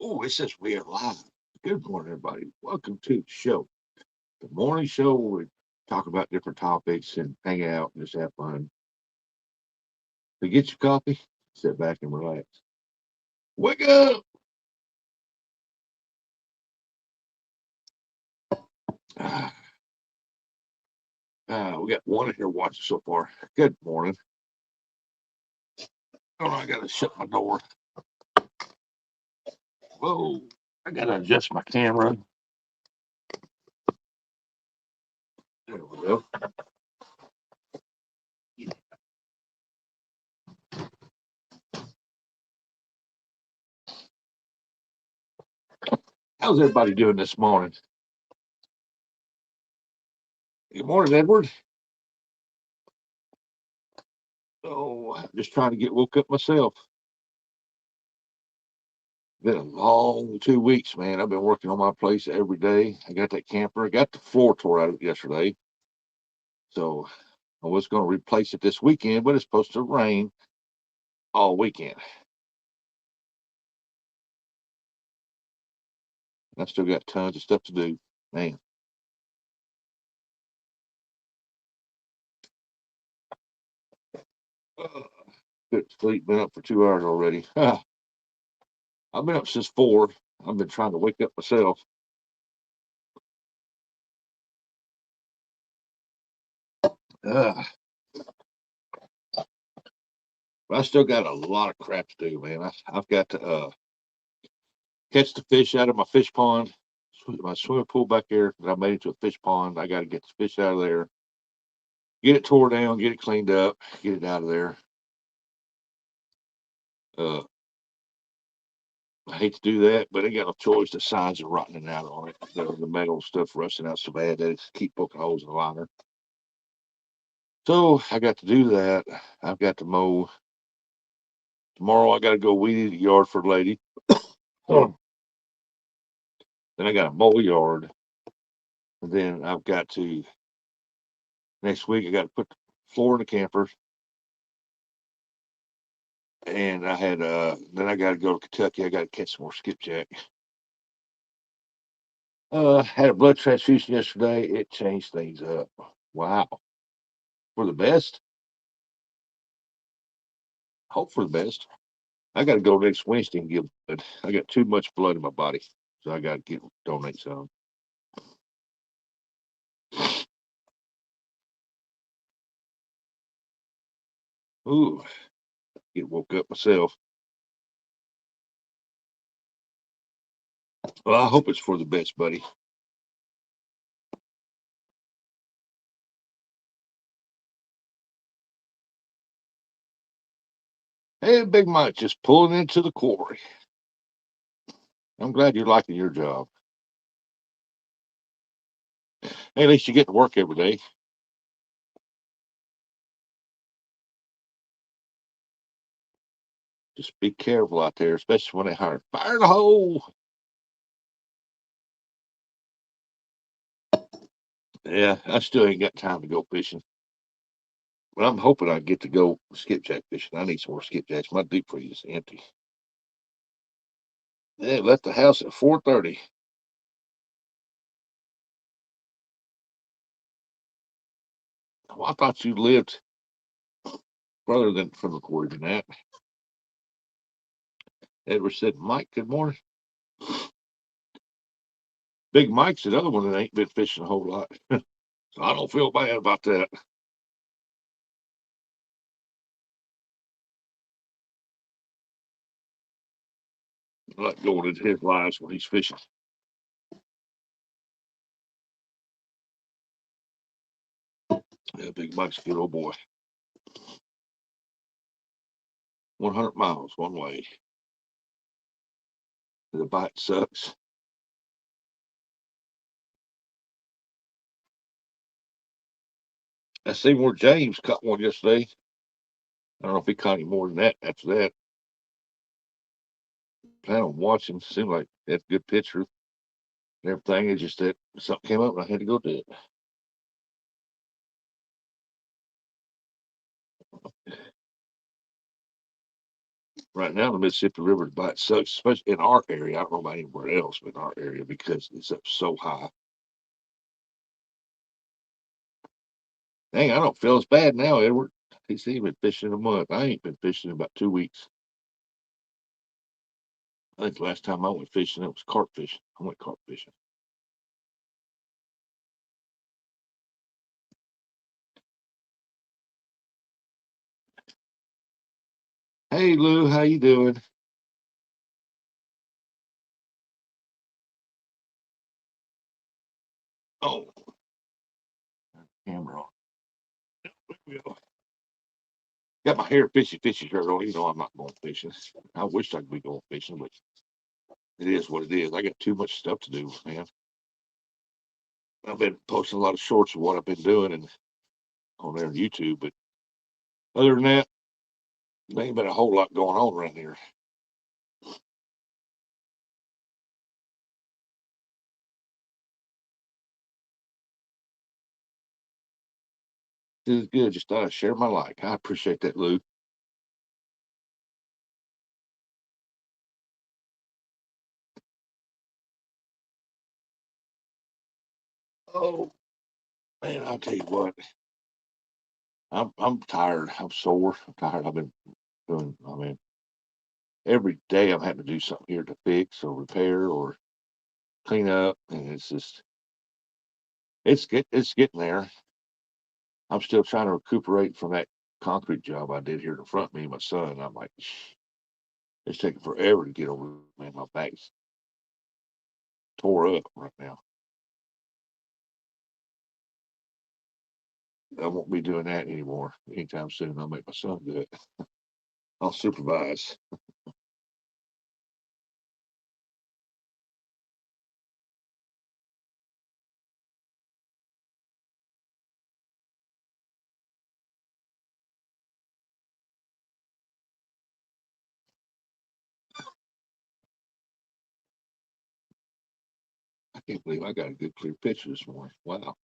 Oh, it says we are live. Good morning, everybody. Welcome to the show, the morning show where we talk about different topics and hang out and just have fun. So get your coffee, sit back and relax. Wake up! Ah, we got one in here watching so far. Good morning. Oh, I got to shut my door. Whoa, I got to adjust my camera. There we go. How's everybody doing this morning? Good morning, Edward. Oh, I'm just trying to get woke up myself. Been a long 2 weeks, man. I've been working on my place every day. I got that camper. I got the floor tore out of it yesterday. So I was going to replace it this weekend, but it's supposed to rain all weekend. And I still got tons of stuff to do. Man. Uh, Good sleep. Been up for 2 hours already. I've been up since 4. I've been trying to wake up myself. Uh, but I still got a lot of crap to do, man. I've got to catch the fish out of my fish pond, my swimming pool back there that I made into a fish pond. I got to get the fish out of there, get it tore down, get it cleaned up, get it out of there. Uh, I hate to do that, but I got no choice. The sides are rotting out on it. The metal stuff rusting out so bad that it's keep poking holes in the liner. So I got to do that. I've got to mow. Tomorrow I got to go weed the yard for a lady. Then I got to mow a yard. And then I've got to, next week, I got to put the floor in the camper. And then I got to go to Kentucky. I got to catch some more skipjack. Had a blood transfusion yesterday. It changed things up. Wow. For the best. Hope for the best. I got to go next Wednesday and give blood. I got too much blood in my body, so I got to get donate some. Ooh, get woke up myself. Well, I hope it's for the best, buddy. Hey, Big Mike, just pulling into the quarry. I'm glad you're liking your job. Hey, at least you get to work every day. Just be careful out there, especially when they hire fire in the hole. Yeah, I still ain't got time to go fishing. But I'm hoping I get to go skipjack fishing. I need some more skipjacks. My deep freeze is empty. Yeah, left the house at 4:30. Well, I thought you lived further than from the quarry than that. Edward said, Mike, good morning. Big Mike's another one that ain't been fishing a whole lot. So I don't feel bad about that. I like going into his lives when he's fishing. Yeah, Big Mike's a good old boy. 100 miles one way. The bite sucks. I seen where James caught one yesterday. I don't know if he caught any more than that after that. Plan on watching. Seemed like that's a good picture and everything. It's just that something came up and I had to go do it. Right now, the Mississippi River by itself, especially in our area. I don't know about anywhere else, but in our area because it's up so high. Dang, I don't feel as bad now, Edward. He's been fishing a month. I ain't been fishing in about 2 weeks. I think the last time I went fishing, it was carp fishing. I went carp fishing. Hey, Lou, how you doing? Oh, camera on. There we go. Got my hair fishy shirt on. You know I'm not going fishing. I wish I could be going fishing, but it is what it is. I got too much stuff to do, man. I've been posting a lot of shorts of what I've been doing and on there on YouTube, but other than that, there ain't been a whole lot going on around here. This is good. Just thought I'd share my life. I appreciate that, Lou. Oh man, I'll tell you what. I'm tired. I'm sore. I'm tired. I've been doing. I mean, every day I'm having to do something here to fix or repair or clean up, and it's just it's getting there. I'm still trying to recuperate from that concrete job I did here in front of me and my son. I'm like, it's taking forever to get over. Man, my back's tore up right now. I won't be doing that anymore anytime soon. I'll make my son do it. I'll supervise. I can't believe I got a good clear picture this morning. Wow.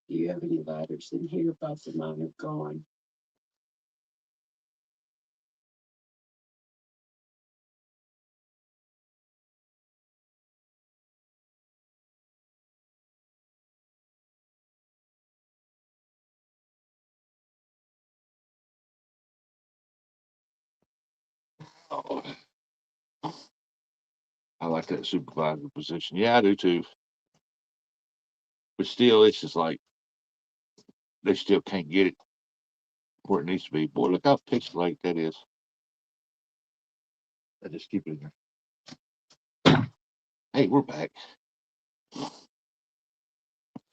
Do you have any letters in here about the mine have gone? Oh, I like that supervisor position. Yeah, I do too. But still, it's just like they still can't get it where it needs to be. Boy, look how pixelated that is. I just keep it in there. Hey, we're back.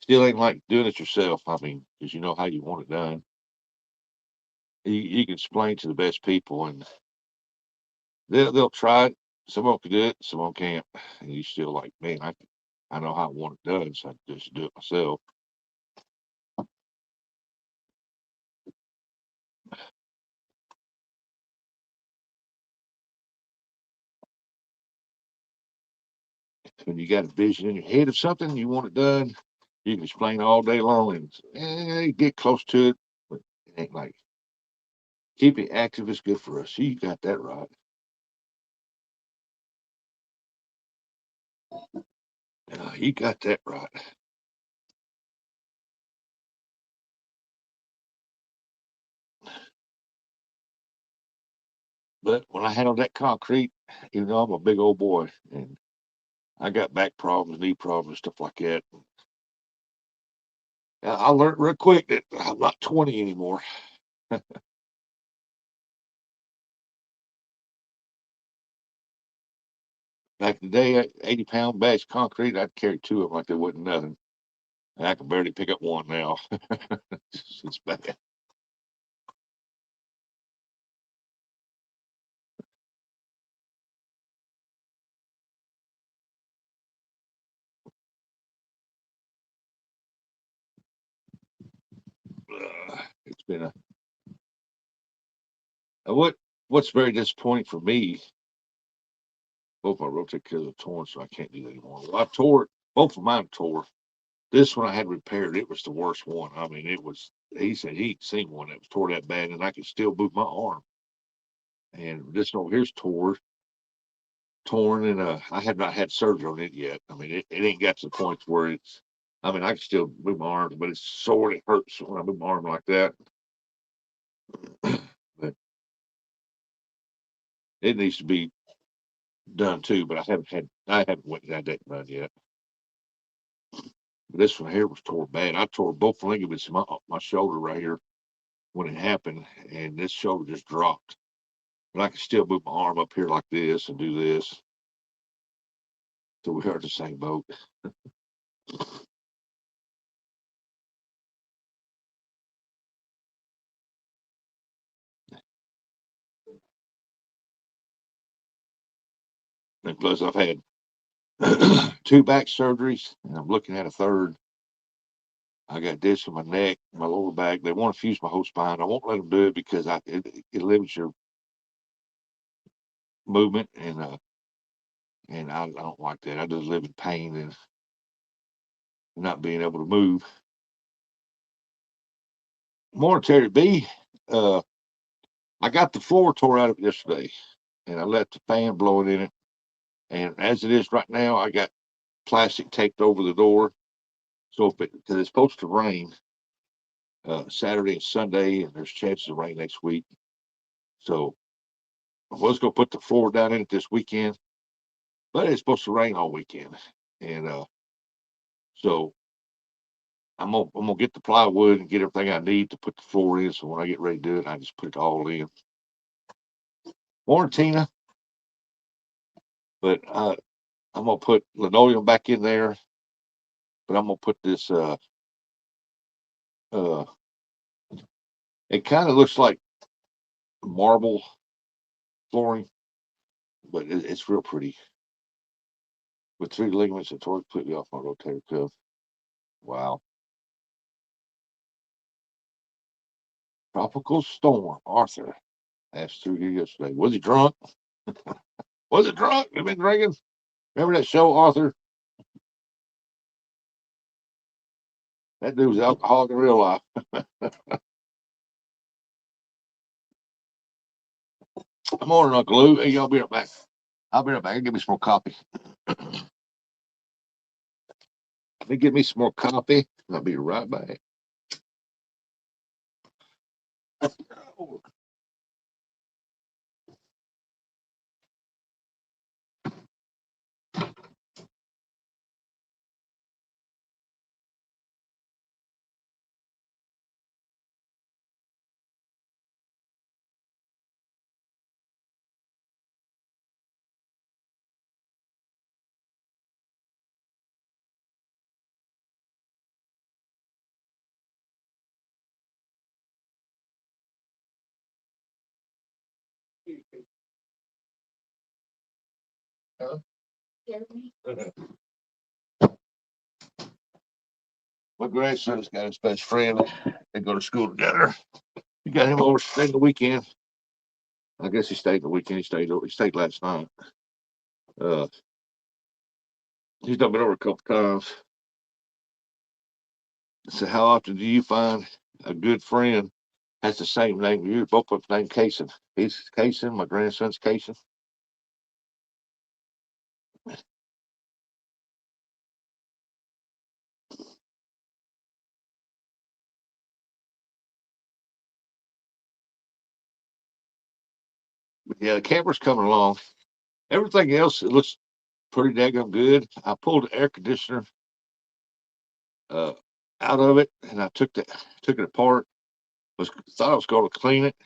Still ain't like doing it yourself. I mean, because you know how you want it done. You can explain to the best people, and they'll try it. Someone can do it, someone can't. And you still like, man, I know how I want it done, so I can just do it myself. When you got a vision in your head of something, you want it done, you can explain all day long and get close to it, but it ain't like keeping active is good for us. You got that right. You got that right. But when I handled that concrete, even though I'm a big old boy and I got back problems, knee problems, stuff like that, I learned real quick that I'm not 20 anymore. Back in the day, 80-pound bags of concrete, I'd carry two of them like they wasn't nothing. And I can barely pick up one now. It's bad. It's been what's very disappointing for me. Both my rotator are torn, so I can't do that anymore. Well, I tore it. Both of mine tore. This one I had repaired. It was the worst one. I mean, it was. he said he ain't seen one that was tore that bad, and I could still move my arm. And this over here's torn, and I have not had surgery on it yet. I mean, it ain't got to the point where it's. I mean, I can still move my arms, but it's sore. It hurts when I move my arm like that. But it needs to be done too. But I haven't went and had that done yet. But this one here was tore bad. I tore both ligaments in my shoulder right here when it happened, and this shoulder just dropped. But I can still move my arm up here like this and do this. So we are in the same boat. And plus, I've had two back surgeries, and I'm looking at a third. I got this in my neck, my lower back. They want to fuse my whole spine. I won't let them do it because it limits your movement, and I don't like that. I just live in pain and not being able to move. Morning, Terry B. Uh, I got the floor tore out of it yesterday, and I let the fan blow it in it. And as it is right now, I got plastic taped over the door. So if because it's supposed to rain Saturday and Sunday, and there's chances of rain next week. So I was going to put the floor down in it this weekend, but it's supposed to rain all weekend. And so I'm gonna get the plywood and get everything I need to put the floor in. So when I get ready to do it, I just put it all in. Morning, Tina. But I'm gonna put linoleum back in there. But I'm gonna put this. Uh, it kind of looks like marble flooring, but it's real pretty. With three ligaments and tore completely off my rotator cuff. Wow. Tropical storm. Arthur asked through here yesterday. Was he drunk? Was it drunk? Have been drinking? Remember that show, Arthur? That dude was alcoholic in real life. Morning, Uncle Lou. Hey, y'all be right back. I'll be right back. Give me some more coffee. Let me get me some more coffee. I'll be right back. Huh? My grandson's got his best friend. They go to school together. He got him over to stay the weekend. I guess he stayed the weekend. He stayed last night. Uh, he's done been over a couple times. So how often do you find a good friend has the same name? You both of them named Cason. He's Cason. My grandson's Cason. But yeah, the camper's coming along. Everything else it looks pretty daggone good. I pulled the air conditioner uh, out of it, and I took it apart. Was thought I was going to clean it,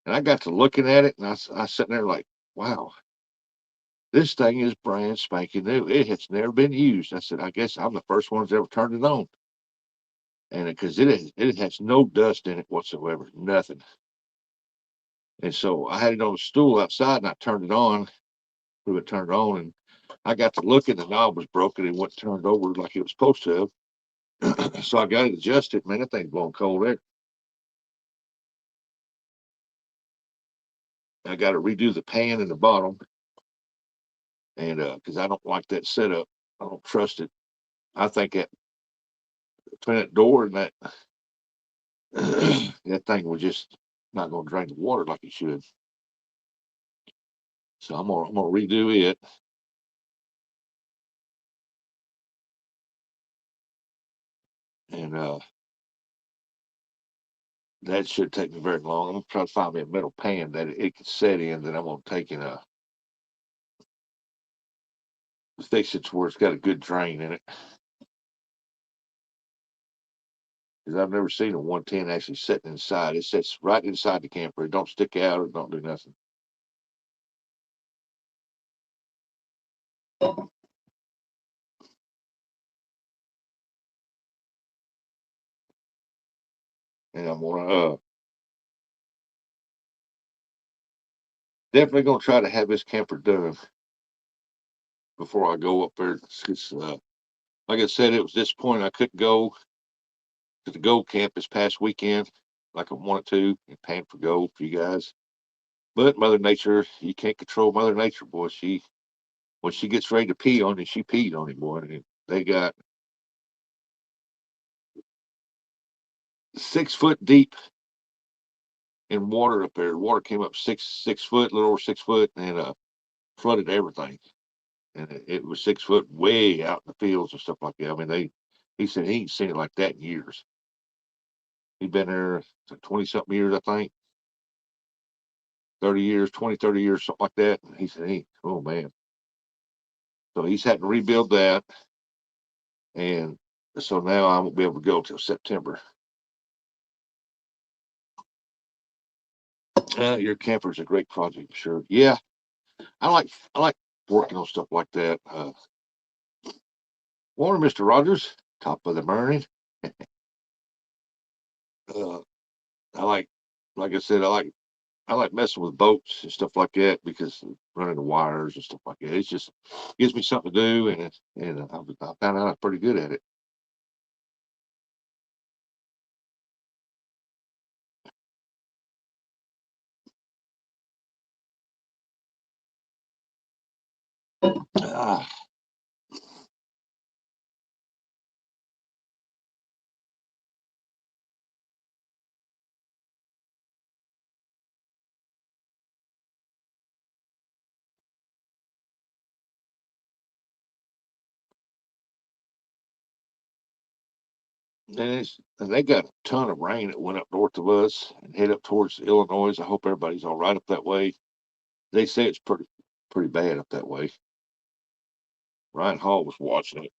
and I got to looking at it, and I sitting there like, wow, this thing is brand spanking new. It has never been used. I said, I guess I'm the first one that's ever turned it on, and because it has no dust in it whatsoever, nothing. And so I had it on a stool outside, and I turned it on, it turned on, and I got to looking, the knob was broken and wasn't turned over like it was supposed to have. So I got it adjusted. Man, that thing's blowing cold air. I got to redo the pan in the bottom, and because I don't like that setup, I don't trust it. I think that between that door and that that thing was just not going to drain the water like it should. So I'm gonna redo it. And that should take me very long. I'm gonna try to find me a metal pan that it can set in. That I'm gonna take and fix it to where it's got a good drain in it. Because I've never seen a 110 actually sitting inside. It sits right inside the camper. It don't stick out or don't do nothing. And I'm gonna definitely gonna try to have this camper done before I go up there. Like I said, it was disappointing I couldn't go to the gold camp this past weekend like I wanted to and paying for gold for you guys. But Mother Nature, you can't control Mother Nature, boy. She when she gets ready to pee on you, she peed on you, boy. And they got 6 foot deep in water up there. The water came up six foot, a little over 6 foot, and flooded everything. And it was 6 foot way out in the fields and stuff like that. I mean, he said he ain't seen it like that in years. He'd been there 20 something years, I think, 30 years, 20, 30 years, something like that. And he said, hey, oh man. So he's had to rebuild that. And so now I won't be able to go till September. Your camper's a great project, sure. Yeah, I like working on stuff like that. Morning, Mr. Rogers, top of the morning. Uh, I like I said, I like messing with boats and stuff like that because running the wires and stuff like that. It's just gives me something to do, and I found out I'm pretty good at it. Ah, and they got a ton of rain that went up north of us and head up towards Illinois. I hope everybody's all right up that way. They say it's pretty bad up that way. Ryan Hall was watching it,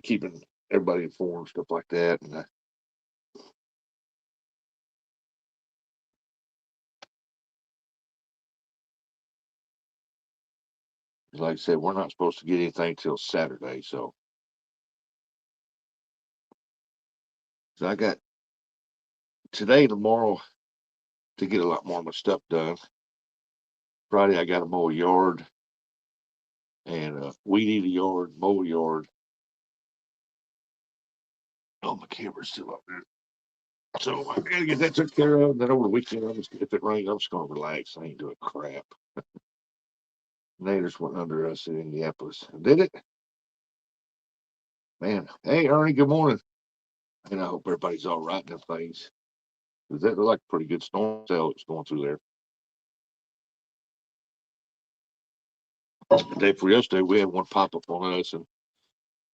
keeping everybody informed, stuff like that. And like I said, we're not supposed to get anything till Saturday. So I got today, tomorrow to get a lot more of my stuff done. Friday, I got to mow a yard and weed eat a yard, mow a yard. Oh, my camera's still up there. So I got to get that took care of. Then over the weekend, if it rains, I'm just going to relax. I ain't doing crap. Naders went under us in Indianapolis. Did it? Man. Hey, Ernie, good morning. And I hope everybody's all right in their things. That looked like a pretty good storm cell that's going through there. The day for yesterday, we had one pop up on us, and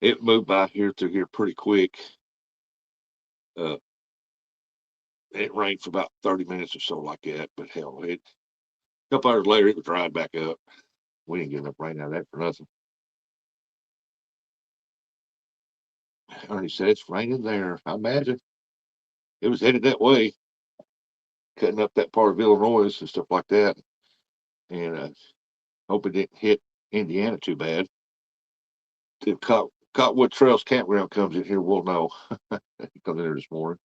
it moved by here through here pretty quick. Uh, it rained for about 30 minutes or so like that, but hell, a couple hours later, it was drying back up. We didn't get enough rain out of that for nothing. Ernie said it's raining there. I imagine it was headed that way, cutting up that part of Illinois and stuff like that. And hope it didn't hit Indiana too bad. If Cottonwood Trails Campground comes in here, we'll know. He comes in here this morning.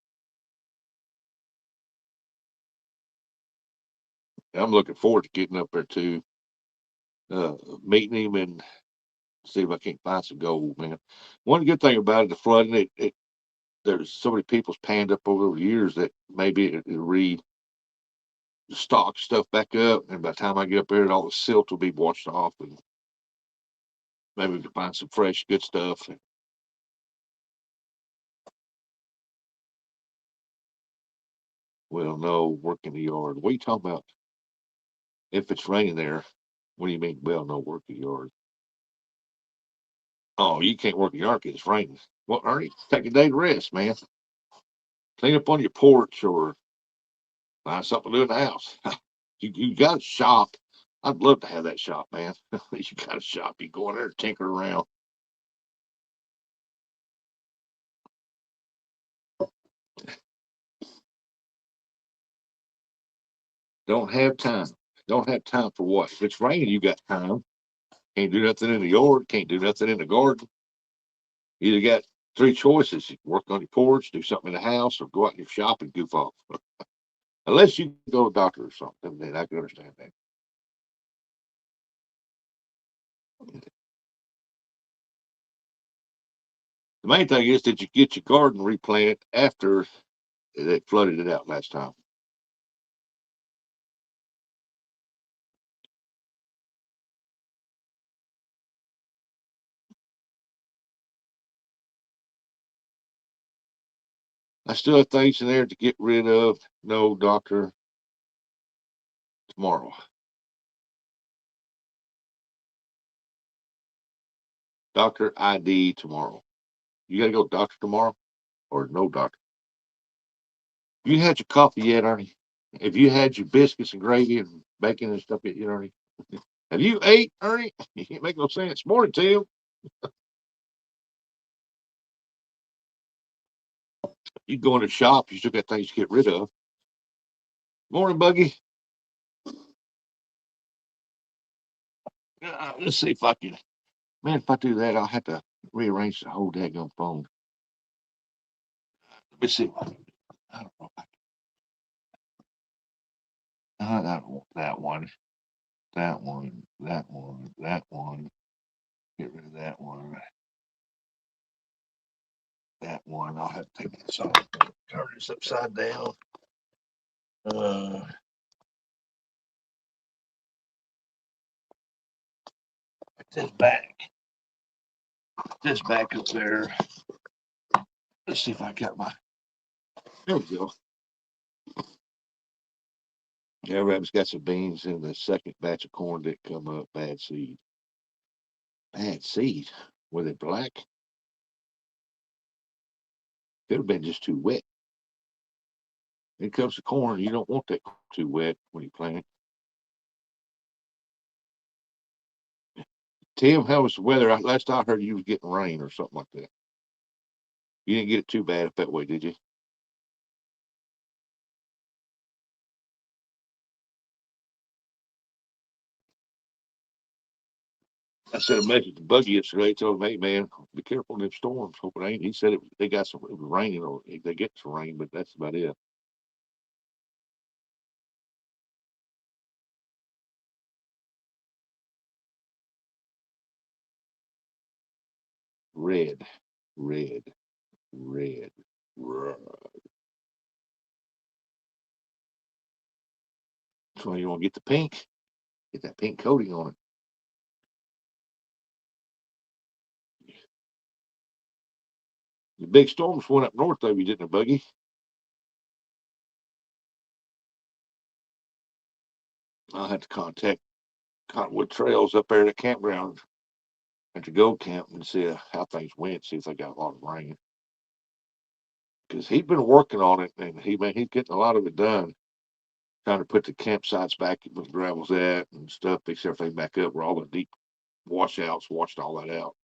I'm looking forward to getting up there too, meeting him and see if I can't find some gold, man. One good thing about it, the flooding, there's so many people's panned up over the years that maybe it restock stuff back up, and by the time I get up there, all the silt will be washed off, and maybe we can find some fresh, good stuff. Well, no, work in the yard. What are you talking about? If it's raining there, what do you mean? Well, no, work in the yard. Oh, you can't work in the yard because it's raining. Well, Ernie, take a day to rest, man. Clean up on your porch or find something to do in the house. You got a shop. I'd love to have that shop, man. You got a shop. You go in there and tinker around. Don't have time. Don't have time for what? If it's raining, you got time. Can't do nothing in the yard. Can't do nothing in the garden. You either got three choices. You can work on your porch, do something in the house, or go out in your shop and goof off. Unless you go to a doctor or something, then I can understand that. The main thing is, did you get your garden replanted after they flooded it out last time? I still have things in there to get rid of. No, doctor, tomorrow. Doctor ID tomorrow. You got to go to doctor tomorrow or no doctor? You had your coffee yet, Ernie? Have you had your biscuits and gravy and bacon and stuff yet, Ernie? Have you ate, Ernie? You can't make no sense. Morning, Tim. You go in the shop, you still got things to get rid of. Morning, Buggy. Let's see if I can. Man, if I do that, I'll have to rearrange the whole daggone phone. Let me see. I don't know. I don't want that one. That one. That one. That one. Get rid of that one. That one. I'll have to take this off. Turn this upside down. Uh, this back. This back up there. Let's see if I got my. There we go. Yeah, Rabbit's got some beans in the second batch of corn that come up. Bad seed. Bad seed. Were they black? Could have been just too wet. When it comes to corn, you don't want that too wet when you plant it. Tim, how was the weather? Last I heard, you was getting rain or something like that. You didn't get it too bad up that way, did you? I sent a message to Buggy yesterday. Told him, "Hey man, be careful in them storms. Hope it ain't." He said they got some. It was raining, or they get some rain, but that's about it. Red, red, red. Red. So you want to get the pink? Get that pink coating on it. The big storms went up north of you, didn't it, Buggy? I'll have to contact Cottonwood Trails up there at the campground at the Gold Camp and see how things went. See if they got a lot of rain. Because he'd been working on it, and he's getting a lot of it done. Trying to put the campsites back where the gravel's at and stuff, fix everything back up where all the deep washouts washed all that out.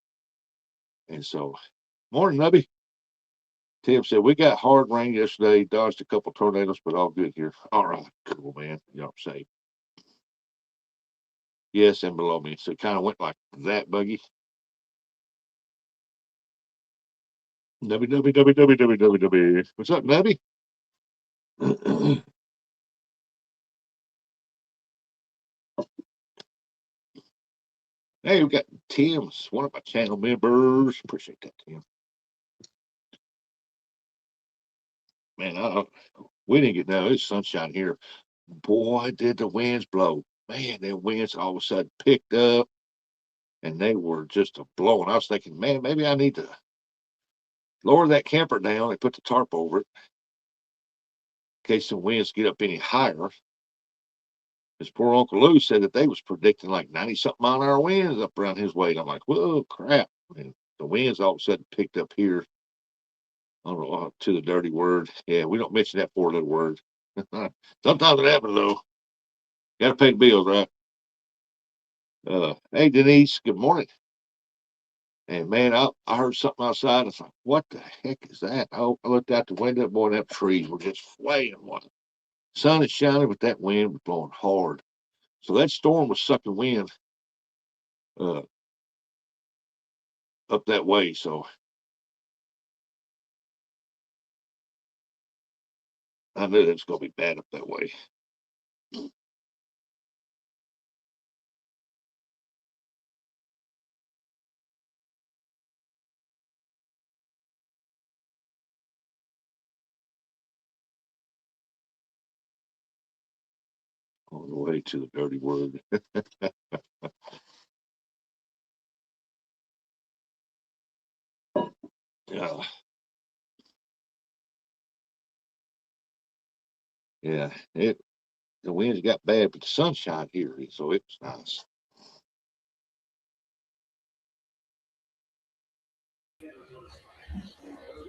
And so, morning, Nubby. Tim said, we got hard rain yesterday, dodged a couple tornadoes, but all good here. All right, cool, man. Y'all safe. Yes, and below me. So it kind of went like that, Buggy. Nubby, Nubby, Nubby, Nubby, Nubby, Nubby, Nubby. What's up, Nubby? Hey, we got Tim's, one of my channel members. Appreciate that, Tim. Man, we didn't get no, it's sunshine here. Boy, did the winds blow. Man, the winds all of a sudden picked up and they were just a blowing. I was thinking, man, maybe I need to lower that camper down and put the tarp over it. case the winds get up any higher. His poor Uncle Lou said that they was predicting like 90-something mile an hour winds up around his way. And I'm like, whoa, crap. And the winds all of a sudden picked up here. I don't know, to the dirty word. Yeah, we don't mention that four little word. Sometimes it happens, though. Got to pay the bills, right? Hey, Denise, good morning. And man, I heard something outside. I was like, what the heck is that? I looked out the window, boy, and them trees were just flaying. Sun is shining, but that wind was blowing hard. So that storm was sucking wind uh, up that way. So I knew it was going to be bad up that way. On the way to the dirty word. Yeah. Yeah. The winds got bad, but the sunshine here, so it was nice.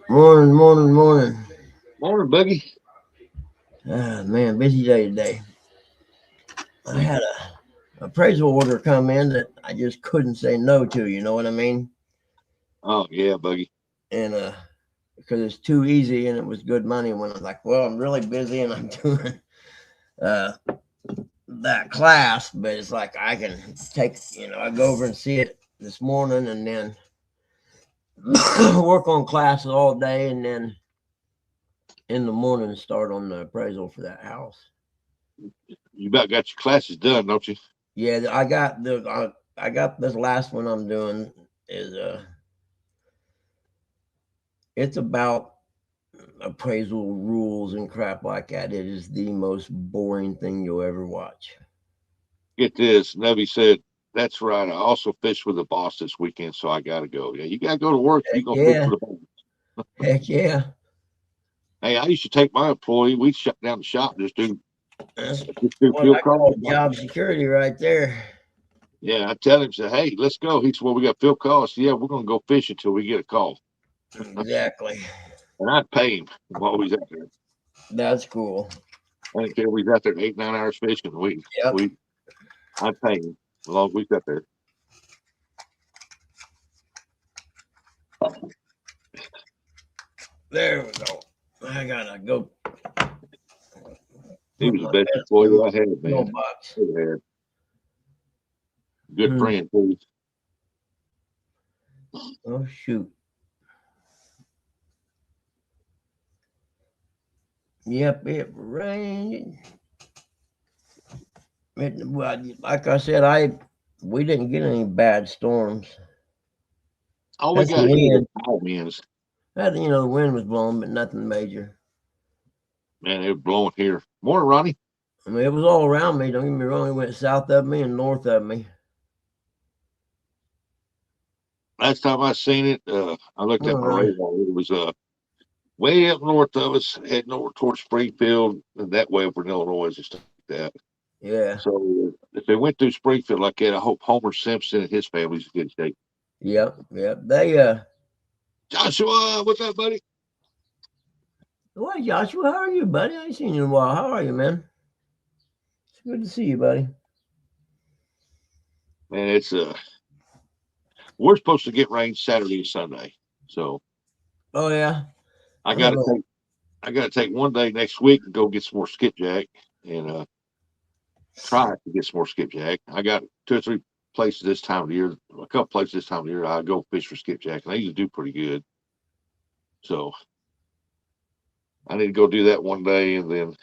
Morning, morning, morning. Morning, Buggy. Ah, man, busy day today. I had a appraisal order come in that I just couldn't say no to. You know what I mean? Oh yeah, Buggy. And because it's too easy and it was good money. When I was like, well, I'm really busy and I'm doing uh that class, but it's like I can take. I go over and see it this morning and then work on classes all day and then in the morning start on the appraisal for that house. You about got your classes done, don't you? Yeah, I got this last one I'm doing is it's about appraisal rules and crap like that. It is the most boring thing you'll ever watch. Get this. Nebby said, that's right. I also fished with the boss this weekend, so I got to go. Yeah, you got to go to work if Heck you're going to fish yeah, with the boss. heck yeah. Hey, I used to take my employee. We'd shut down the shop, That's just do what field I calls. call job security right there. Yeah, I tell him, say, hey, let's go. He said, well, we got field calls. Yeah, we're going to go fish until we get a call. Exactly. And I'd pay him while he's out there. That's cool. I didn't care if he's out there 8, 9 hours fishing. Yep. I'd pay him as long as we got there. There we go. I gotta go He put was the my best pencil in employee my I had, man. mailbox. He had good Hmm. friend, too. Oh shoot. Yep, it rained. Well, like I said, we didn't get any bad storms. All we That's the got here was wind. high winds. The wind was blowing, but nothing major. Man, it was blowing here. Morning, Ronnie. I mean, it was all around me. Don't get me wrong. It went south of me and north of me. Last time I seen it, I looked at Oh, my really? radar. It was way up north of us, heading over towards Springfield and that way over in Illinois and stuff like that. Yeah. So if they went through Springfield like that, I hope Homer Simpson and his family's in good shape. Yep. Yep. They Joshua, what's up, buddy? Well, Joshua, how are you, buddy? I ain't seen you in a while. How are you, man? It's good to see you, buddy. Man, it's we're supposed to get rain Saturday and Sunday. So Oh yeah. I I don't gotta know. take I gotta take one day next week and go get some more skipjack and try to get some more skipjack. I got 2 or 3 places this time of the year, a couple places this time of the year I go fish for skipjack and they usually do pretty good. So I need to go do that one day and then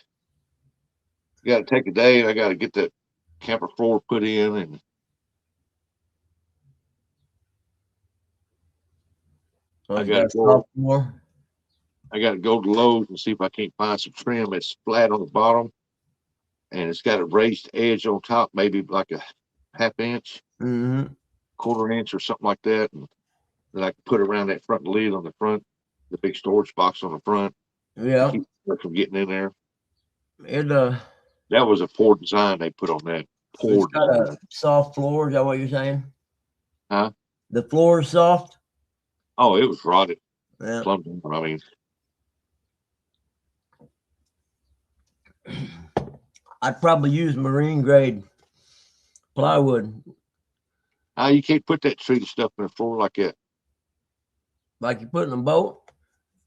got to take a day and I got to get that camper floor put in and Oh, I you got got to a go. sophomore? I got to go to Lowe's and see if I can't find some trim that's flat on the bottom and it's got a raised edge on top, maybe like a half inch, Mm-hmm. quarter inch, or something like that, and then I can put around that front lid on the front, the big storage box on the front to Yeah. keep it from getting in there. It That was a poor design they put on that. it's Poor got design. a soft floor. Is that what you're saying? Huh? The floor is soft. Oh, it was rotted. Yeah. Plumb down. I mean, I'd probably use marine grade plywood, you can't put that treated stuff in the floor like that. like you put in a boat.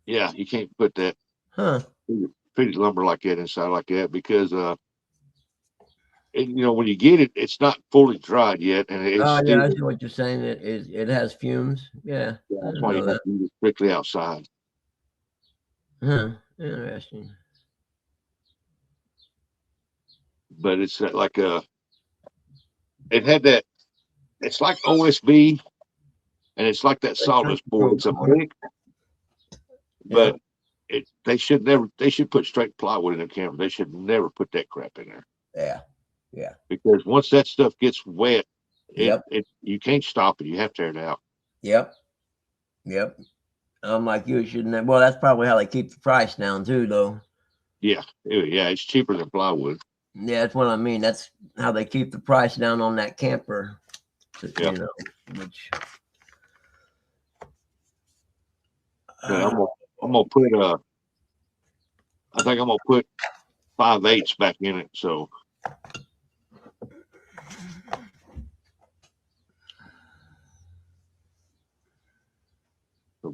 Yeah, you can't put that Huh. treated lumber like that inside like that because when you get it, it's not fully dried yet, and it's Oh still. yeah, I see what you're saying. It has fumes. Yeah. Yeah, I that's didn't why you know have that. to use it strictly outside. Huh. Interesting. But it's like it had that. It's like OSB, and it's like that sawdust board. It's a thick, Yeah. but they should put straight plywood in the camera. They should never put that crap in there Yeah. Yeah. because once that stuff gets wet, it Yep. it you can't stop it. You have to tear it out. Yep. Yep. I'm like you shouldn't have. Well, that's probably how they keep the price down too, though. Yeah, it's cheaper than plywood. Yeah, that's what I mean. That's how they keep the price down on that camper. Yeah. You know, which But I'm gonna put I think I'm gonna put 5/8 back in it. So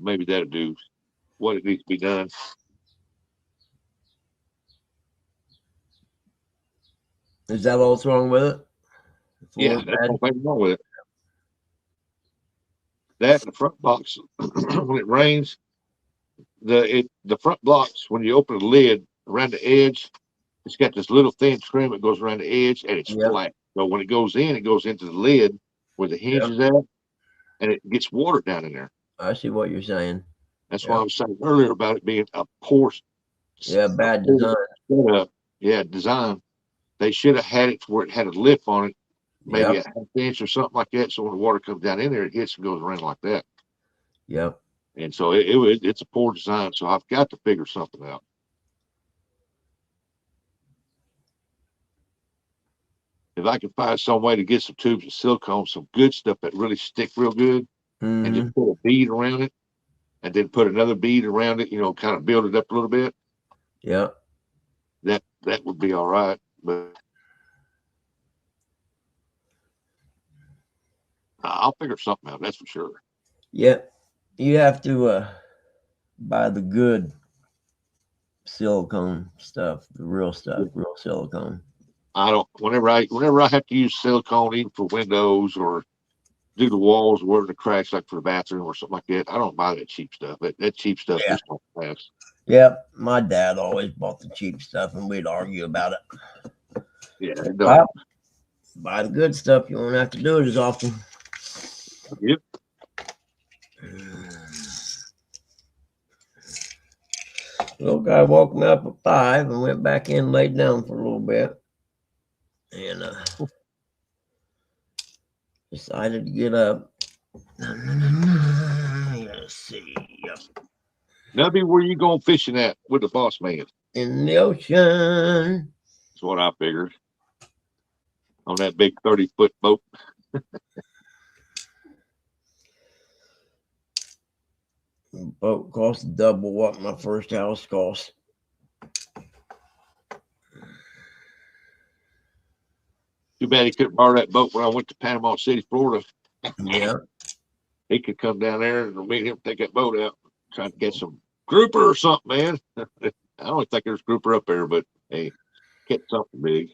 maybe that'll do what it needs to be done. is that all that's wrong with it? The Yeah, floor's that's bad. nothing wrong with it. That and the front box when it rains, the front blocks when you open the lid around the edge, it's got this little thin trim that goes around the edge and it's Yep. flat. So when it goes into the lid where the hinge Yep. is at, and it gets water down in there. I see what you're saying. That's why I Yep. was saying earlier about it being a poor Yeah, bad design. setup. Yeah, design. They should have had it to where it had a lip on it, maybe Yep. a half inch or something like that. So when the water comes down in there, it hits and goes around like that. Yep. And so it's a poor design. So I've got to figure something out. If I can find some way to get some tubes of silicone, some good stuff that really stick real good, and Mm-hmm. just put a bead around it, and then put another bead around it, kind of build it up a little bit, Yep. that would be all right. But I'll figure something out. That's for sure. Yep. You have to buy the good silicone stuff, the real stuff, real silicone. I don't. Whenever I have to use silicone, even for windows or do the walls where the cracks, like for the bathroom or something like that, I don't buy that cheap stuff. That cheap stuff Yeah. just don't last. Yep. My dad always bought the cheap stuff, and we'd argue about it. Yeah, it Well, don't. buy the good stuff. You won't have to do it as often. Yep. Little guy woke me up at 5 and went back in, laid down for a little bit, and decided to get up. Let's see. Yep. Nubby, where you going fishing at with the boss man? In the ocean. That's what I figured. On that big 30-foot boat. Boat cost double what my first house cost. Too bad he couldn't borrow that boat when I went to Panama City, Florida. Yeah. He could come down there and meet him, take that boat out, try to get some grouper or something, man. I don't think there's grouper up there, but hey, get something big.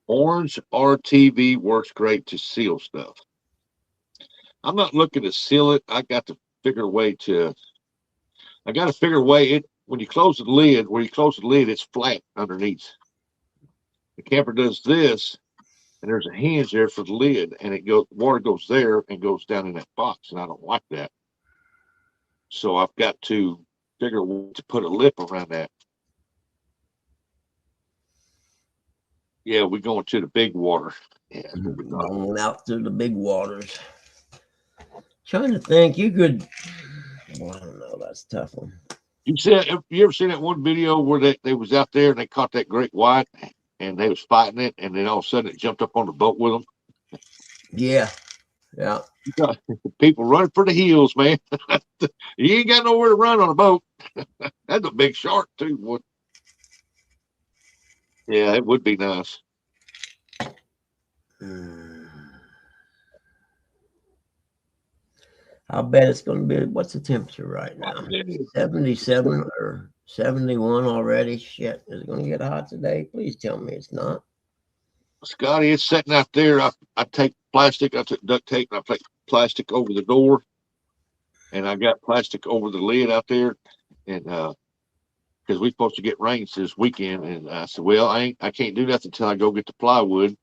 Orange RTV works great to seal stuff. I'm not looking to seal it. I got to figure a way it when you close the lid, where you close the lid, it's flat underneath. The camper does this, and there's a hinge there for the lid, and water goes there and goes down in that box, and I don't like that. So I've got to figure a way to put a lip around that. Yeah, we're going to the big water. Yeah, that's what we're Going out to the big waters. Trying to think, you could Well, I don't know. That's a tough one. You ever seen that one video where they was out there and they caught that great white and they was fighting it, and then all of a sudden it jumped up on the boat with them? Yeah. Yeah. You got people running for the hills, man. You ain't got nowhere to run on a boat. That's a big shark too, boy. Yeah, it would be nice. I'll bet it's going to be, what's the temperature right now? 77 or 71 already. Shit, is it going to get hot today? Please tell me it's not. Scotty, it's sitting out there. I take plastic, I took duct tape, and I take plastic over the door, and I got plastic over the lid out there, and because we're supposed to get rain this weekend, and I said, well, I can't do nothing until I go get the plywood.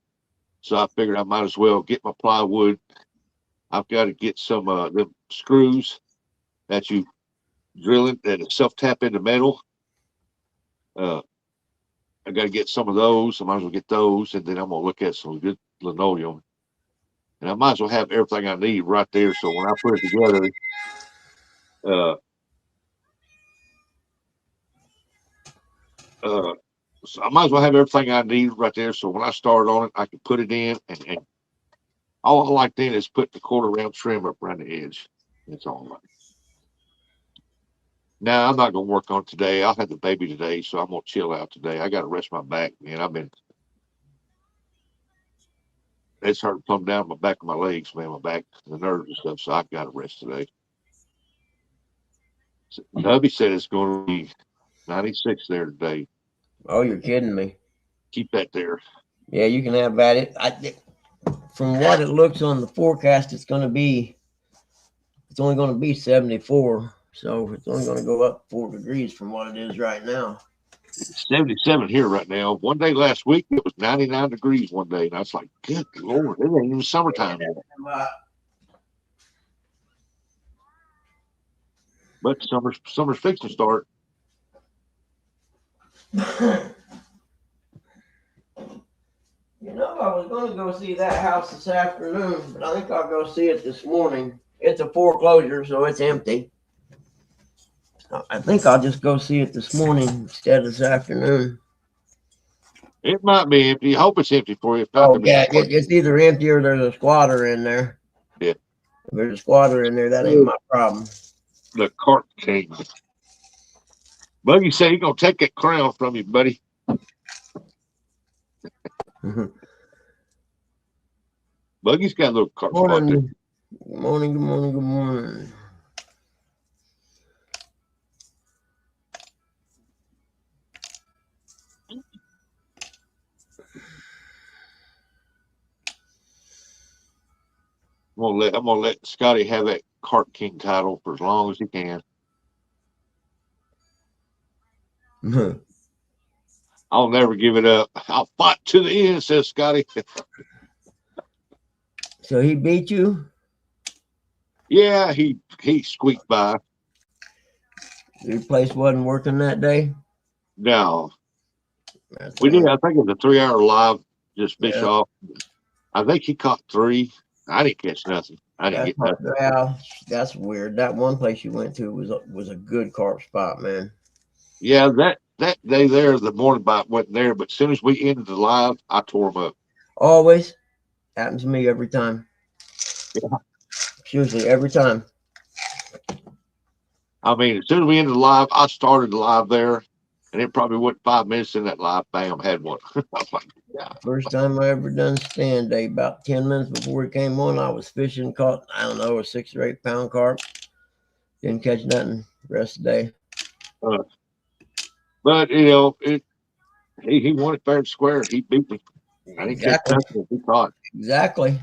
So I figured I might as well get my plywood. I've got to get some the screws that you drill it that self tap into metal. I got to get some of those. I might as well get those, and then I'm gonna look at some good linoleum, and I might as well have everything I need right there. So when I put it together, uh, so I might as well have everything I need right there. So when I start on it, I can put it in, and all I like then is put the quarter round trim up around the edge. That's all I like. Now I'm not gonna work on it today. I had the baby today, so I'm gonna chill out today. I got to rest my back, man. It's hurting plumb down my back of my legs, man. My back, the nerves and stuff. So I got to rest today. So, hubby said it's going to be 96 there today. Oh, you're kidding me. Keep that there. Yeah, you can have at it. From what it looks on the forecast, it's only going to be 74. So it's only going to go up 4 degrees from what it is right now. It's 77 here right now. One day last week, it was 99 degrees one day. And I was like, good Lord, it ain't even summertime yet. But summer's fixing to start. You know, I was going to go see that house this afternoon, but I think I'll go see it this morning. It's a foreclosure, so it's empty. I think I'll just go see it this morning instead of this afternoon. It might be empty. I hope it's empty for you. If not, Yeah, it's either empty or there's a squatter in there. Yeah. If there's a squatter in there, that ain't my problem. The cart king. Buggy said he's going to take that crown from you, buddy. Buggy's got a little cart spot there. Good morning, good morning, good morning. I'm gonna let Scotty have that cart king title for as long as he can. I'll never give it up. I'll fight to the end, says Scotty. So he beat you? Yeah, he squeaked by. Your place wasn't working that day? No. We did, I think it was a 3-hour live, just fish off. I think he caught 3. I didn't catch nothing. I didn't get nothing. Well, that's weird. That one place you went to was a good carp spot, man. Yeah, that day there, the morning bite wasn't there, but as soon as we ended the live, I tore him up. Always happens to me every time. Yeah. Seriously, every time. I mean, as soon as we ended the live, I started the live there, and it probably wasn't 5 minutes in that live. Bam, had one. I was like, yeah. First time I ever done stand day, about 10 minutes before it came on, I was fishing, caught, I don't know, a 6 or 8 pound carp. Didn't catch nothing the rest of the day. But, you know, he won it fair and square. He beat me. I didn't catch nothing. He caught. Exactly.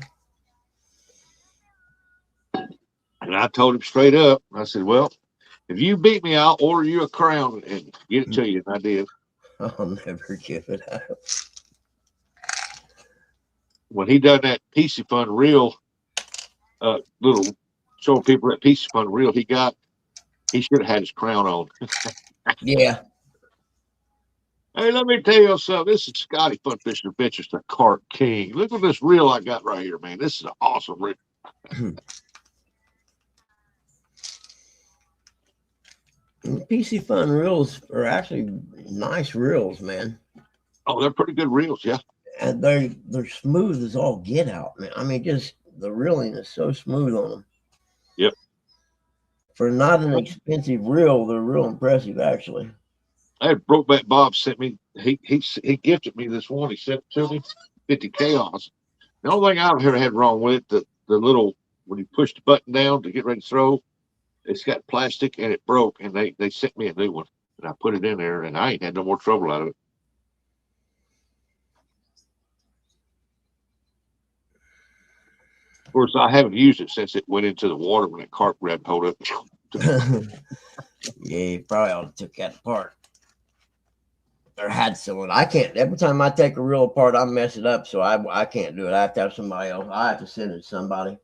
And I told him straight up, I said, well, if you beat me, I'll order you a crown and get it to you. And I did. I'll never give it up. When he done that PC Fun reel, little showing people that PC Fun reel he should have had his crown on. Yeah. Hey, let me tell you something. This is Scotty Fun Fishing Adventures, the Cart King. Look at this reel I got right here, man. This is an awesome reel. And the PC Fun reels are actually nice reels, man. Oh, they're pretty good reels, yeah. And they're smooth as all get out, man. I mean, just the reeling is so smooth on them. Yep. For not an expensive reel, they're real impressive, actually. I had Brokeback Bob sent me. He gifted me this one. He sent it to me. 50 Chaos. The only thing I've ever had wrong with it, the little when you push the button down to get ready to throw, it's got plastic and it broke, and they sent me a new one, and I put it in there, and I ain't had no more trouble out of it. Of course, I haven't used it since it went into the water when that carp grabbed hold of it. Yeah, you probably ought to took that apart. Or had someone. I can't. Every time I take a reel apart, I mess it up. So I can't do it. I have to have somebody else. I have to send it to somebody.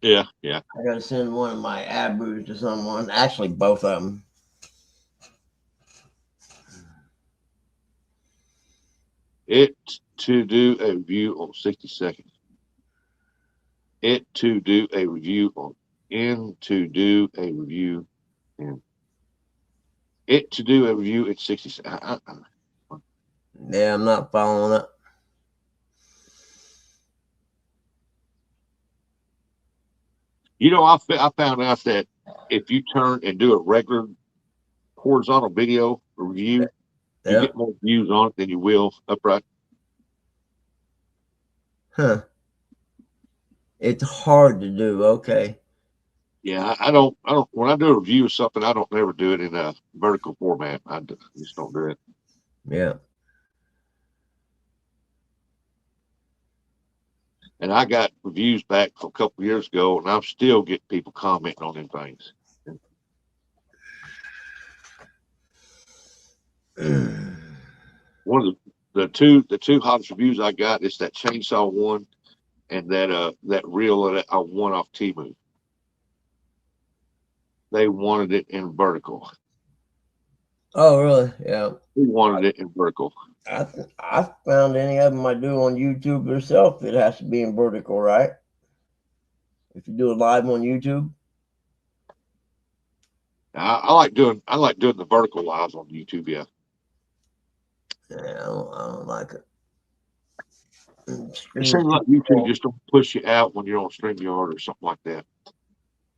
Yeah, yeah. I got to send one of my Abus to someone. Actually, both of them. It to do a review on 60 seconds. It to do a review on in to do a review and it to do a review in 60 seconds. Yeah, I'm not following it. You know, I found out that if you turn and do a regular horizontal video review, you Yeah. get more views on it than you will upright. Huh. It's hard to do. Okay. Yeah, I don't. When I do a review of something, I don't never do it in a vertical format. Just don't do it. Yeah. And I got reviews back from a couple of years ago, and I'm still getting people commenting on them things. One of the two hottest reviews I got is that chainsaw one and that reel that I won off Temu. They wanted it in vertical. Oh, really? Yeah. They wanted it in vertical. I found any of them I do on YouTube yourself, it has to be in vertical, right? If you do it live on YouTube. I like doing the vertical lives on YouTube. Yeah, Yeah, I don't like it. it Stream seems like YouTube just don't push you out when you're on StreamYard or something like that.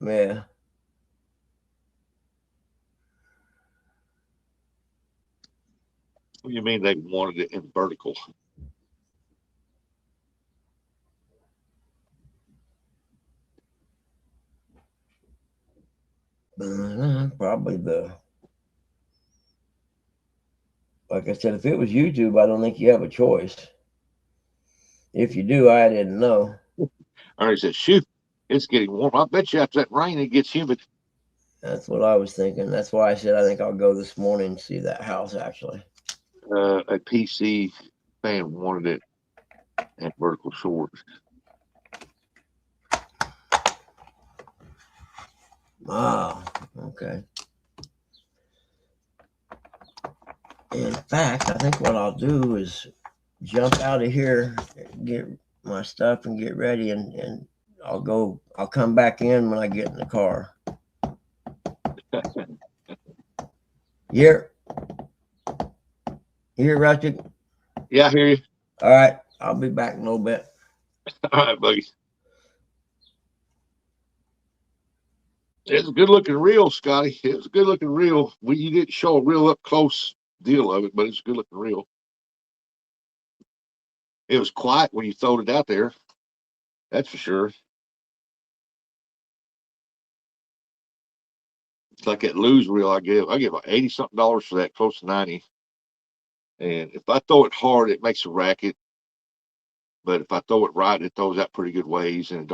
Yeah. What do you mean they wanted it in vertical? Probably like I said, if it was YouTube, I don't think you have a choice. If you do, I didn't know. Ernie said, "Shoot, it's getting warm. I bet you after that rain it gets humid." That's what I was thinking. That's why I said I think I'll go this morning and see that house actually. A PC fan wanted it at vertical shorts. Oh, okay. In fact, I think what I'll do is jump out of here, get my stuff, and get ready, and I'll come back in when I get in the car. Here, Rustic. Yeah, I hear you. All right, I'll be back in a little bit. All right, buddy. It's a good looking reel, Scotty. It's a good looking reel. You didn't show a real up close deal of it, but it's a good looking reel. It was quiet when you throwed it out there. That's for sure. It's like that lose reel I give like 80 something dollars for that, close to 90. And if I throw it hard, it makes a racket. But if I throw it right, it throws out pretty good ways, and it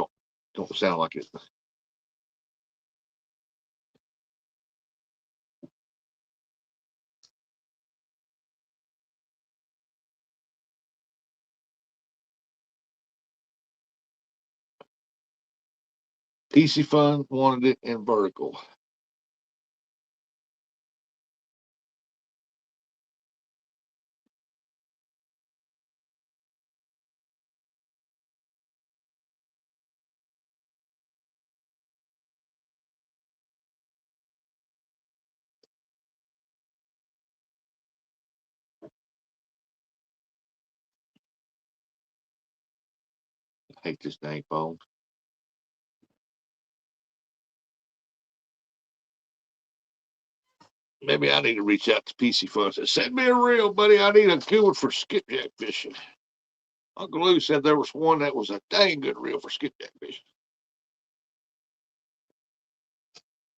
don't sound like it. PC Fun wanted it in vertical. hate this dang phone. Maybe I need to reach out to PC Fun. Send me a reel, buddy. I need a good one for skipjack fishing. Uncle Lou said there was one that was a dang good reel for skipjack fishing.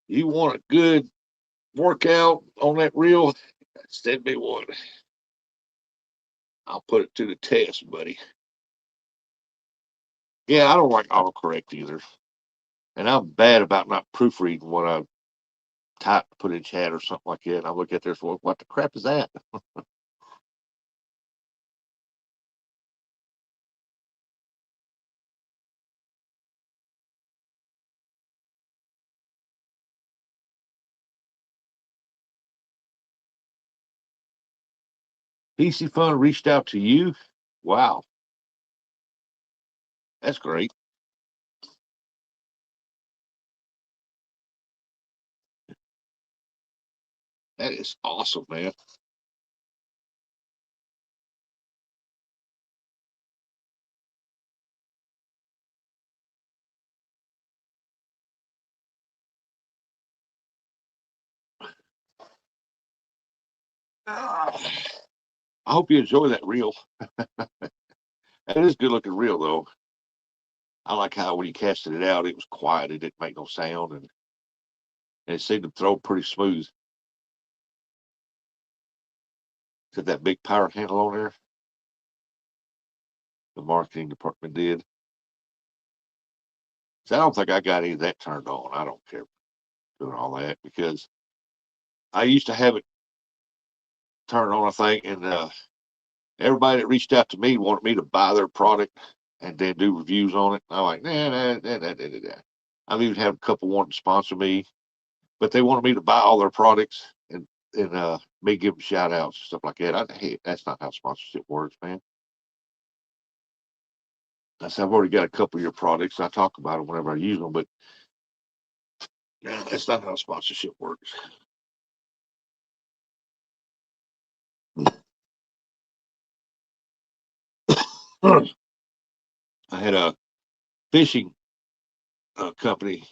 You want a good workout on that reel? Send me one. I'll put it to the test, buddy. Yeah, I don't like autocorrect either. And I'm bad about not proofreading what I type to put in chat or something like that. And I look at this, what the crap is that? PC Fun reached out to you? Wow, that's great. That is awesome, man. Ah, I hope you enjoy that reel. It is good looking reel though. I like how when you casted it out, it was quiet. It didn't make no sound, and it seemed to throw pretty smooth. Got that big power handle on there. The marketing department did. So I don't think I got any of that turned on. I don't care doing all that because I used to have it turned on, I think, and everybody that reached out to me wanted me to buy their product and then do reviews on it. I'm like, nah. I've even had a couple wanting to sponsor me, but they wanted me to buy all their products and me give them shout outs and stuff like that. Hey, that's not how sponsorship works, man. I said, I've already got a couple of your products. I talk about them whenever I use them, but that's not how sponsorship works. I had a fishing company.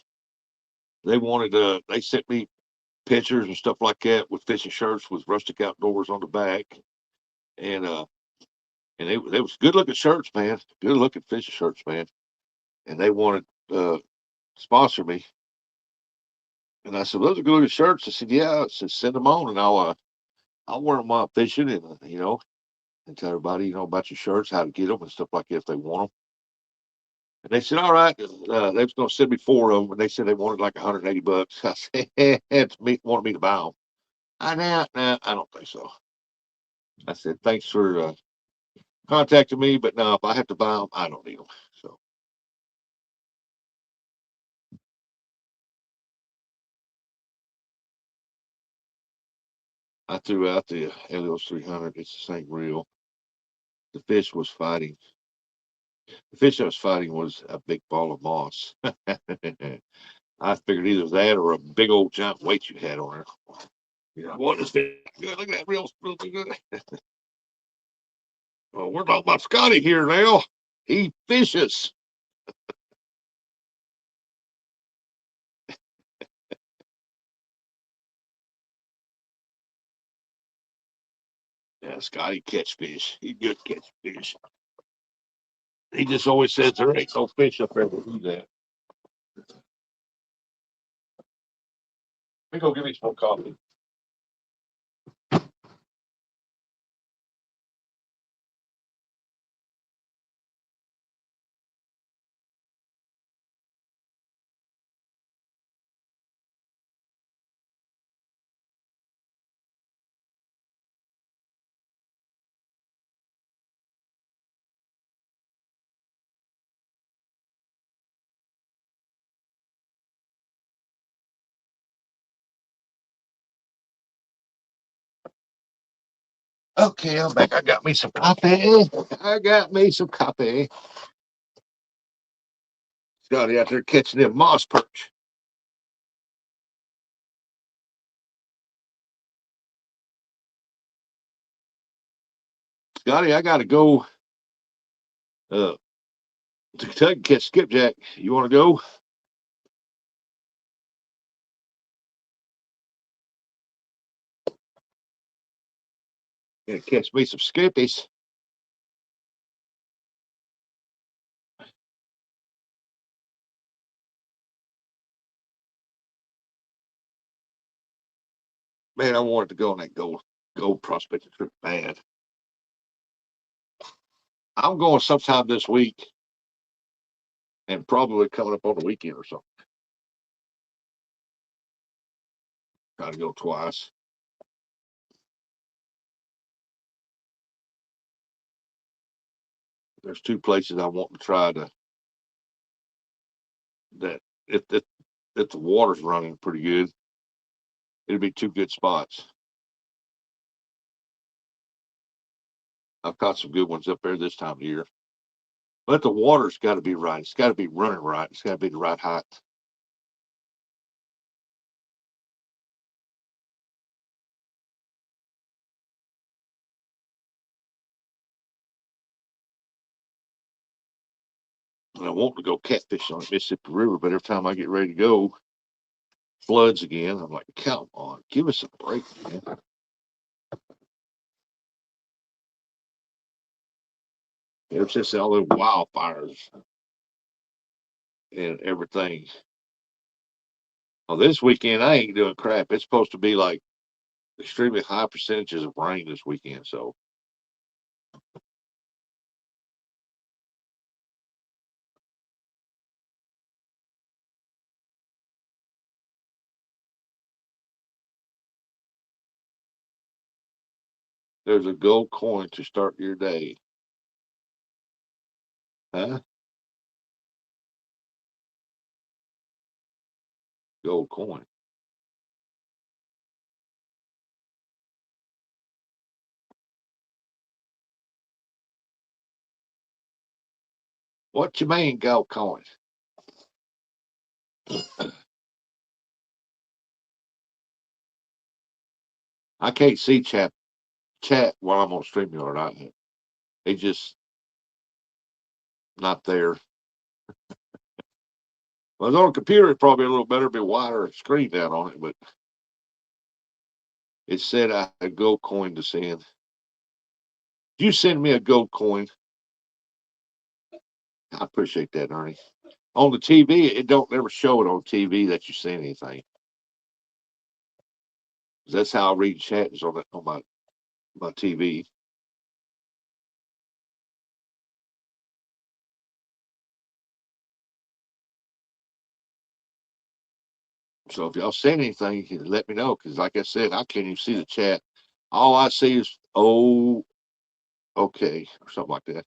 They sent me pictures and stuff like that with fishing shirts with Rustic Outdoors on the back. And they was good looking shirts, man. Good looking fishing shirts, man. And they wanted to sponsor me. And I said, those are good looking shirts. I said, yeah. I said, send them on and I'll wear them while fishing and tell everybody, about your shirts, how to get them and stuff like that if they want them. And they said, all right. They was going to send me 4 of them, and they said they wanted like $180. I said, it's me wanted me to buy them. Nah, I don't think so. I said, thanks for contacting me, but no, if I have to buy them, I don't need them. So I threw out the Helios 300. It's the same reel. The fish was fighting. The fish I was fighting was a big ball of moss. I figured either that or a big old giant weight you had on her. Yeah, what is fish? Good. Look at that reel. Real good. Well, we're talking about Scotty here now. He fishes. Yeah, Scotty catch fish. He good catch fish. He just always says there ain't no fish up there to do that. Let me go give me some coffee. Okay, I'm back. I got me some coffee. I got me some coffee. Scotty out there catching them moss perch. Scotty, I got to go to Kentucky catch skipjack. You want to go? Gonna catch me some skippies. Man, I wanted to go on that gold prospecting trip bad. I'm going sometime this week and probably coming up on the weekend or something. Try to go twice. There's two places I want to try to that if the water's running pretty good, it'd be two good spots. I've caught some good ones up there this time of year. But the water's got to be right. It's got to be running right. It's got to be the right height. And I want to go catfish on the Mississippi River, but every time I get ready to go, floods again. I'm like, come on, give us a break, man. Ever since all the wildfires and everything. Well, this weekend I ain't doing crap. It's supposed to be like extremely high percentages of rain this weekend. So there's a gold coin to start your day. Huh? Gold coin. What you mean, gold coin? I can't see chat while I'm on StreamYard. They just not there. Well, it's on a computer, it's probably a little better, be wider screen down on it, but it said I had a gold coin to send. You send me a gold coin. I appreciate that, Ernie. On the TV, it don't ever show it on TV that you send anything. That's how I read chat is on my TV. So if y'all send anything, let me know. Because like I said, I can't even see the chat. All I see is oh, okay, or something like that.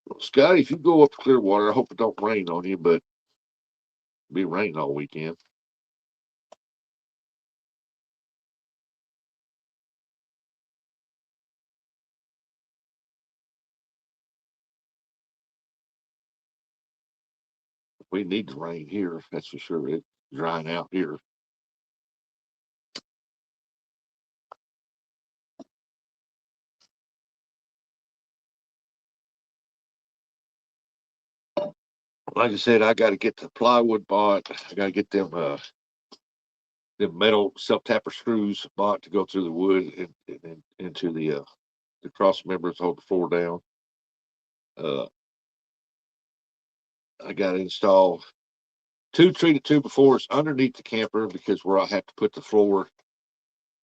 Well, Scotty, if you go up to Clearwater, I hope it don't rain on you, but it'll be raining all weekend. We need the rain here, that's for sure. It's drying out here. Like I said, I got to get the plywood bought. I got to get them metal self tapper screws bought to go through the wood and into the cross members, hold the floor down. Uh, I got to install two treated 2x4s underneath the camper because where I have to put the floor,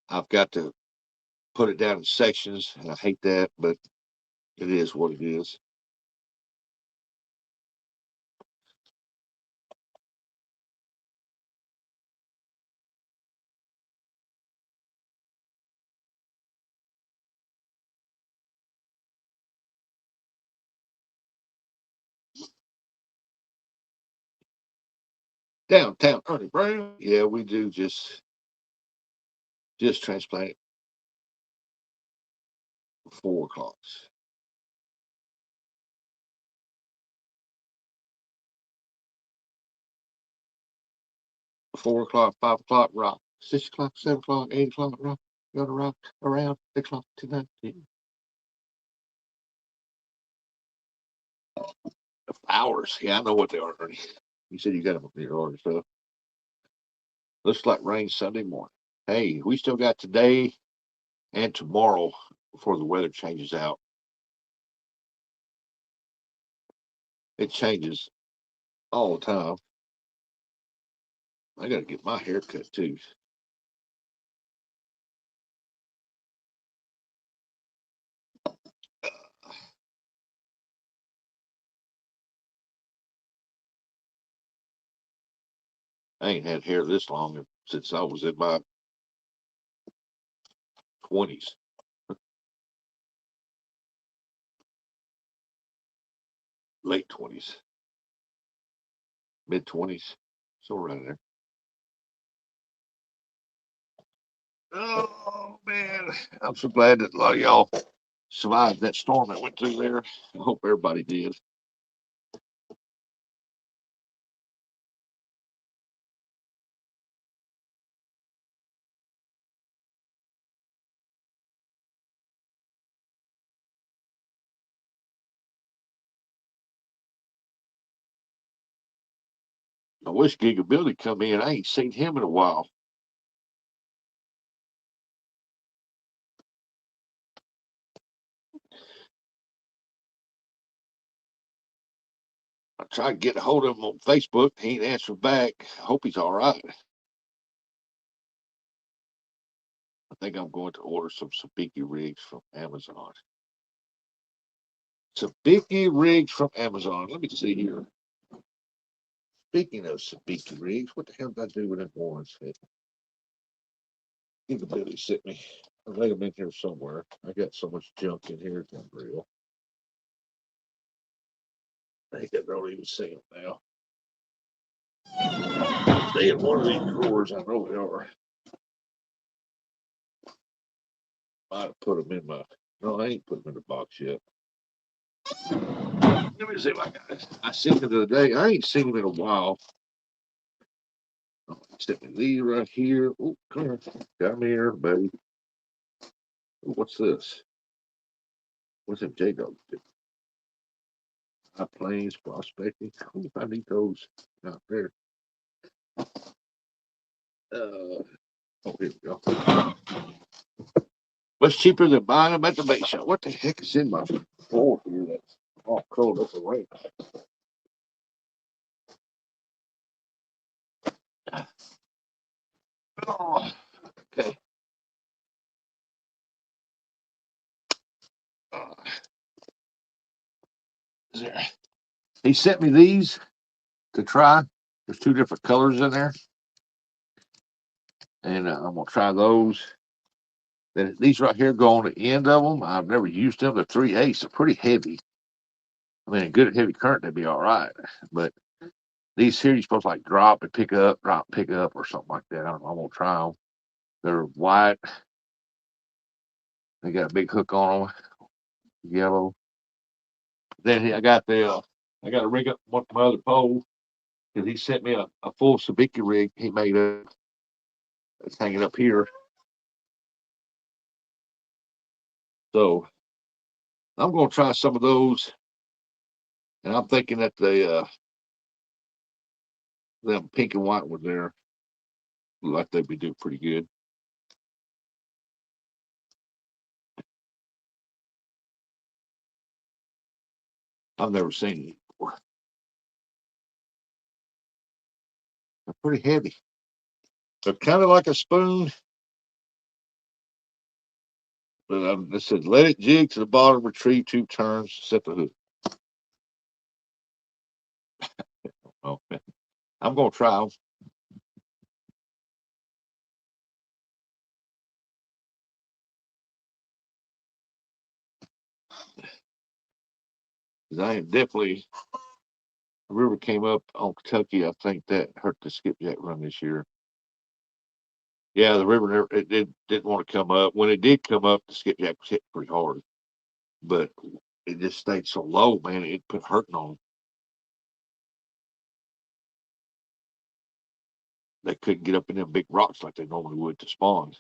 I've got to put it down in sections, and I hate that, but it is what it is. Downtown Ernie Brown, yeah, we do just transplant 4 o'clock. 4 o'clock, 5 o'clock, rock. 6 o'clock, 7 o'clock, 8 o'clock, rock. Go to rock around 6 o'clock to 19. Hours. Yeah, I know what they are, Ernie. You said you got them up in your order, so looks like rain Sunday morning. Hey, we still got today and tomorrow before the weather changes out. It changes all the time. I gotta get my hair cut too. I ain't had hair this long since I was in my 20s, late 20s, mid 20s, so right there. Oh man, I'm so glad that a lot of y'all survived that storm that went through there. I hope everybody did. I wish Gigability come in. I ain't seen him in a while. I tried to get a hold of him on Facebook. He ain't answered back. I hope he's all right. I think I'm going to order some sabiki rigs from Amazon. Sabiki rigs from Amazon. Let me see here. Speaking of sabiki rigs, what the hell did I do with them ones? Gigability sent me. I laid them in here somewhere. I got so much junk in here, it's unreal. I think I don't even see them now. They in one of these drawers. I know they are. Might have put them in my. No, I ain't put them in the box yet. Let me see if I got it. I seen them the other day. I ain't seen them in a while. Oh, sent me these right here. Oh, come here. Got me here, baby. Ooh, what's this? What's them J Dogs do? High planes prospecting. I wonder if I need those out there. Oh, here we go. What's cheaper than buying them at the bait shop? What the heck is in my floor here? That's all curled up away. Oh, okay. Uh, there. He sent me these to try. There's two different colors in there, and I'm gonna try those. Then these right here go on the end of them. I've never used them. They're 3/8. They're pretty heavy. I mean, good at heavy current, they'd be all right. But these here, you're supposed to like drop, pick up, or something like that. I don't know. I'm gonna try them. They're white. They got a big hook on them, yellow. Then I got to rig up one my other pole because he sent me a full sabiki rig he made up. It's hanging up here. So I'm gonna try some of those, and I'm thinking that them pink and white ones there look like they'd be doing pretty good. I've never seen it before. They're pretty heavy. They're kind of like a spoon, but it said let it jig to the bottom, retrieve two turns, set the hook. Oh, I'm gonna try them. I am definitely the river came up on Kentucky. I think that hurt the skipjack run this year. Yeah, the river never didn't want to come up. When it did come up, the skipjack was hit pretty hard, but it just stayed so low, man. It put hurting on them. They couldn't get up in them big rocks like they normally would to spawn.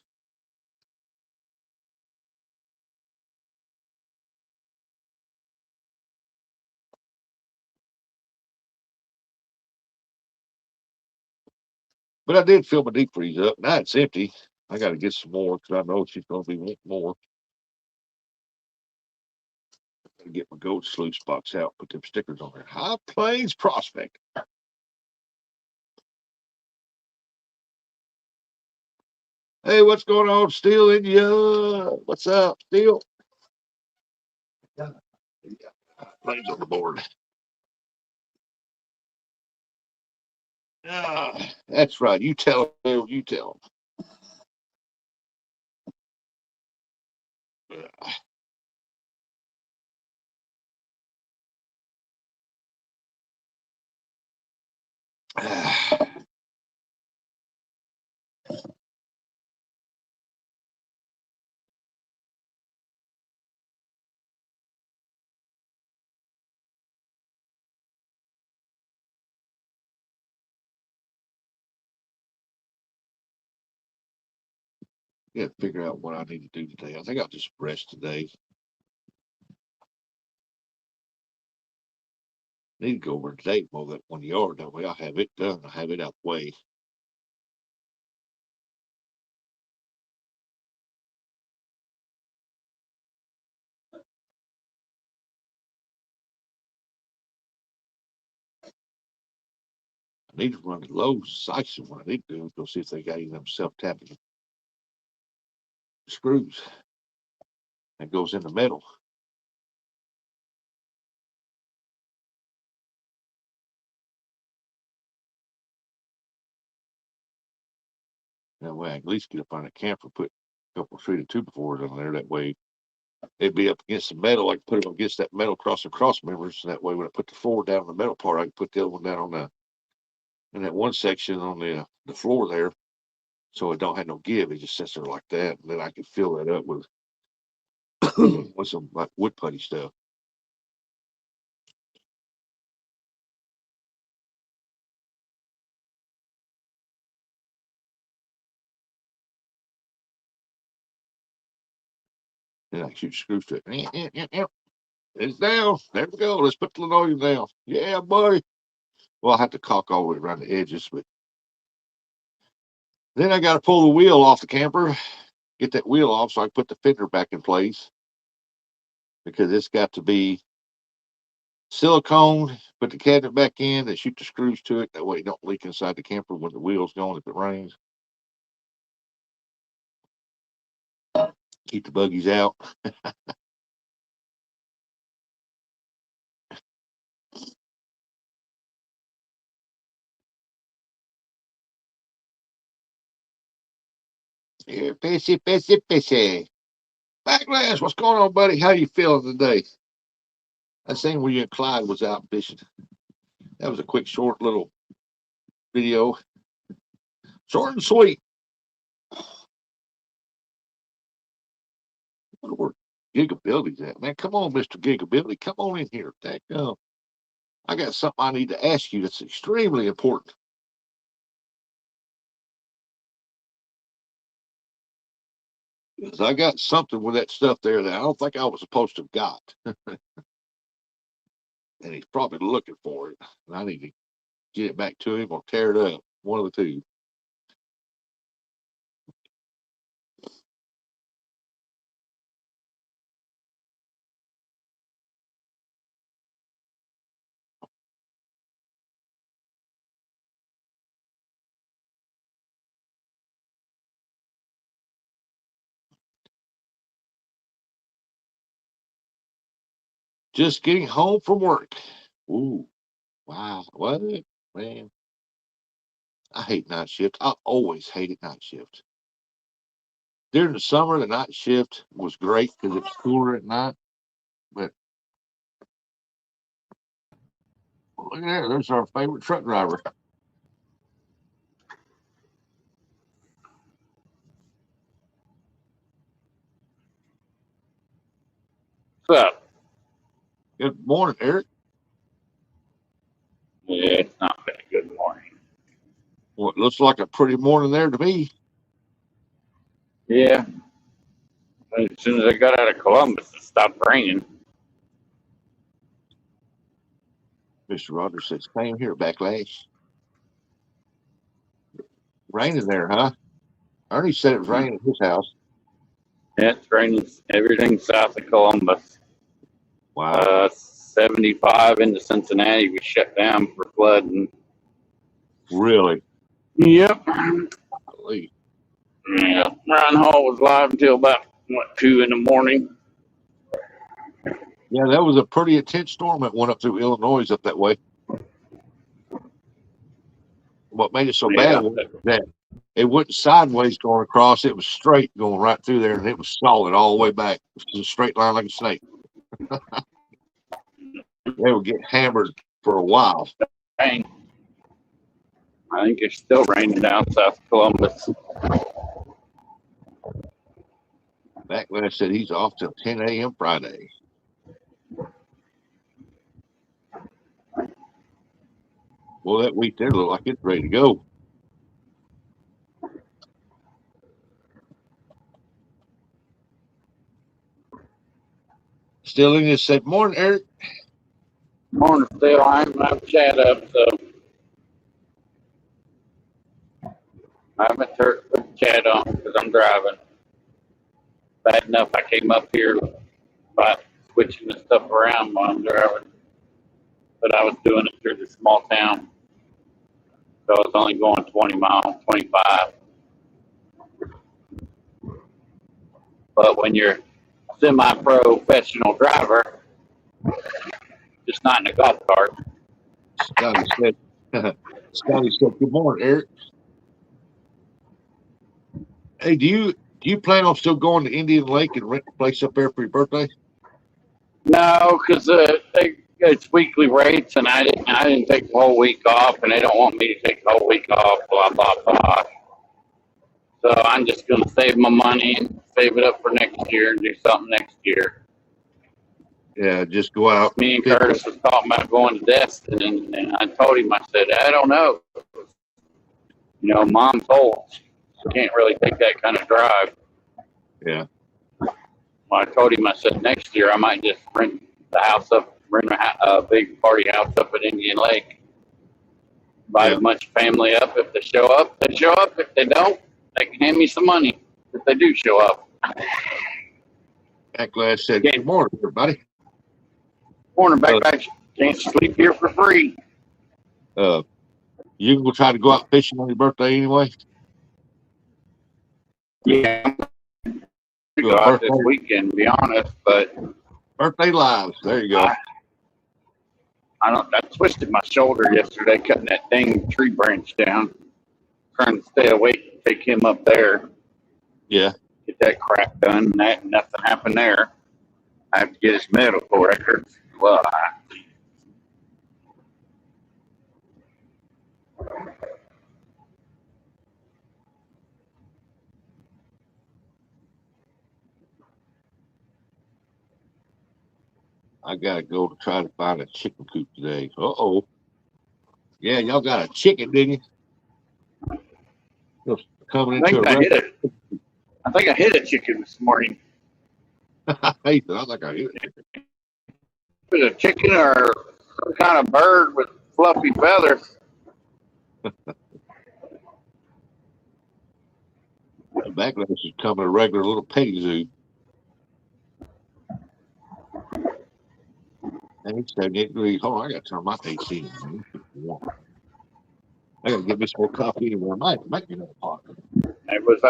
But I did fill my deep freeze up. Now it's empty. I got to get some more because I know she's going to be wanting more. Got to get my goat sluice box out. Put them stickers on there. High Plains Prospect. Hey, what's going on, Steel India? What's up, Steel? Plains on the board. That's right. You tell them. You tell them. Yeah, figure out what I need to do today. I think I'll just rest today. Need to go over today, mow that 1 yard. That way I'll have it done. I'll have it out the way. I need to run the Lowe's Sykes. What I need to do is go see if they got any of them self-tapping screws that goes in the metal. That way I can at least get up on a camper, put a couple of treated 2x4s on there. That way it'd be up against the metal. I can put them against that metal cross members. And that way when I put the floor down on the metal part, I can put the other one down on the in that one section on the floor there. So it don't have no give. It just sits there like that. And then I can fill that up with with some like wood putty stuff. Then I can shoot screws to it. It's down. There we go. Let's put the linoleum down. Yeah, buddy. Well, I have to caulk all the way around the edges, but then I got to pull the wheel off the camper, get that wheel off so I can put the fender back in place because it's got to be silicone. Put the cabinet back in and shoot the screws to it. That way it don't leak inside the camper when the wheel's going if it rains. Keep the buggies out. Yeah, fishy. Backlash, what's going on, buddy? How you feeling today? I seen where you and Clyde was out fishing. That was a quick, short little video. Short and sweet. What where Gigability's at, man? Come on, Mr. Gigability. Come on in here. I got something I need to ask you that's extremely important. Because I got something with that stuff there that I don't think I was supposed to have got. And he's probably looking for it. And I need to get it back to him or tear it up. One of the two. Just getting home from work. Ooh, wow. What? Man, I hate night shift. I always hated night shift. During the summer, the night shift was great because it's cooler at night. But look at there. There's our favorite truck driver. What's up? Good morning, Eric. Yeah, it's not been a good morning. Well, it looks like a pretty morning there to me. Yeah, as soon as I got out of Columbus, it stopped raining. Mr. Rogers says, same here, Backlash. raining there, huh? Ernie said it was raining at his house. Yeah, it's raining everything south of Columbus. Wow. 75 into Cincinnati was shut down for flooding. Really? Yep. Golly. Yeah. Ryan Hall was live until about 2 in the morning. Yeah, that was a pretty intense storm that went up through Illinois up that way. What made it so bad was that it wasn't sideways going across; it was straight going right through there, and it was solid all the way back. It was a straight line like a snake. They would get hammered for a while. Rain. I think it's still raining down south of Columbus. Backlash said he's off till 10 a.m. Friday. Well, that wheat there look like it's ready to go. Still in this said, morning, Eric. Morning still. I haven't had chat up, so I haven't put the chat on because I'm driving. Bad enough I came up here by switching the stuff around while I'm driving. But I was doing it through the small town. So I was only going 20 miles, 25. But when you're a semi-professional driver, just not in a golf cart. Scotty said, good morning, Eric. Hey, do you plan on still going to Indian Lake and rent a place up there for your birthday? No, because it's weekly rates, and I didn't take the whole week off, and they don't want me to take the whole week off. Blah blah blah. So I'm just gonna save my money and save it up for next year and do something next year. Yeah, just go out. Me and Curtis was talking about going to Destin, and I told him, I said, I don't know. You know, Mom's old. She can't really take that kind of drive. Yeah. Well, I told him, I said, next year I might just rent the house up, rent a big party house up at Indian Lake. Invite a bunch of family up. If they show up, they show up. If they don't, they can hand me some money if they do show up. Backlash said, good morning, everybody. Morning, Backlash. Can't sleep here for free. You gonna try to go out fishing on your birthday anyway? Yeah, I'm gonna go out this weekend, to be honest, but birthday lives. There you go. I twisted my shoulder yesterday cutting that dang tree branch down, trying to stay awake and take him up there. Yeah. Get that crap done. Nothing happened there. I have to get his medical records. Well, I gotta go to try to find a chicken coop today. Uh-oh. Yeah, y'all got a chicken, didn't you? Just coming into a I think I hit a chicken this morning. Hey, I think I hit it. Was it a chicken or some kind of bird with fluffy feathers? The Backlash is coming a regular little petty zoo. And it's 78 degrees. Hold on, I gotta turn my AC on. I gotta get me some more coffee anywhere. Might be another pot. It was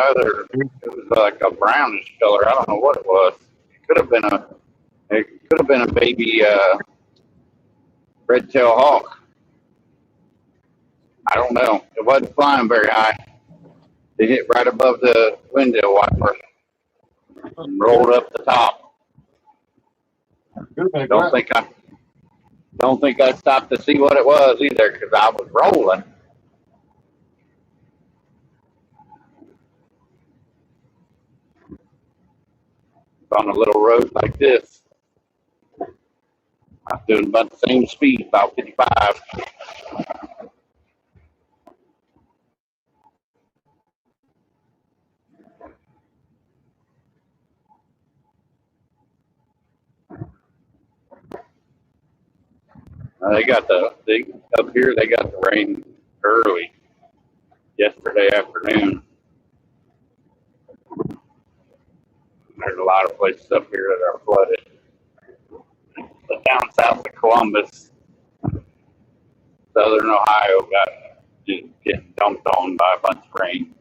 like a brownish color. I don't know what it was. It could have been a baby red-tailed hawk. I don't know. It wasn't flying very high. It hit right above the window wiper and rolled up the top. Don't think I stopped to see what it was either, because I was rolling. On a little road like this, I'm doing about the same speed, about 55. Up here, they got the rain early. yesterday afternoon. There's a lot of places up here that are flooded. But down south of Columbus, southern Ohio got just getting dumped on by a bunch of rain.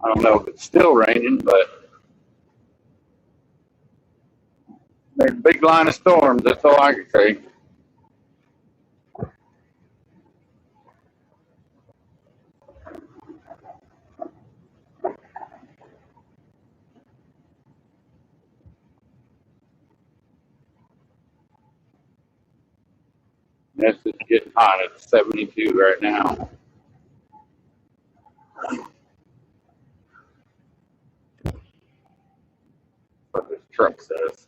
I don't know if it's still raining, but there's a big line of storms. That's all I can say. This is getting hot. It's 72 right now. What this truck says.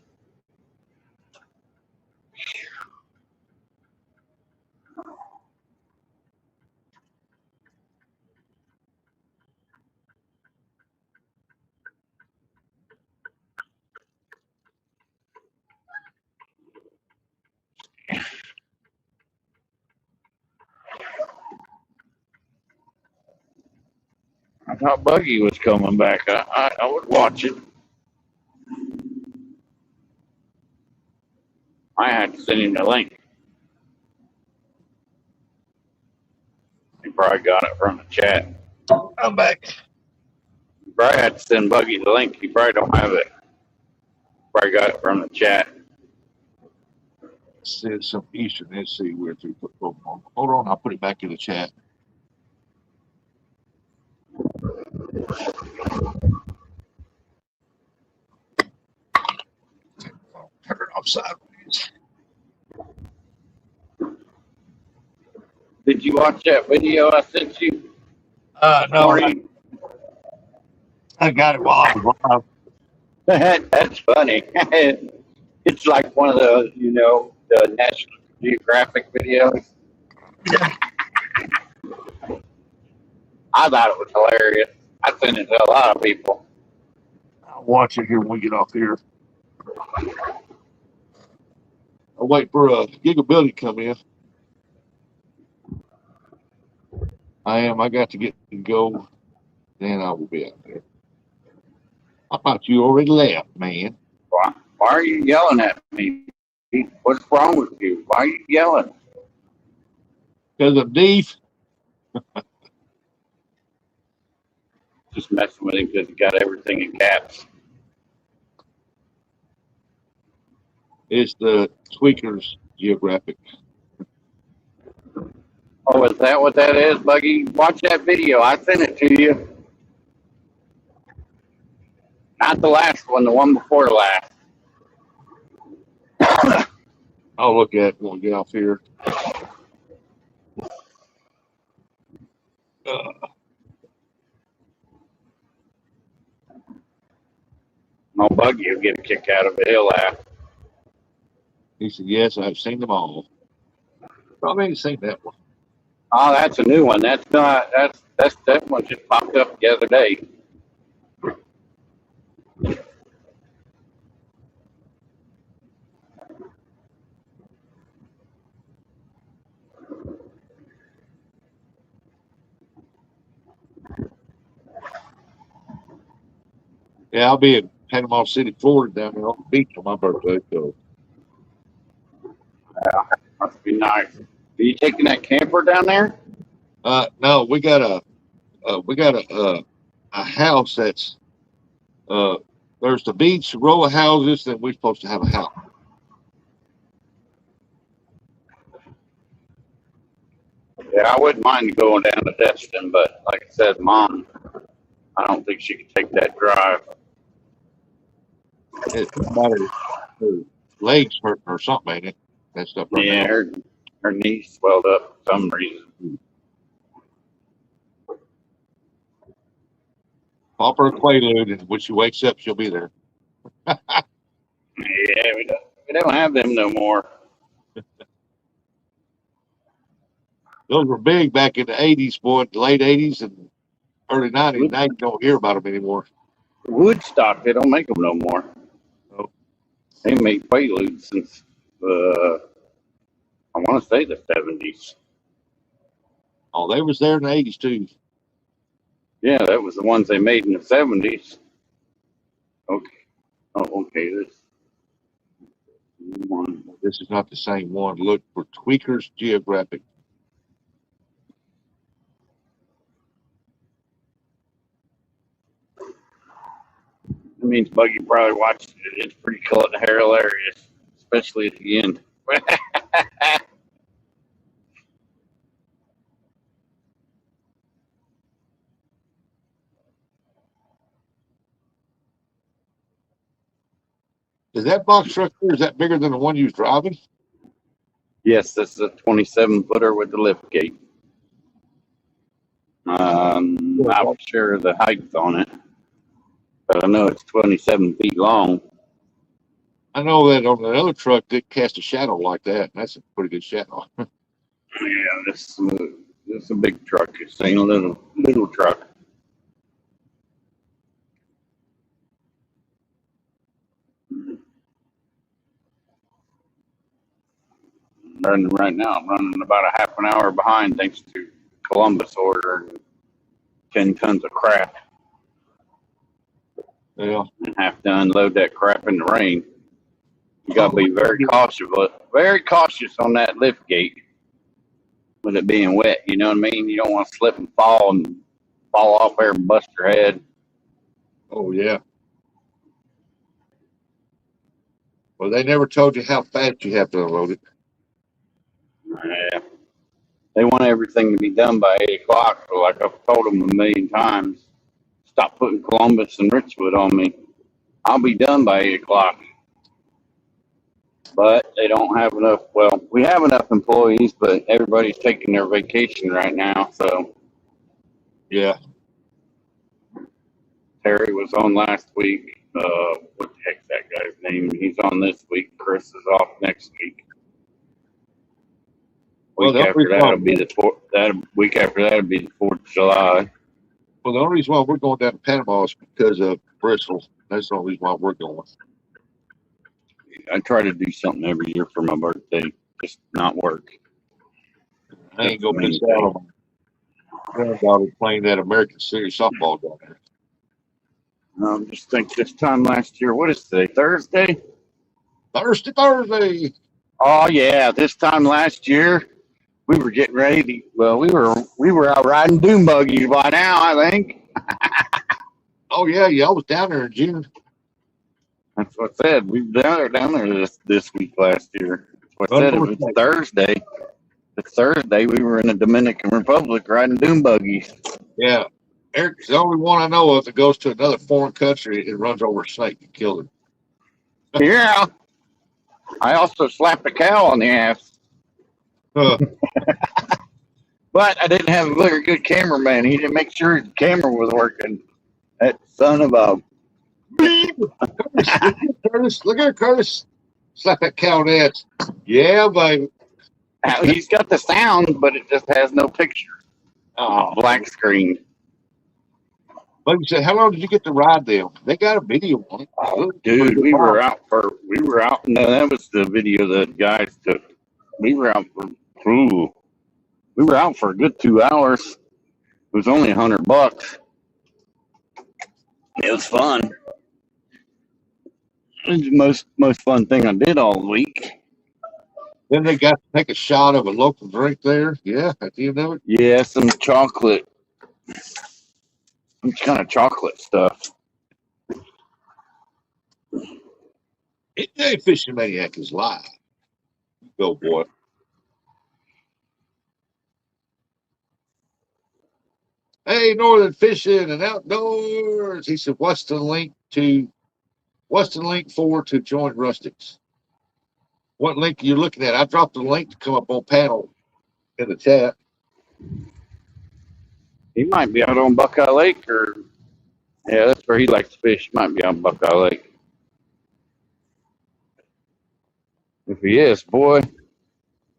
I thought Buggy was coming back. I would watch it. I had to send him the link. He probably got it from the chat. I'm back. You probably had to send Buggy the link. He probably don't have it. Probably got it from the chat. Said some Eastern. Let's see where to put Pokemon. Hold on, I'll put it back in the chat. Turn it off sideways. Did you watch that video I sent you? No, I got it while I was live. That's funny. It's like one of the, the National Geographic videos. I thought it was hilarious. I sent it to a lot of people. I'll watch it here when we get off here. I'll wait for Gigability to come in. I got to get to go. Then I will be out there. I thought you already left, man. Why are you yelling at me? What's wrong with you? Why are you yelling? Because of Deef. Just messing with him because he got everything in caps. It's the Tweakers Geographic. Oh, is that what that is, Buggy? Watch that video. I sent it to you. Not the last one, the one before the last. I'll look at it when we get off here. No, Buggy will get a kick out of it. He'll laugh. He said, yes, I've seen them all. Probably ain't seen that one. Oh, that's a new one. That's not. That one just popped up the other day. Yeah, I'll be in Panama City, Florida, down there on the beach on my birthday. So, Yeah, must be nice. Are you taking that camper down there? no, we got a house that's there's the beach, a row of houses, then we're supposed to have a house. Yeah, I wouldn't mind going down to Destin, but like I said, Mom, I don't think she could take that drive. It's about her legs hurting or something, ain't it? That stuff right Yeah, now. her knee swelled up for some reason. Pop her a Quaalude, and when she wakes up, she'll be there. Yeah, we don't have them no more. Those were big back in the 80s, boy, the late 80s and early 90s. Now you don't hear about them anymore. Woodstock, they don't make them no more. No. They make Quaaludes since I want to say the 70s. Oh, they was there in the 80s too. Yeah, that was the ones they made in the 70s. Okay. Oh, okay. This one. This is not the same one. Look for Tweakers Geographic. That means Buggy probably watched it. It's pretty hilarious, especially at the end. Is that box truck there? Is that bigger than the one you was driving? Yes, this is a 27 footer with the lift gate. Not sure the height on it, but I know it's 27 feet long. I know that on the other truck that cast a shadow like that. And that's a pretty good shadow. Yeah, this is a big truck. It's ain't a little truck. Running right now. I'm running about a half an hour behind thanks to Columbus ordering 10 tons of crap Yeah. and have to unload that crap in the rain. You got to be very cautious on that lift gate with it being wet. You know what I mean? You don't want to slip and fall off there and bust your head. Oh yeah. Well, they never told you how fast you have to unload it. Yeah. They want everything to be done by 8 o'clock. So like I've told them a million times, stop putting Columbus and Richwood on me. I'll be done by 8 o'clock. But they don't have enough. Well, we have enough employees, but everybody's taking their vacation right now. So Yeah. Terry was on last week. What the heck's that guy's name? He's on this week. Chris is off next week. Well, Week the only after reason that'll be the fourth. That week after that'll be the 4th of July. well, the only reason why we're going down to Panama is because of Bristol. That's the only reason why we're going. I try to do something every year for my birthday, just not work. I That's ain't the gonna main miss thing. out on my granddaughter playing that American Series softball down there. Just think this time last year. What is today? Thursday? Thursday. Oh yeah, this time last year we were getting ready to. Well, we were out riding dune buggies by now. I think Oh yeah, y'all was down there in June. that's what I said. We were down there this week last year. That's what I said. If it's Unfortunately. Thursday, it's Thursday. We were in the Dominican Republic riding dune buggies. Yeah. Eric's the only one I know of that goes to another foreign country and runs over a snake and kills him. Yeah. I also slapped a cow on the ass. Huh. But I didn't have a very good cameraman. He didn't make sure his camera was working. That son of a bleep. Curtis, look at Curtis. Look at Curtis. Slap that cow in the ass. Yeah, baby. He's got the sound, but it just has no picture. Oh, Black screen. but you said, how long did you get to ride them? They got a video on it. Oh, Pretty dude, good we were ride. out. No, that was the video that guys took. We were out ooh, we were out for a good 2 hours. It was only $100. It was fun. It was the most fun thing I did all week. Then they got to take a shot of a local drink there. Yeah, at the end of it. Yeah, some chocolate, some kind of chocolate stuff. Hey, Fishing Maniac is live. Go, boy. Hey, Northern Fishing and Outdoors. He said, what's the link for to join Rustics? What link are you looking at? I dropped the link to come up on panel in the chat. He might be out on Buckeye Lake, or yeah, that's where he likes to fish. He might be on Buckeye Lake. If he is, boy,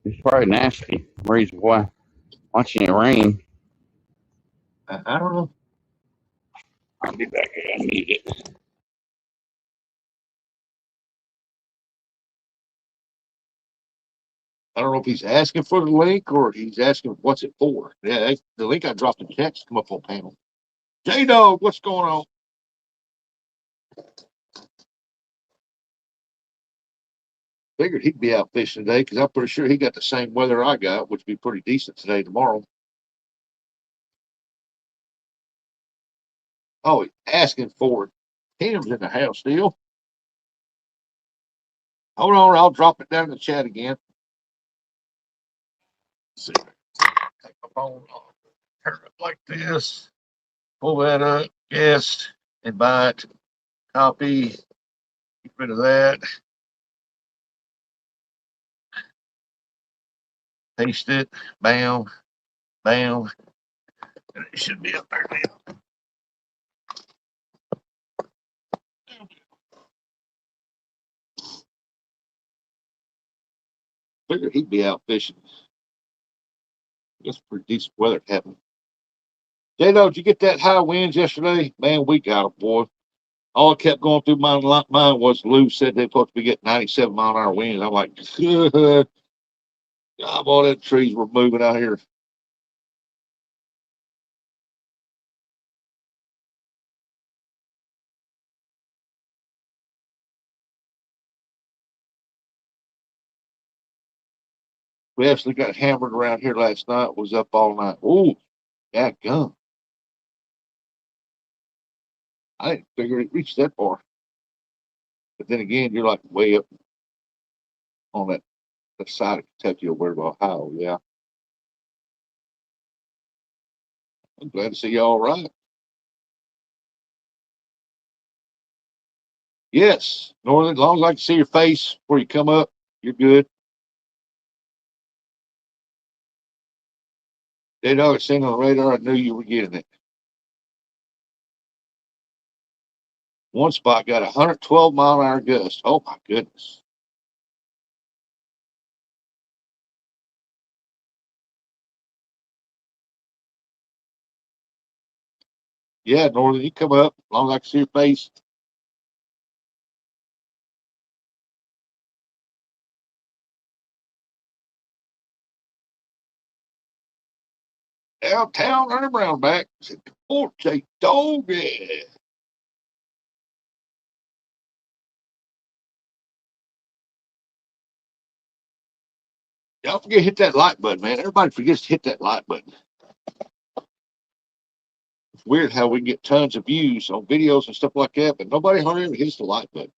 he's probably nasty. Where he's watching it rain. I don't know. I'll be back. I need it. I don't know if he's asking for the link or he's asking what's it for. Yeah, the link I dropped in text come up on panel. J Dog, what's going on? Figured he'd be out fishing today because I'm pretty sure he got the same weather I got, which would be pretty decent today, tomorrow. Oh, he's asking for it. Tim's in the house still. Hold on, I'll drop it down in the chat again. Let's see. Take my phone off. Turn it like this. Pull that up. Yes. Invite. Copy. Get rid of that. Paste it. Bam. Bam. And it should be up there now. Figured he'd be out fishing. It's pretty decent weather happening. J-Lo, did you get that high winds yesterday? Man, we got them, boy. All I kept going through my mind was Lou said they're supposed to be getting 97-mile-an-hour winds. I'm like, God, all the trees were moving out here. We actually got hammered around here last night. Was up all night. Ooh, that gun. I didn't figure it reached that far. But then again, you're like way up on that side of Kentucky or where Ohio. Yeah. I'm glad to see you all right. Yes, Northern, as long as I can see your face before you come up, you're good. They know it's seen on the radar. I knew you were getting it. One spot got 112-mile-an-hour gust. Oh my goodness. Yeah, Northern, you come up as long as I can see your face. Downtown Underground back. Oh, J Dog. Yeah. Y'all forget to hit that like button, man. Everybody forgets to hit that like button. It's weird how we get tons of views on videos and stuff like that, but nobody hardly ever hits the like button.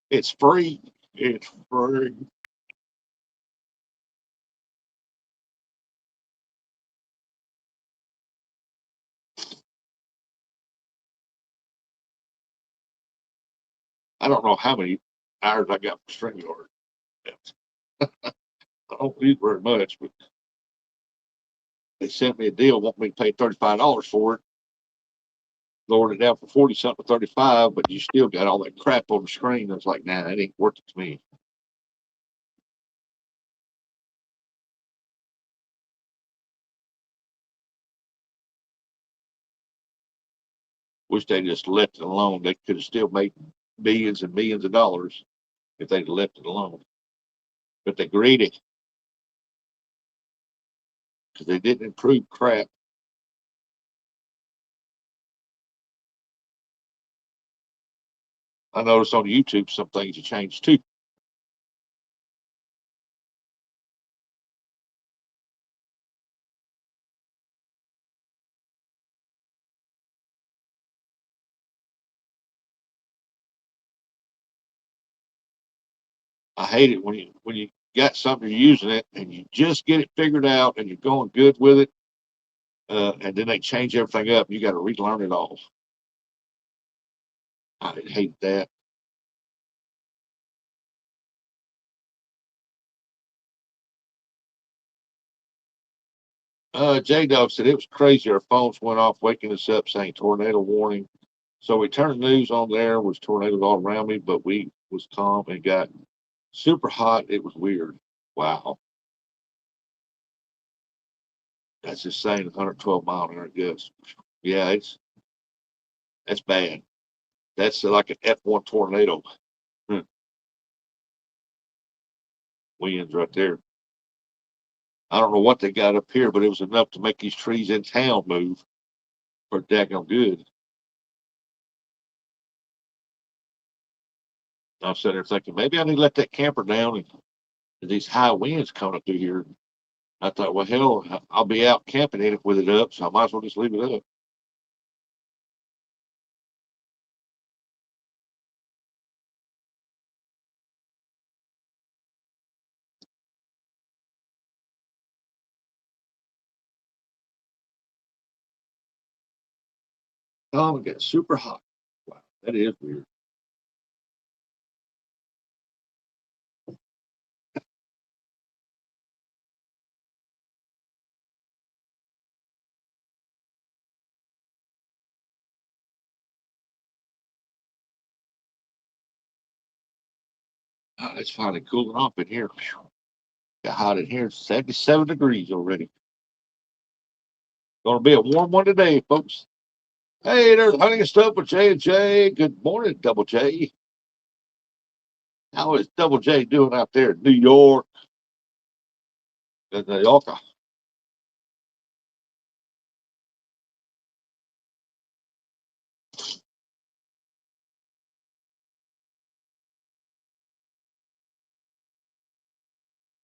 It's free. It's free. I don't know how many hours I got for StreamYard. I don't use very much, but they sent me a deal, want me to pay $35 for it. Lowered it down from 40 something to 35, but you still got all that crap on the screen. I was like, nah, that ain't worth it to me. Wish they just left it alone. They could have still made millions and millions of dollars if they'd left it alone. But they greedy because they didn't improve crap. I noticed on YouTube some things have changed too. I hate it when you got something you're using it and you just get it figured out and you're going good with it, and then they change everything up. And you got to relearn it all. I hate that. J Dog said it was crazy. Our phones went off, waking us up saying tornado warning. So we turned the news on there, was tornadoes all around me, but we was calm and got super hot. It was weird. Wow. That's just saying 112-mile-an-hour gust. Yeah, that's bad. That's like an F1 tornado. Hmm. winds right there. I don't know what they got up here, but it was enough to make these trees in town move for daggone good. I'm sitting there thinking maybe I need to let that camper down and these high winds coming up through here. I thought, well, hell, I'll be out camping in it with it up, so I might as well just leave it up. Oh, it got super hot. Wow, that is weird. Oh, it's finally cooling off in here. Got hot in here. 77 degrees already. Gonna be a warm one today, folks. Hey, there's Honey and Stuff with J and J. Good morning, Double J. How is Double J doing out there in New York? In New York.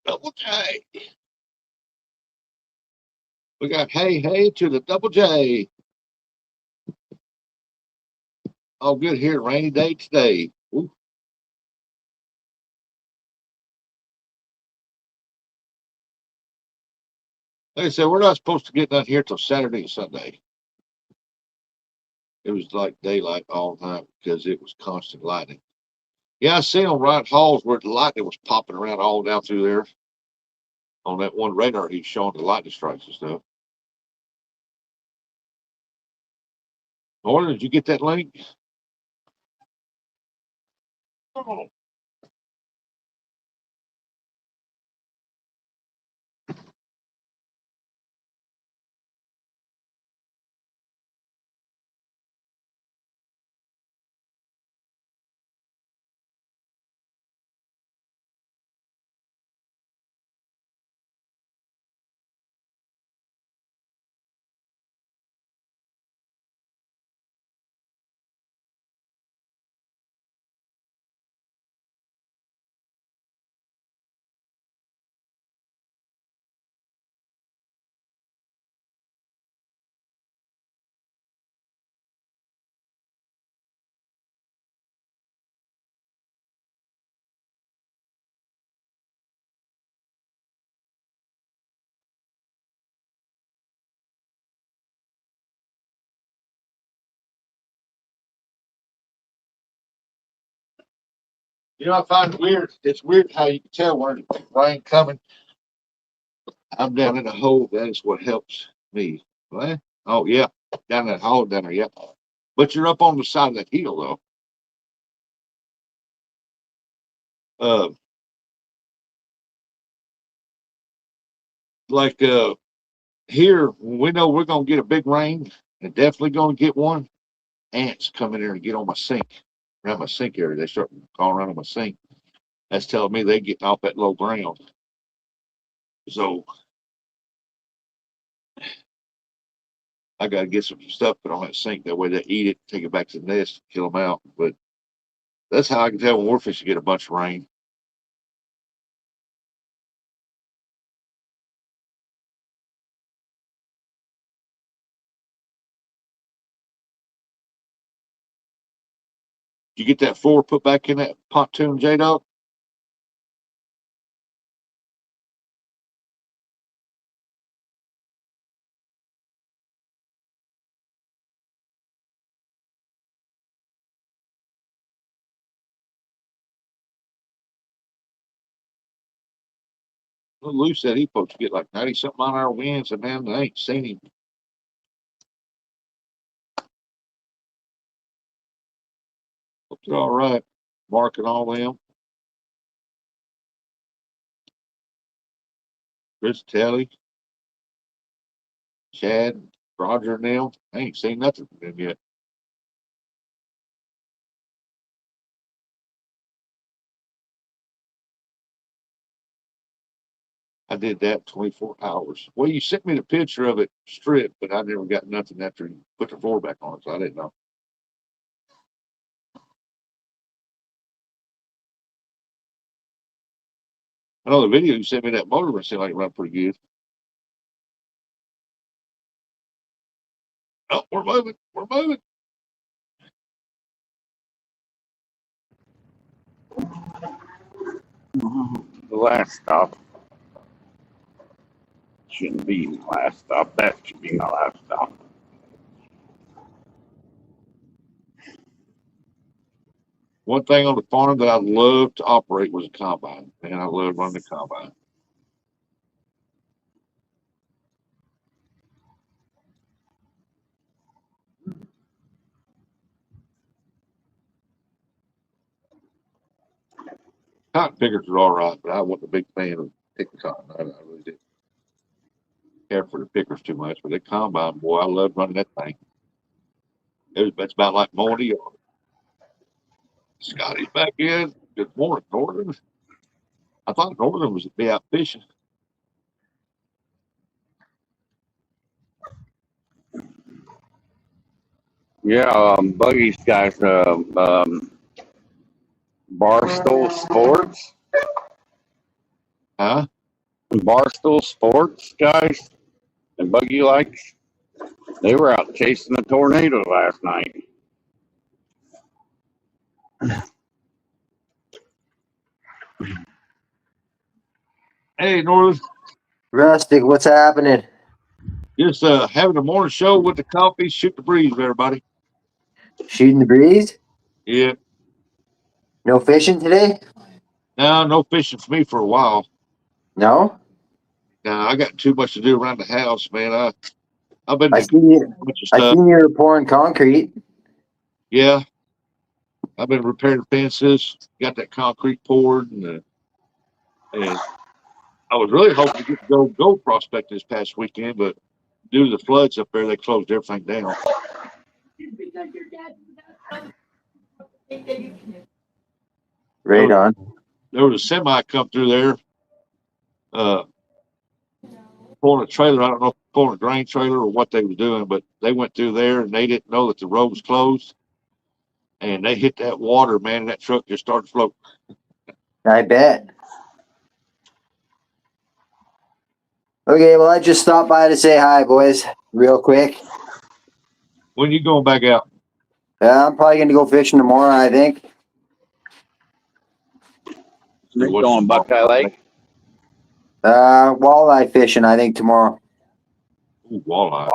Double J. We got hey to the Double J. All good here. Rainy day today. Ooh. Like I said, we're not supposed to get done here till Saturday and Sunday. It was like daylight all night because it was constant lightning. Yeah, I seen on Ryan Halls where the lightning was popping around all down through there on that one radar he's showing the lightning strikes and stuff. Norton, did you get that link? Oh, you know, I find it weird. It's weird how you can tell when rain coming. I'm down in a hole. That is what helps me. What? Oh, yeah. Down that hole down there. Yeah. But you're up on the side of that hill, though. Uh, like here, we know we're going to get a big rain and definitely going to get one. Ants come in there and get on my sink, around my sink area. They start crawling around on my sink. That's telling me they getting off that low ground. So I got to get some stuff put on that sink. That way they eat it, take it back to the nest, kill them out. But that's how I can tell when we're fishing get a bunch of rain. Did you get that floor put back in that pontoon, J Dog? Well, Lou said he supposed to get like 90 something mile an hour winds, and man, I ain't seen him. Hope they're all right. Mark and all them. Chris Telly, Chad, Roger, and them. I ain't seen nothing from them yet. I did that 24 hours. Well, you sent me the picture of it stripped, but I never got nothing after you put the floor back on, so I didn't know. I know the video you sent me, that motor seemed like it run pretty good. Oh, we're moving. We're moving. The last stop shouldn't be the last stop. That should be my last stop. One thing on the farm that I loved to operate was a combine. Man, I love running the combine. Cotton pickers are all right, but I wasn't a big fan of picking cotton. I really didn't care for the pickers too much. But the combine, boy, I love running that thing. It's about like mowing the yard. Scotty's back in. Good morning, Northern. I thought Northern was to be out fishing. Yeah, Buggy's guys, Barstool Sports. Huh? Barstool Sports guys and Buggy likes. They were out chasing a tornado last night. Hey, Northern. Rustic, what's happening? Just having a morning show with the coffee, shoot the breeze, everybody. Shooting the breeze? Yeah. No fishing today? No fishing for me for a while. No? Now I got too much to do around the house, man. I've been I doing seen you. a bunch of I stuff. seen you were pouring concrete. Yeah, I've been repairing fences, got that concrete poured, and I was really hoping to get to go gold prospect this past weekend, but due to the floods up there, they closed everything down. Right on. There was a semi come through there, pulling a trailer. I don't know if pulling a grain trailer or what they were doing, but they went through there and they didn't know that the road was closed. And they hit that water, man, and that truck just started floating. I bet. Okay, well, I just stopped by to say hi, boys, real quick. When you going back out? I'm probably going to go fishing tomorrow, I think. They're going Buckeye Lake. Walleye fishing, I think, tomorrow. Ooh, walleye.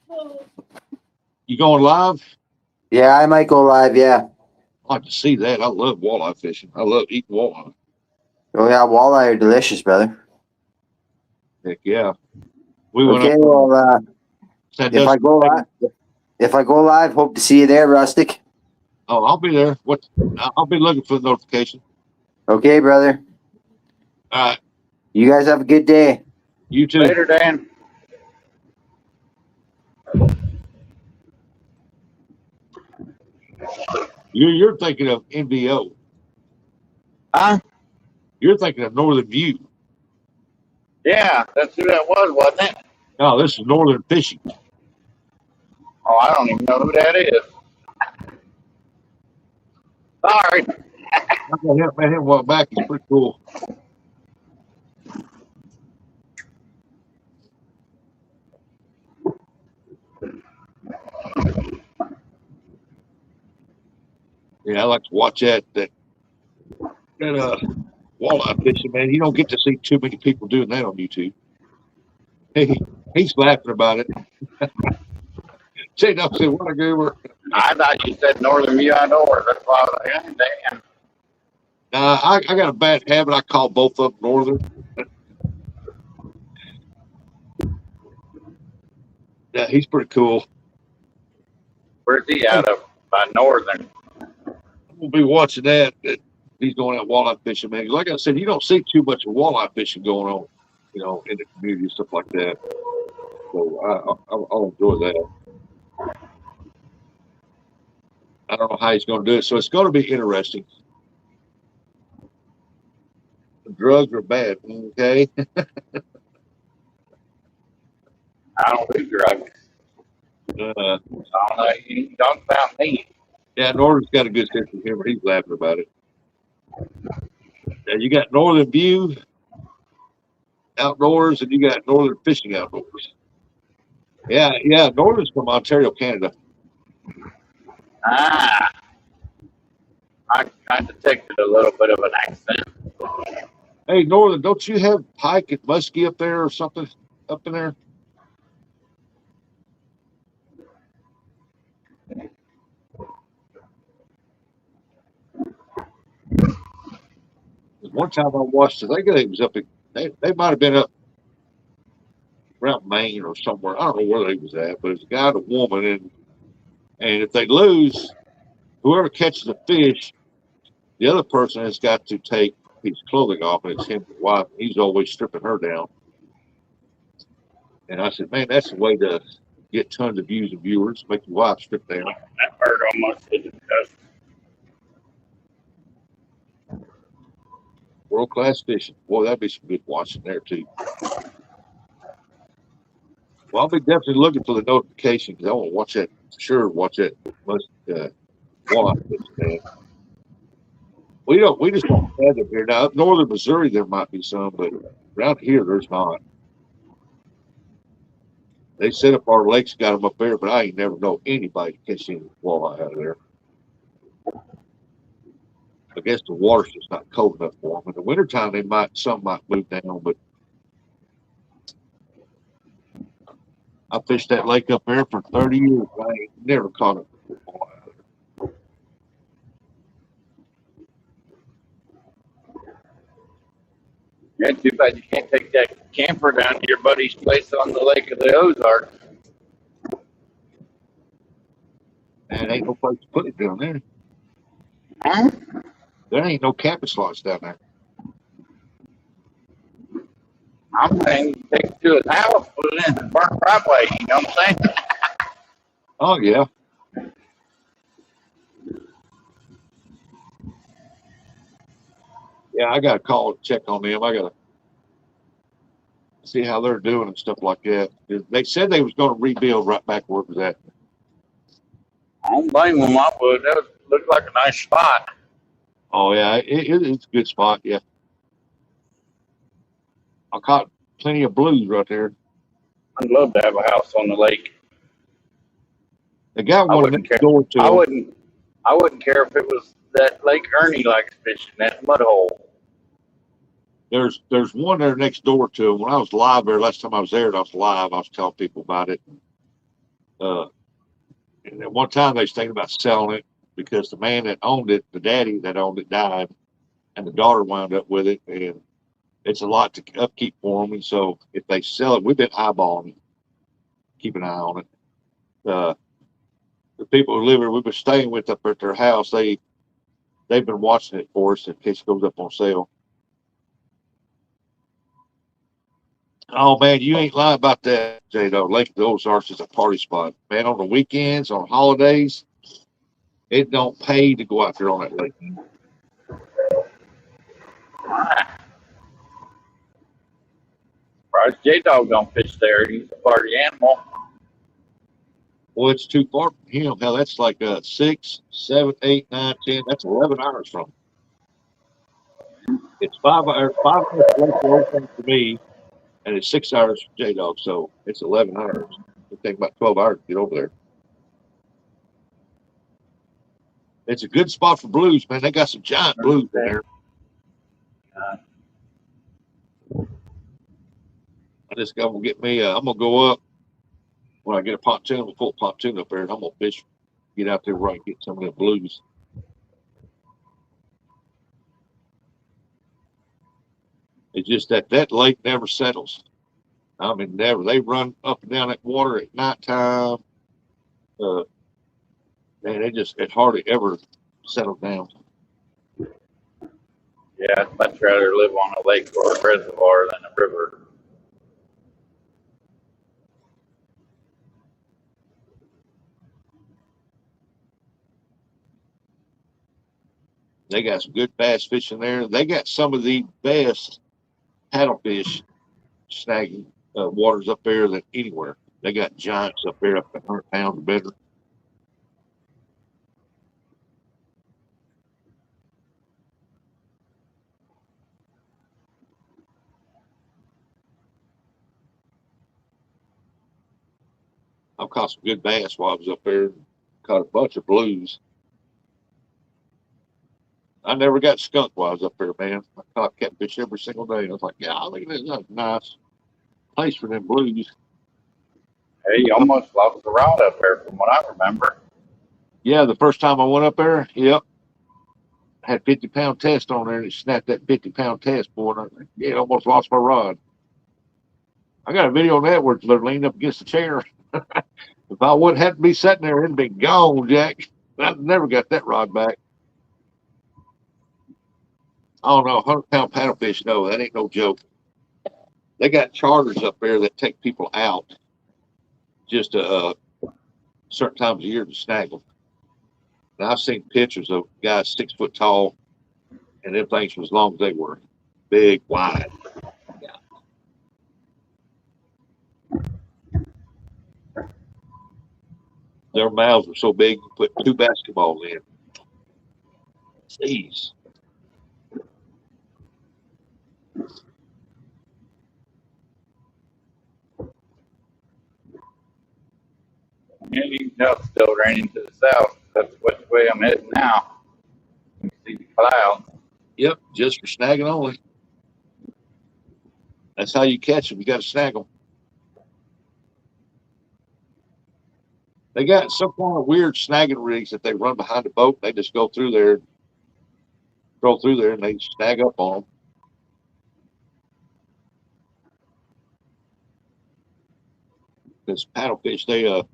Voila. You going live? Yeah, I might go live, yeah. I'd like to see that. I love walleye fishing. I love eating walleye. Oh, yeah, walleye are delicious, brother. Heck yeah. We went Okay, up. well, if I go live, hope to see you there, Rustic. Oh, I'll be there. I'll be looking for the notification. Okay, brother. All right. You guys have a good day. You too. Later, Dan. You're thinking of NBO. Huh? You're thinking of Northern View. Yeah, that's who that was, wasn't it? No, this is Northern Fishing. Oh, I don't even know who that is. Sorry. I met him a while back. He's pretty cool. Yeah, I like to watch that walleye fishing, man. You don't get to see too many people doing that on YouTube. He's laughing about it. J-Dub said, what a goober. I thought you said Northern View Outdoors. That's why I was like, damn. I got a bad habit. I call both of them Northern. Yeah, he's pretty cool. Where's he out of? By Northern. We'll be watching that. He's going out walleye fishing, man. 'Cause like I said, you don't see too much of walleye fishing going on, in the community and stuff like that. So I'll enjoy that. I don't know how he's going to do it. So it's going to be interesting. drugs are bad. Okay. I don't do drugs. Uh, I don't know. You talk about me. yeah, Northern's got a good sense of humor. He's laughing about it. Now you got Northern View outdoors, and you got Northern Fishing outdoors. Yeah, yeah. Northern's from Ontario, Canada. Ah, I detected a little bit of an accent. Hey, Northern, don't you have pike and muskie up there or something up in there? One time I watched it. I think it was up. They might have been up around Maine or somewhere. I don't know where they was at, but it's a guy and a woman, and if they lose, whoever catches the fish, the other person has got to take his clothing off, and it's him, the wife. He's always stripping her down. And I said, man, that's the way to get tons of views and viewers. Make your wife strip down. That bird almost hit the dust. World class fishing. Boy, that'd be some good watching there too. Well, I'll be definitely looking for the notification because I want to watch that. Sure, watch that. Must walleye fishing, man. We don't. We just don't have them here now. Up northern Missouri, there might be some, but around here, there's not. They set up our lakes, got them up there, but I ain't never know anybody catching walleye out of there. I guess the water's just not cold enough for them. In the wintertime, some might move down, but I fished that lake up there for 30 years. I ain't never caught a walleye. Yeah, too bad you can't take that camper down to your buddy's place on the Lake of the Ozarks. And ain't no place to put it down there. Huh? There ain't no camping slots down there. I'm saying take it to his house, put it in the burnt driveway. You know what I'm saying? Oh yeah. Yeah, I gotta call and check on them. I gotta see how they're doing and stuff like that. They said they was gonna rebuild right back where it was at. I don't blame him. I would. That looked like a nice spot. Oh yeah, it's a good spot. Yeah, I caught plenty of blues right there. I'd love to have a house on the lake. They got I one wouldn't next care. door to I them. wouldn't. I wouldn't care if it was that Lake Ernie likes fishing, that mud hole. There's one there next door to them. When I was live there last time I was there, I was live. I was telling people about it. Uh, and at one time they was thinking about selling it because the man that owned it, the daddy that owned it, died, and the daughter wound up with it, and it's a lot to upkeep for them. And so if they sell it, we've been eyeballing it, keep an eye on it. Uh, the people who live here, we've been staying with up at their house. They've been watching it for us in case it goes up on sale. Oh man, you ain't lying about that, J. Though Lake of the Ozarks is a party spot, man. On the weekends, on holidays, it don't pay to go out there on that lake. Surprised J Dog don't fish there. He's a party animal. Well, it's too far from him. Hell, that's like 6, 7, 8, 9, 10. That's 11 hours from him. It's 5 hours. 5 hours away from for me, and it's 6 hours for J Dog. So it's 11 hours. It takes about 12 hours to get over there. It's a good spot for blues, man. They got some giant blues in there. I just got to get me. I'm gonna go up when I get a pontoon. We'll pull a pontoon up there, and I'm gonna fish. Get out there where I can get some of the blues. It's just that lake never settles. I mean, never. They run up and down that water at nighttime. Uh, Man, it hardly ever settles down. Yeah, I'd much rather live on a lake or a reservoir than a river. They got some good bass fishing there. They got some of the best paddlefish snagging waters up there than anywhere. They got giants up there up to 100 pounds or better. I've caught some good bass while I was up there. Caught a bunch of blues. I never got skunked while I was up there, man. I caught catfish every single day. I was like, yeah, look at this. That's a nice place for them blues. Hey, you almost lost the rod up there from what I remember. Yeah, the first time I went up there, yep, had 50-pound test on there and it snapped that 50-pound test, boy. And I, yeah, almost lost my rod. I got a video on that where they're leaning up against the chair. If I wouldn't have to be sitting there, it'd be gone, Jack. I never got that rod back. I don't know, 100-pound paddlefish, no, that ain't no joke. They got charters up there that take people out just certain times of year to snag them. And I've seen pictures of guys 6 foot tall, and them things were as long as they were, big, wide. Yeah. Their mouths were so big, you put 2 basketballs in. Jeez. Yeah, you can tell it's still raining to the south. That's which way I'm heading now. You can see the clouds. Yep, just for snagging only. That's how you catch them. You got to snag them. They got some kind of weird snagging rigs that they run behind the boat. They just go through there, and they snag up on them. Because paddlefish, they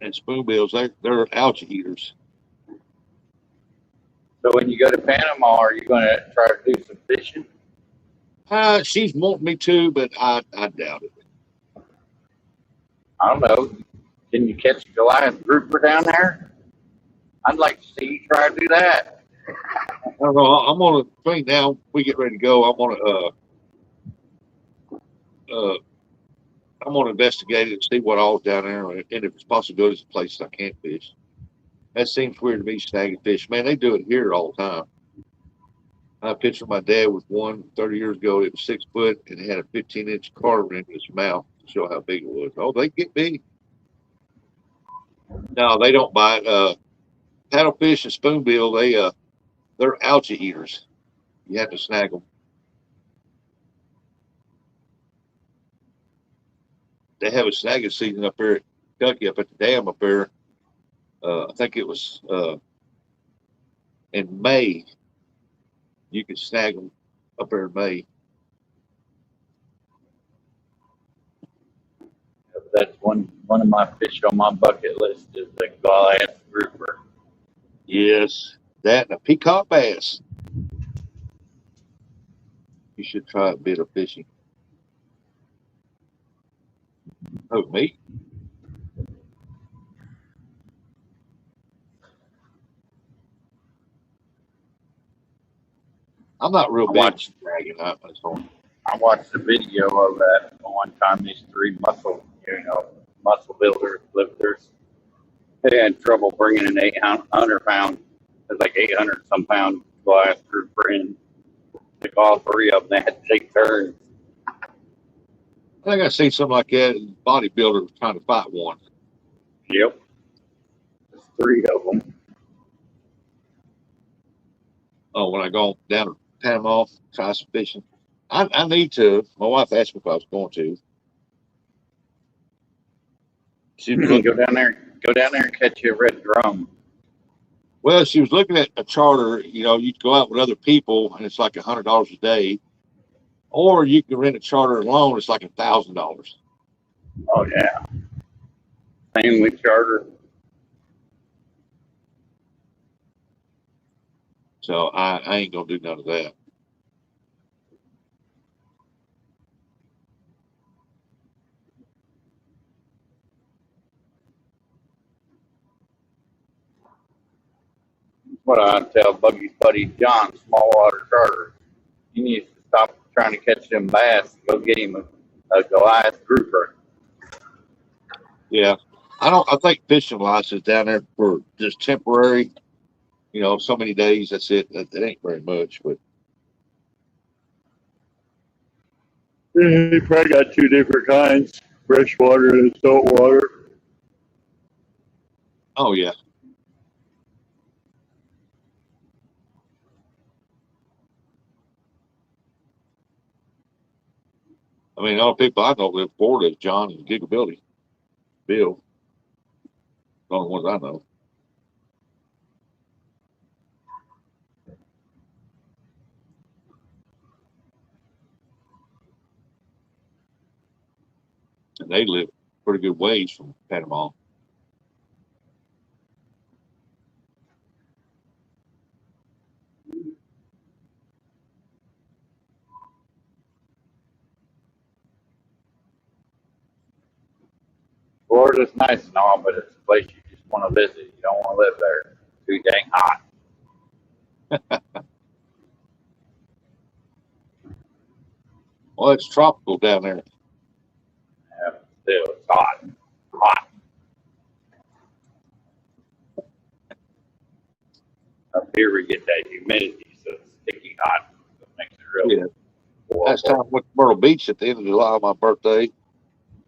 and spoonbills, they're algae eaters. So when you go to Panama, are you going to try to do some fishing? She's wanting me to, but I doubt it. I don't know. Can you catch a Goliath grouper down there? I'd like to see you try to do that. I don't know. I'm gonna between now we get ready to go. Uh I'm gonna investigate it and see what all's down there, and if it's possibilities of places I can't fish. That seems weird to me, snagging fish. Man, they do it here all the time. I pictured my dad with one 30 years ago. It was 6 foot and it had a 15-inch carver in his mouth to show how big it was. Oh, they get big. No, they don't bite. Paddlefish and spoonbill, they're algae eaters. You have to snag them. They have a snagging season up there at Kentucky, up at the dam up there. I think it was in May. You can snag them up there in May. That's one of my fish on my bucket list is the Goliath grouper. Yes, that and a peacock bass. You should try a bit of fishing. Oh, me? I'm not real I big watched dragging out my phone. I watched a video of that one time. These three muscle builders, lifters, they had trouble bringing an 800-pound, it's like 800 some pound glass grouper in. Like all three of them, they had to take turns. I think I seen something like that. And bodybuilder was trying to fight one. Yep, there's three of them. Oh, when I go down to Panama, try some fishing. I need to. My wife asked me if I was going to. She was looking. Go down there and catch you a red drum. Well, she was looking at a charter. You know, you go out with other people, and it's like $100 a day, or you can rent a charter alone. It's like $1,000. Oh yeah, family charter. So I ain't gonna do none of that. what I tell Buggy's buddy John, small water charter. He needs to stop trying to catch them bass. Go get him a Goliath grouper. Yeah. I think fishing license down there for just temporary, so many days, that's it. That ain't very much, but He probably got two different kinds, freshwater and saltwater. oh yeah. I mean, all the people I know live in Florida is John and Gigability. Bill. The only ones I know. And they live pretty good ways from Panama. Florida's nice and all, but it's a place you just want to visit. You don't want to live there. It's too dang hot. Well, it's tropical down there. Yeah, still, it's hot. Hot. Up here we get that humidity, so it's sticky hot. So it makes it really Yeah. Last time I went to Myrtle Beach at the end of July, my birthday.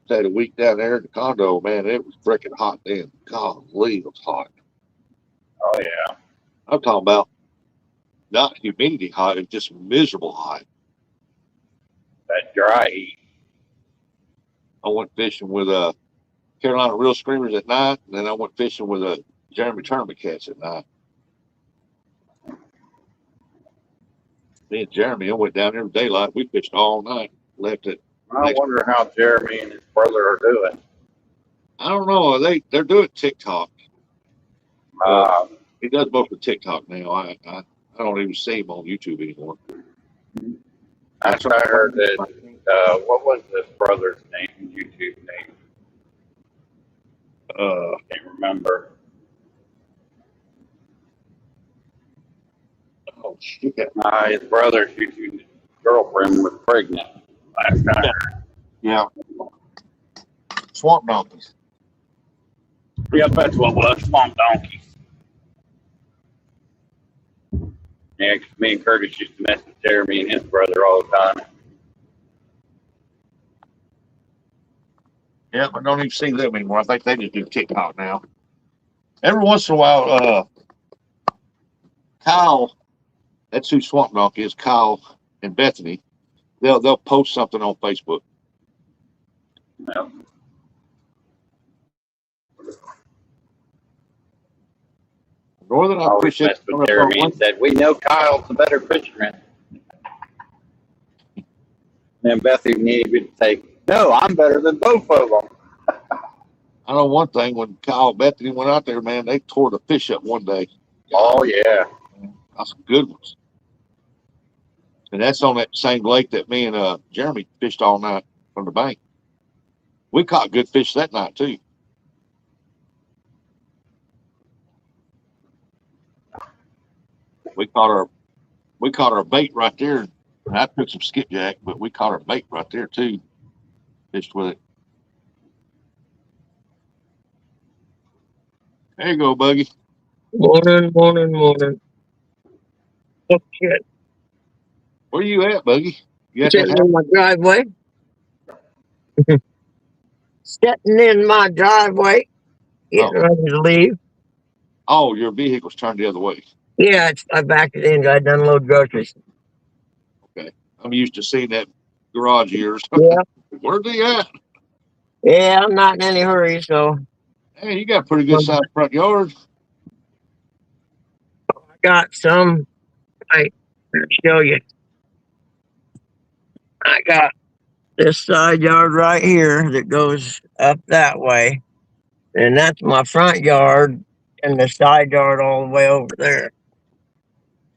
Stayed a week down there in the condo, man. It was freaking hot then. Golly, it was hot. Oh yeah. I'm talking about not humidity hot, it's just miserable hot. That dry heat. I went fishing with Carolina Real Screamers at night, and then I went fishing with Jeremy Tournament Cats at night. Me and Jeremy, I went down there in daylight. We fished all night. Left it. I wonder how Jeremy and his brother are doing. I don't know. They're doing TikTok. He does most of TikTok now. I don't even see him on YouTube anymore. I heard that. What was his brother's name? YouTube name? Can't remember. Oh shit! His brother's YouTube girlfriend was pregnant last time. Yeah. Swamp donkeys. Yep, that's what was. Swamp donkeys. Yeah, 'cause me and Curtis used to mess with Jeremy and his brother all the time. Yeah, but don't even see them anymore. I think they just do TikTok now. Every once in a while, Kyle, that's who Swamp Donkey is, Kyle and Bethany. They'll post something on Facebook. Yep. Northern, I Always appreciate messed with Jeremy and said, "We know Kyle's the better fisherman." And Bethany needed to say, "No, I'm better than both of them." I know one thing, when Kyle and Bethany went out there, man, they tore the fish up one day. Oh yeah. That's some good ones. And that's on that same lake that me and Jeremy fished all night from the bank. We caught good fish that night too. We caught our bait right there. And I took some skipjack, but we caught our bait right there too. Fished with it. There you go, Buggy. Morning. Oh shit! Where you at, Buggy? You at that Sitting in my driveway. Sitting in my driveway, getting ready to leave. Oh, your vehicle's turned the other way. Yeah, I backed it in. I done load groceries. Okay. I'm used to seeing that garage of yours. Yeah. Where's he at? Yeah, I'm not in any hurry, so Hey, you got a pretty good sized front yard. I got some. I'll show you. I got this side yard right here that goes up that way, and that's my front yard, and the side yard all the way over there,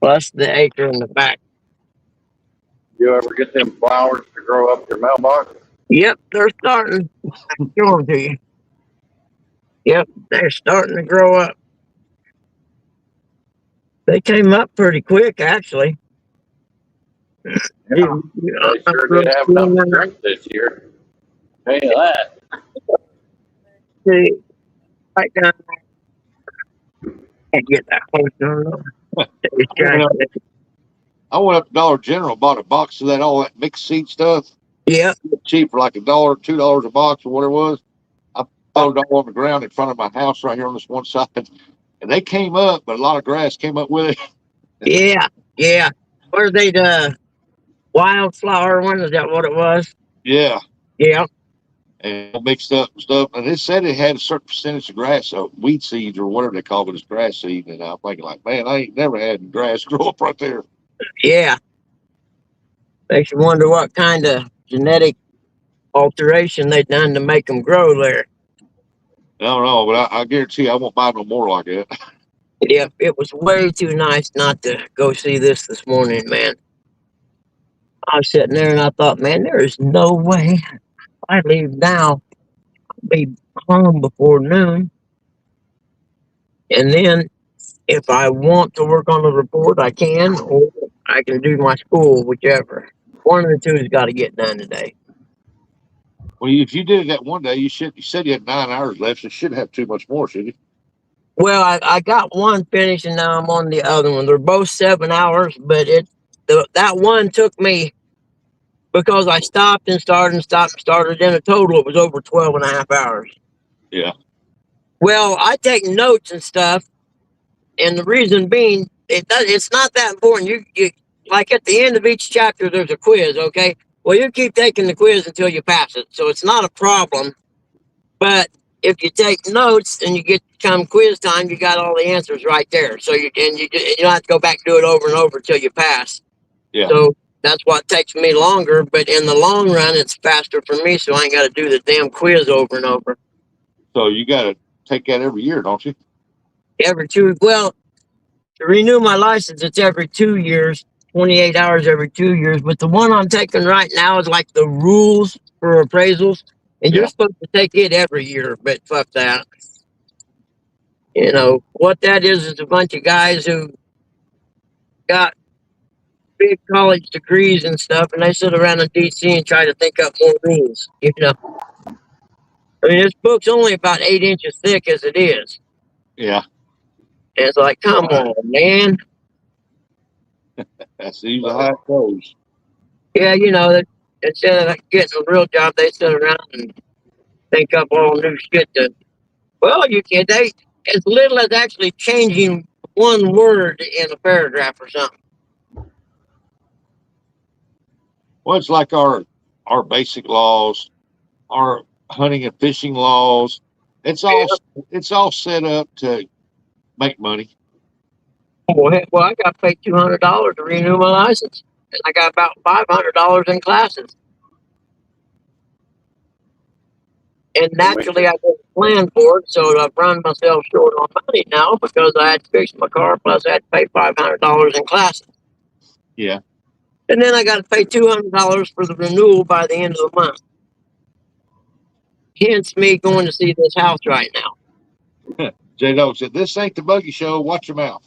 plus the acre in the back. You ever get them flowers to grow up your mailbox? Yep, they're starting. I'll show them to you. Yep, they're starting to grow up. They came up pretty quick, actually. Yeah, they sure did have enough strength this year. Tell you that. See, right down there. Can't get that close to I went up to Dollar General, bought a box of all that mixed seed stuff. Yeah. Cheap for like $1, $2 a box or whatever it was. I threw it all on the ground in front of my house right here on this one side. And they came up, but a lot of grass came up with it. Yeah, yeah. Were they the wildflower one? Is that what it was? Yeah. Yeah. And mixed up and stuff. And it said it had a certain percentage of grass, so weed seeds or whatever they call it is grass seed. And I'm thinking like, man, I ain't never had grass grow up right there. Yeah. Makes you wonder what kind of genetic alteration they done to make them grow there. I don't know, but I guarantee I won't buy no more like that. Yeah, it was way too nice not to go see this morning, man. I was sitting there and I thought, man, there is no way if I leave now, I'll be home before noon. And then if I want to work on the report, I can, or I can do my school, whichever. One of the two has got to get done today. Well, if you did it that one day, you said you had 9 hours left, so you shouldn't have too much more, should you? Well, I got one finished and now I'm on the other one. They're both 7 hours, but that one took me because I stopped and started and stopped and started. In a total, it was over 12 and a half hours. Yeah. Well, I take notes and stuff, and the reason being, it's not that important. You like at the end of each chapter, there's a quiz. Okay, well, you keep taking the quiz until you pass it, so it's not a problem. But if you take notes and you get come quiz time, you got all the answers right there. So you don't have to go back and do it over and over until you pass. Yeah. So that's what takes me longer. But in the long run, it's faster for me, so I ain't got to do the damn quiz over and over. So you got to take that every year, don't you? Every two. Well, to renew my license, it's every 2 years, 28 hours every 2 years. But the one I'm taking right now is like the rules for appraisals. And you're supposed to take it every year, but fuck that. You know, what that is a bunch of guys who got big college degrees and stuff, and they sit around in D.C. and try to think up more rules, you know. I mean, this book's only about 8 inches thick as it is. Yeah. And it's like, come on, man. That's usually how it goes. Yeah, you know, instead of getting a real job, they sit around and think up all new shit that, well, you can, they, as little as actually changing one word in a paragraph or something. Well, it's like our basic laws, our hunting and fishing laws. It's all set up to make money. Well, I got paid $200 to renew my license, and I got about $500 in classes. And naturally, I didn't plan for it, so I've run myself short on money now because I had to fix my car, plus I had to pay $500 in classes. Yeah. And then I got to pay $200 for the renewal by the end of the month. Hence me going to see this house right now. J-Dog said, "This ain't the buggy show. Watch your mouth."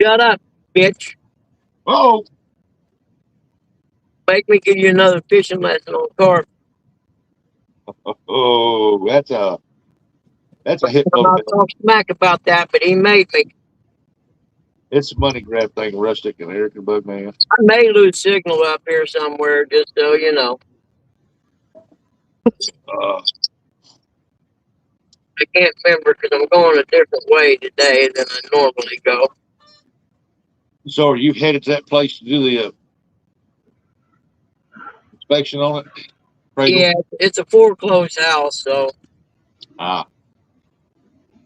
Shut up, bitch. Oh. Make me give you another fishing lesson on carp. Oh, that's a hit. I'm not talking smack about that, but he made me. It's a money grab thing, Rustic and Eric and Bug Man. I may lose signal up here somewhere, just so you know. I can't remember because I'm going a different way today than I normally go. So are you headed to that place to do the inspection on it? Appraisal? Yeah, it's a foreclosed house, so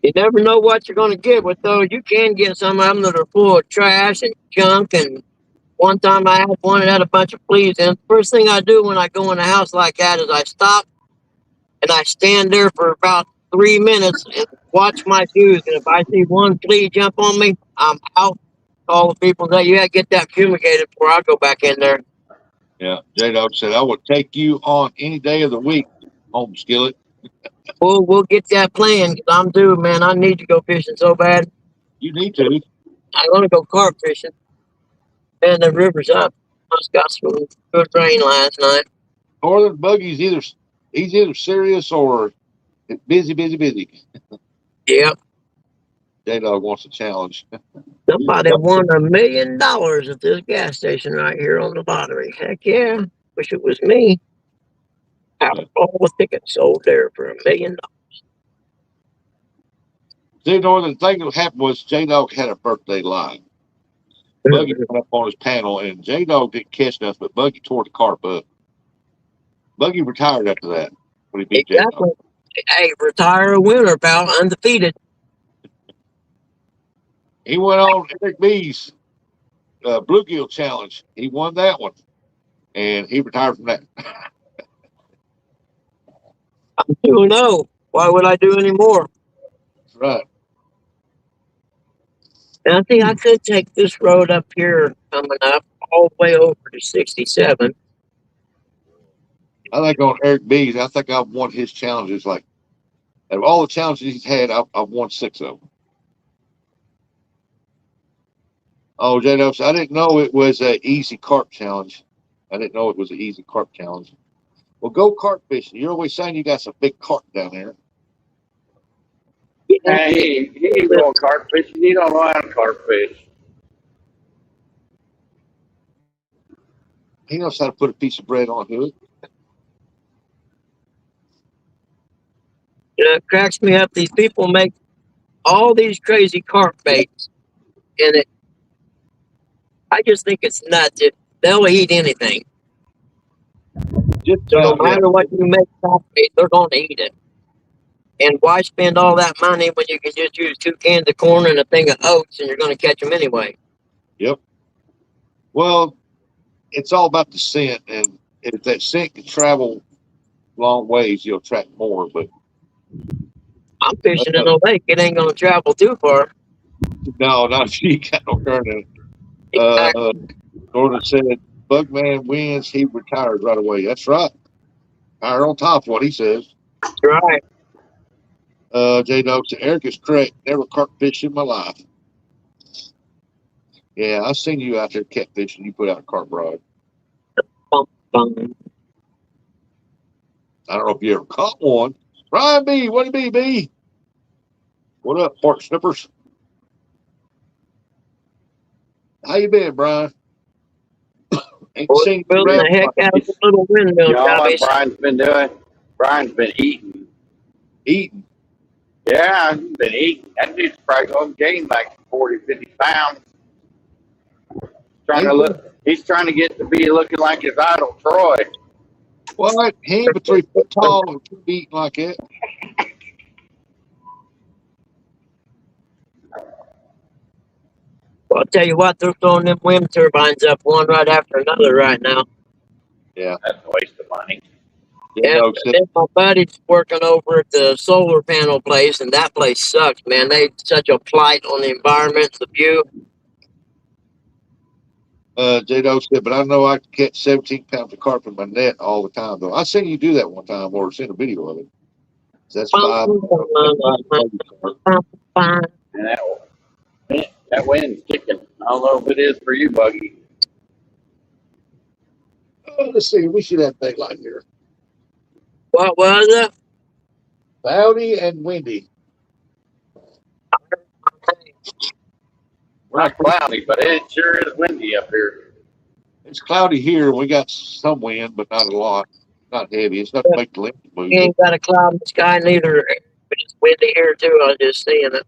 you never know what you're going to get with those. You can get some of them that are full of trash and junk. And one time I had one that had a bunch of fleas in. First thing I do when I go in a house like that is I stop and I stand there for about 3 minutes and watch my shoes. And if I see one flea jump on me, I'm out. Call the people that you had to get that fumigated before I go back in there. Yeah, J-Dog said, "I would take you on any day of the week, home skillet." We'll get that plan because I'm due, man. I need to go fishing so bad. You need to. I'm gonna go carp fishing. Man, the river's up. Must got some good rain last night. Northern Buggy's he's either serious or busy, busy, busy. Yep. J-Dog wants a challenge. Somebody won $1 million at this gas station right here on the lottery. Heck yeah. Wish it was me. Out of all the tickets sold there for $1 million. See, Northern, the thing that happened was J-Dog had a birthday live. Buggy went up on his panel, and J-Dog didn't catch nothing, but Buggy tore the carp up. Buggy retired after that when he beat J-Dog. Exactly. Hey, retire a winner, pal. Undefeated. He went on Eric B's bluegill challenge. He won that one, and he retired from that. I'm 2-0. Why would I do any more? That's right. And I think I could take this road up here coming up all the way over to 67. I think on Eric B's, I think I've won his challenges. Like, of all the challenges he's had, I've won 6 of them. Oh, J-Dog, I didn't know it was an easy carp challenge. I didn't know it was an easy carp challenge. Well, go carp fishing. You're always saying you got some big carp down there. Hey, he ain't going carp fishing. He don't know how to carp fish. He knows how to put a piece of bread on a hook. You know, it cracks me up. These people make all these crazy carp baits, and I just think it's nuts. They'll eat anything. Just So no about, yeah. matter what you make carp bait, they're going to eat it. And why spend all that money when you can just use 2 cans of corn and a thing of oats, and you're going to catch them anyway? Yep. Well, it's all about the scent, and if that scent can travel long ways, you'll attract more. But I'm fishing in a lake. It ain't going to travel too far. no, not if you got no current in it. Exactly. Northern said, Bugman wins, he retires right away. That's right. Higher on top of what he says. Right. J-Dog said, Eric is correct. Never carp fish in my life. Yeah, I seen you out there catfishing. You put out a carp rod. Bum, bum. I don't know if you ever caught one. Brian B, what do you be, B? What up, Park Snippers? How you been, Brian? Ain't Boy, seen you building around. the heck out of the little windmill You know what jobbies. Brian's been doing? Brian's been eating. Eating. Yeah, he's been eating. That dude's probably going to gain like 40, 50 pounds. He's trying to get to be looking like his idol, Troy. What? He ain't but 3 foot tall and keep eating like that. Well, I'll tell you what, they're throwing them wind turbines up one right after another right now. Yeah. That's a waste of money. Yeah, J-Dog said, then my buddy's working over at the solar panel place, and that place sucks, man. They such a blight on the environment, the view. J-Dog said, but I know I can catch 17 pounds of carp in my net all the time, though. I seen you do that one time or seen a video of it. That's 5. And that wind's kicking. I don't know if it is for you, Buggy. Let's see. We should have that thing like here. What was it? Cloudy and windy. Not cloudy, but it sure is windy up here. It's cloudy here. We got some wind, but not a lot. Not heavy. It's not to make the lens move. You ain't got a cloud in the sky neither, but it's windy here too. I was just seeing it.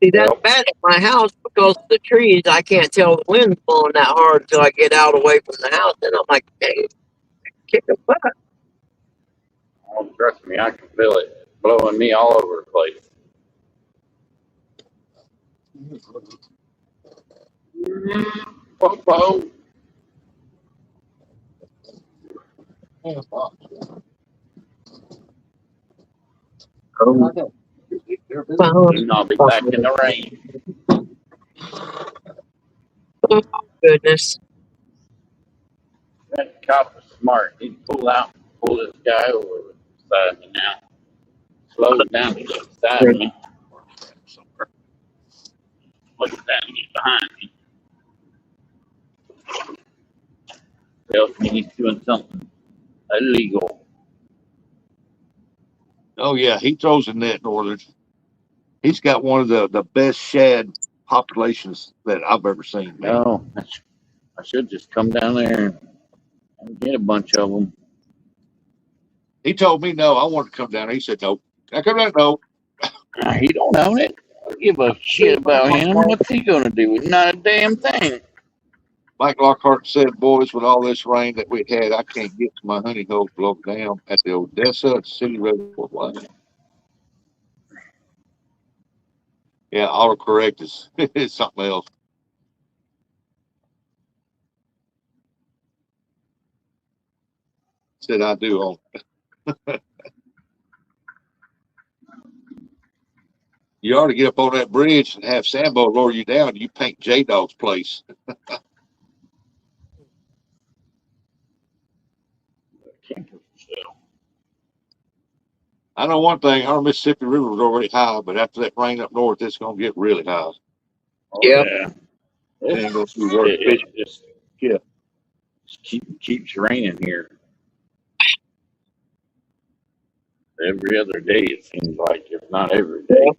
See, that's bad at my house because of the trees. I can't tell the wind's blowing that hard until I get out away from the house. And I'm like, dang, kick a butt. Oh, trust me, I can feel it. It's blowing me all over the place. Popo. And I'll be back in the rain. Oh, goodness. That cop is smart. He'd pull out and pull this guy over beside me now. Slows down to get beside me. look at that and get behind me. Tells me he's doing something illegal. Oh yeah, he throws a net northern. He's got one of the best shad populations that I've ever seen, man. No, I should just come down there and get a bunch of them. He told me no, I wanted to come down. He said no. I come down, no. He don't own it. I don't give a shit about him. What's he gonna do? Not a damn thing. Mike Lockhart said, boys, with all this rain that we had, I can't get to my honey hole below down at the Odessa City Road. Yeah, autocorrect is something else. Said I do on. You ought to get up on that bridge and have Sambo lower you down and you paint J Dog's place. I know one thing, our Mississippi River was already high, but after that rain up north, it's gonna get really high. Oh, Yep. yeah. It ain't gonna be worth it. Yeah. Keeps raining here. Every other day, it seems like, if not every day.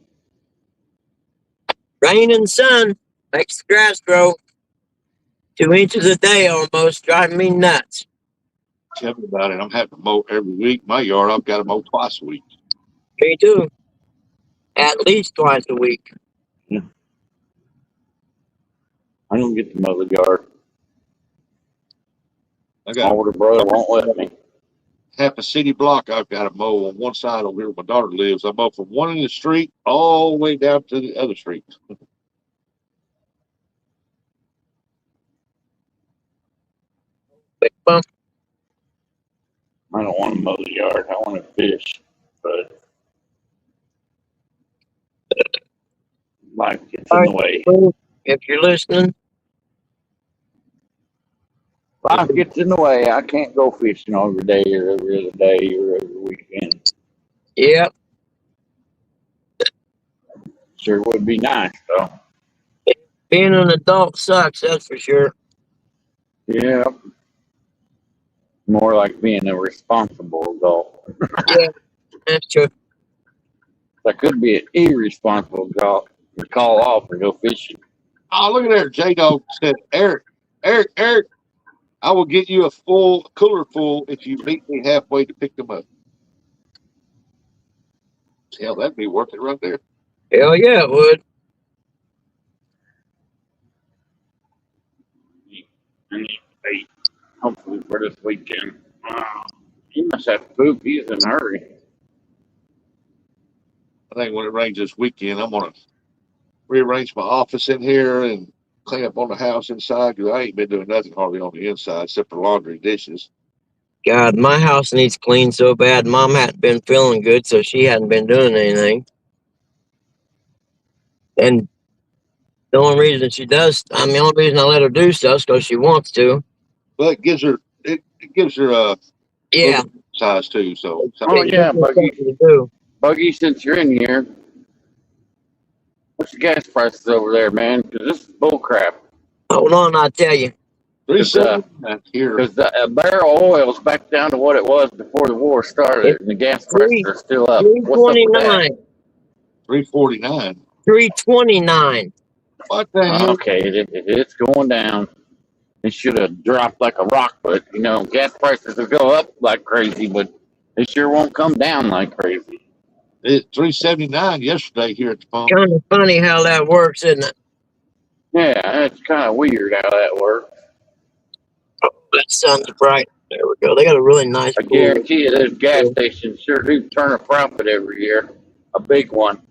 Rain and sun makes the grass grow. 2 inches a day almost, driving me nuts. Tell me about it. I'm having to mow every week. My yard, I've got to mow twice a week. Me too. At least twice a week. I don't get to mow the yard. I My got older brother won't let me. half a city block I've got to mow on one side over here where my daughter lives. I mow from one end of the street all the way down to the other street. Big bump. I don't want to mow the yard. I want to fish, but life gets in the way. If you're listening, Life gets in the way. I can't go fishing every day or every other day or every weekend. yep. Sure would be nice, though. Being an adult sucks, that's for sure. Yeah. More like being a responsible adult. Yeah, that's true. I could be an irresponsible adult and call off and go fishing. Oh, look at there. J Dog said, Eric, I will get you a full cooler full if you meet me halfway to pick them up. Hell, that'd be worth it right there. Hell yeah, it would. I need to eat, hopefully for this weekend. He must have to poop. He's in a hurry. I think when it rains this weekend, I'm going to rearrange my office in here and clean up on the house inside because I ain't been doing nothing hardly on the inside except for laundry and dishes. God, my house needs cleaned so bad. Mom hadn't been feeling good, so she hadn't been doing anything. And the only reason she does, the only reason I let her do stuff is because she wants to. But it gives her Yeah. size too. So Oh, yeah, Buggy. To do. Buggy, since you're in here, what's the gas prices over there, man? Because this is bull crap. Hold on, I'll tell you. Because the barrel of oil is back down to what it was before the war started, and the gas prices are still up. $3.29. $3.49. $3.29. What the hell? Okay, it's going down. It should have dropped like a rock, but gas prices will go up like crazy, but it sure won't come down like crazy. It's $3.79 yesterday here at the pump. Kind of funny how that works, isn't it? Yeah, it's kind of weird how that works. Oh, that sun's bright. There we go. They got a really nice I guarantee you, those gas stations sure do turn a profit every year. A big one.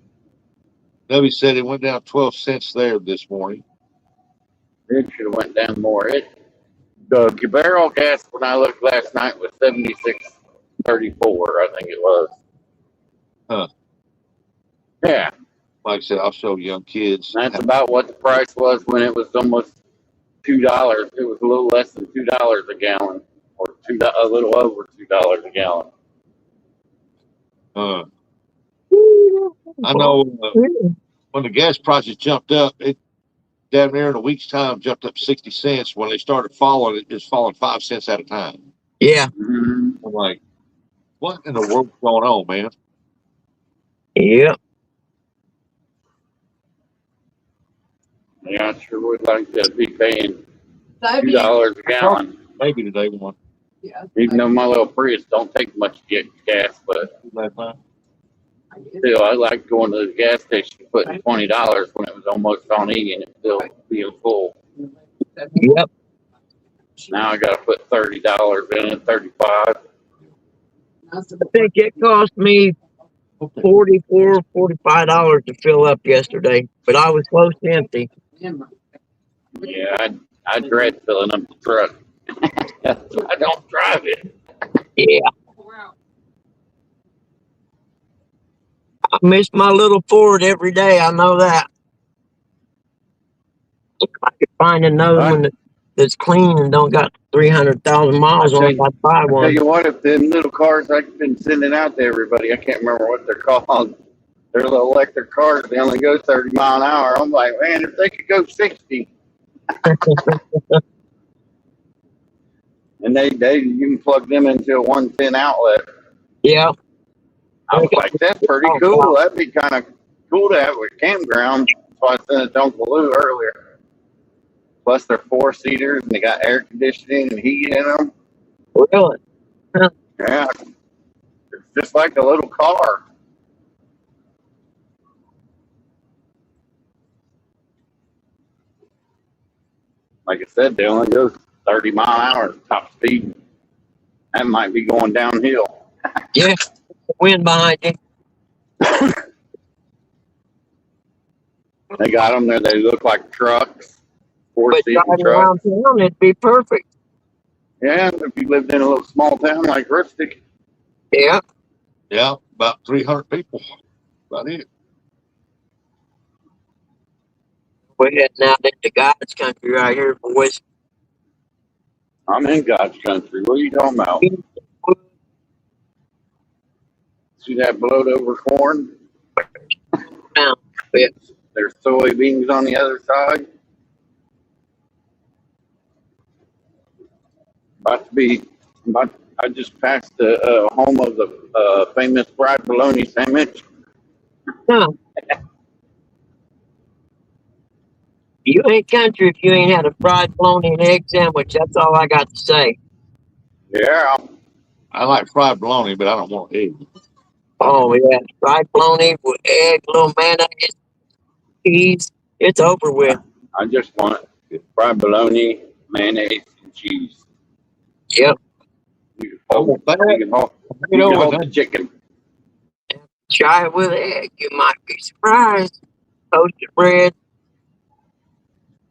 Debbie said it went down 12 cents there this morning. It should have went down more. The barrel gas when I looked last night was 76.34, I think it was. Huh. Yeah. Like I said, I'll show young kids. That's about what the price was when it was almost $2. It was a little less than $2 a gallon, or a little over $2 a gallon. I know when the gas prices jumped up, damn near in a week's time jumped up 60 cents. When they started falling, it just falling 5 cents at a time. Yeah. Mhm. I'm like, what in the world's going on, man? Yep. Yeah, I sure would like to be paying That'd be, $2 a gallon. Maybe today one. yeah. Even though my little Prius don't take much to get gas, but Last time. still, I like going to the gas station, putting $20 when it was almost on E and it still being full. Yep. Now I got to put $30 in it, 35. I think it cost me $44, $45 to fill up yesterday, but I was close to empty. Yeah, I dread filling up the truck. I don't drive it. Yeah. I miss my little Ford every day. I know that. If I could find another one that's clean and don't got 300,000 miles on it, I'd buy I tell one. you what, if them little cars I've been sending out to everybody, I can't remember what they're called. They're little electric cars. They only go 30 mile an hour. I'm like, man, if they could go 60, and they you can plug them into a 110 outlet. Yeah. I was like, that's pretty cool. That'd be kind of cool to have a campground. So I sent it to Uncle Lou earlier. Plus, they're 4-seaters and they got air conditioning and heat in them. Really? Yeah, it's just like a little car. Like I said, they only go 30 mile an hour top speed. That might be going downhill. Yeah. Wind behind you. They got them there. They look like trucks, But 4-seater driving trucks. around town, it'd be perfect. Yeah, if you lived in a little small town like Rustic. Yeah. Yeah, about 300 people. About it. We're heading out into God's country right here, boys. I'm in God's country. What are you talking about? See that blowed over corn? Yeah. There's soybeans on the other side. I just passed the home of the famous fried bologna sandwich. Huh. You ain't country if you ain't had a fried bologna and egg sandwich. That's all I got to say. Yeah, I like fried bologna, but I don't want egg. Oh, yeah. Fried bologna with egg, little mayonnaise, cheese. It's over with. I just want fried bologna, mayonnaise, and cheese. Yep. You can hold, you can hold the chicken. Try it with egg. You might be surprised. Toasted bread.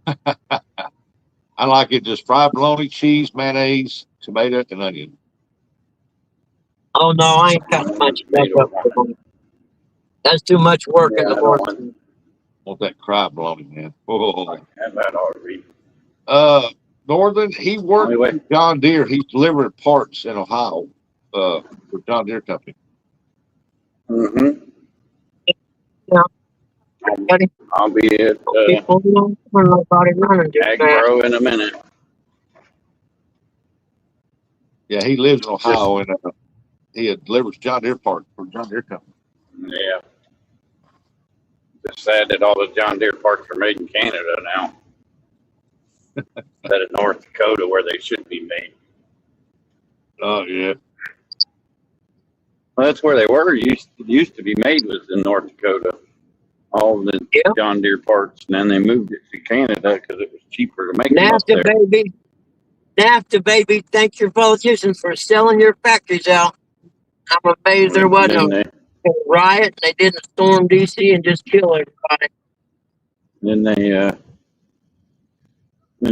I like it just fried bologna, cheese, mayonnaise, tomato, and onion. Oh, no, I ain't got much stuff up for them. That's too much work in the morning. Want that fried bologna, man. Oh. Have that already. Northern, he worked with John Deere. He's delivered parts in Ohio for John Deere Company. Mm-hmm. Yeah. I'll be at Agro in a minute. Yeah, he lives in Ohio, and he delivers John Deere parts for John Deere Company. Yeah. It's sad that all the John Deere parts are made in Canada now. Instead of North Dakota where they should be made. Oh, yeah. Well, that's where they were. Used to be made was in North Dakota. All the John Deere parts, and then they moved it to Canada because it was cheaper to make them up there. NAFTA, baby. NAFTA, baby. Thank your politicians for selling your factories out. I'm amazed there wasn't a riot. They didn't storm D.C. and just kill everybody. Then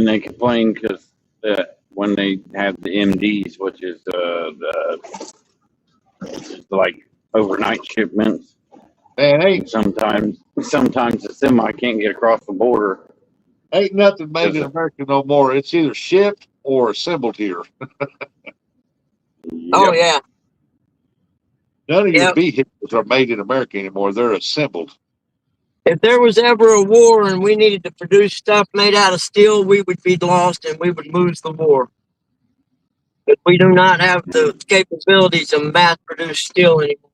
they complain because when they have the MDs, which is like overnight shipments, Man, sometimes the semi can't get across the border. Ain't nothing made in America no more. It's either shipped or assembled here. Oh, yeah. None of your vehicles are made in America anymore. They're assembled. If there was ever a war and we needed to produce stuff made out of steel, we would be lost and we would lose the war. But we do not have the capabilities to mass produce steel anymore.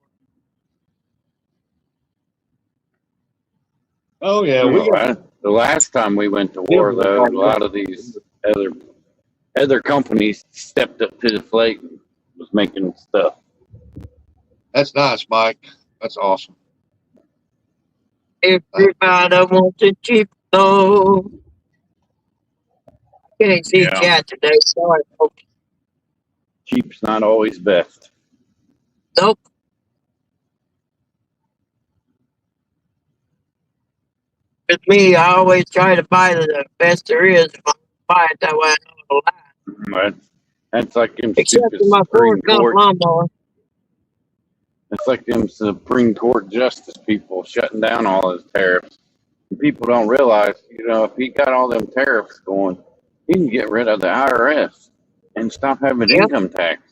Oh yeah, we got The last time we went to war, though, a lot of these other companies stepped up to the plate and was making stuff. That's nice, Mike. That's awesome. Everybody wants it cheap, though. Can't see Yeah. chat today. Sorry, folks. Cheap's not always best. Nope. With me, I always try to buy the best there is. If I buy it that way, I know it'll last. That's like them Except stupid for my Supreme Ford Gump Court. lawnmower. It's like them Supreme Court justice people shutting down all those tariffs. And people don't realize, if he got all them tariffs going, he can get rid of the IRS and stop having Yep. income tax.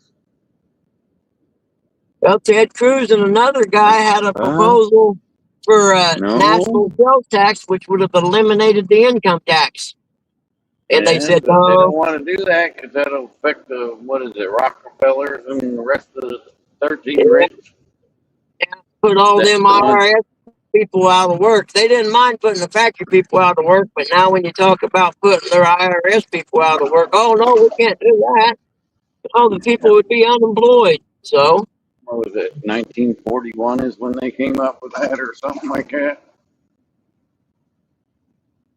Well, Ted Cruz and another guy had a proposal for a No. national sales tax, which would have eliminated the income tax. And they said, but they no, don't want to do that because that'll affect the Rockefellers and the rest of the 13 rich. put all That's them the one. IRS people out of work. They didn't mind putting the factory people out of work, but now when you talk about putting their IRS people out of work, oh, no, we can't do that. All the people would be unemployed. So, What was it? 1941 is when they came up with that or something like that.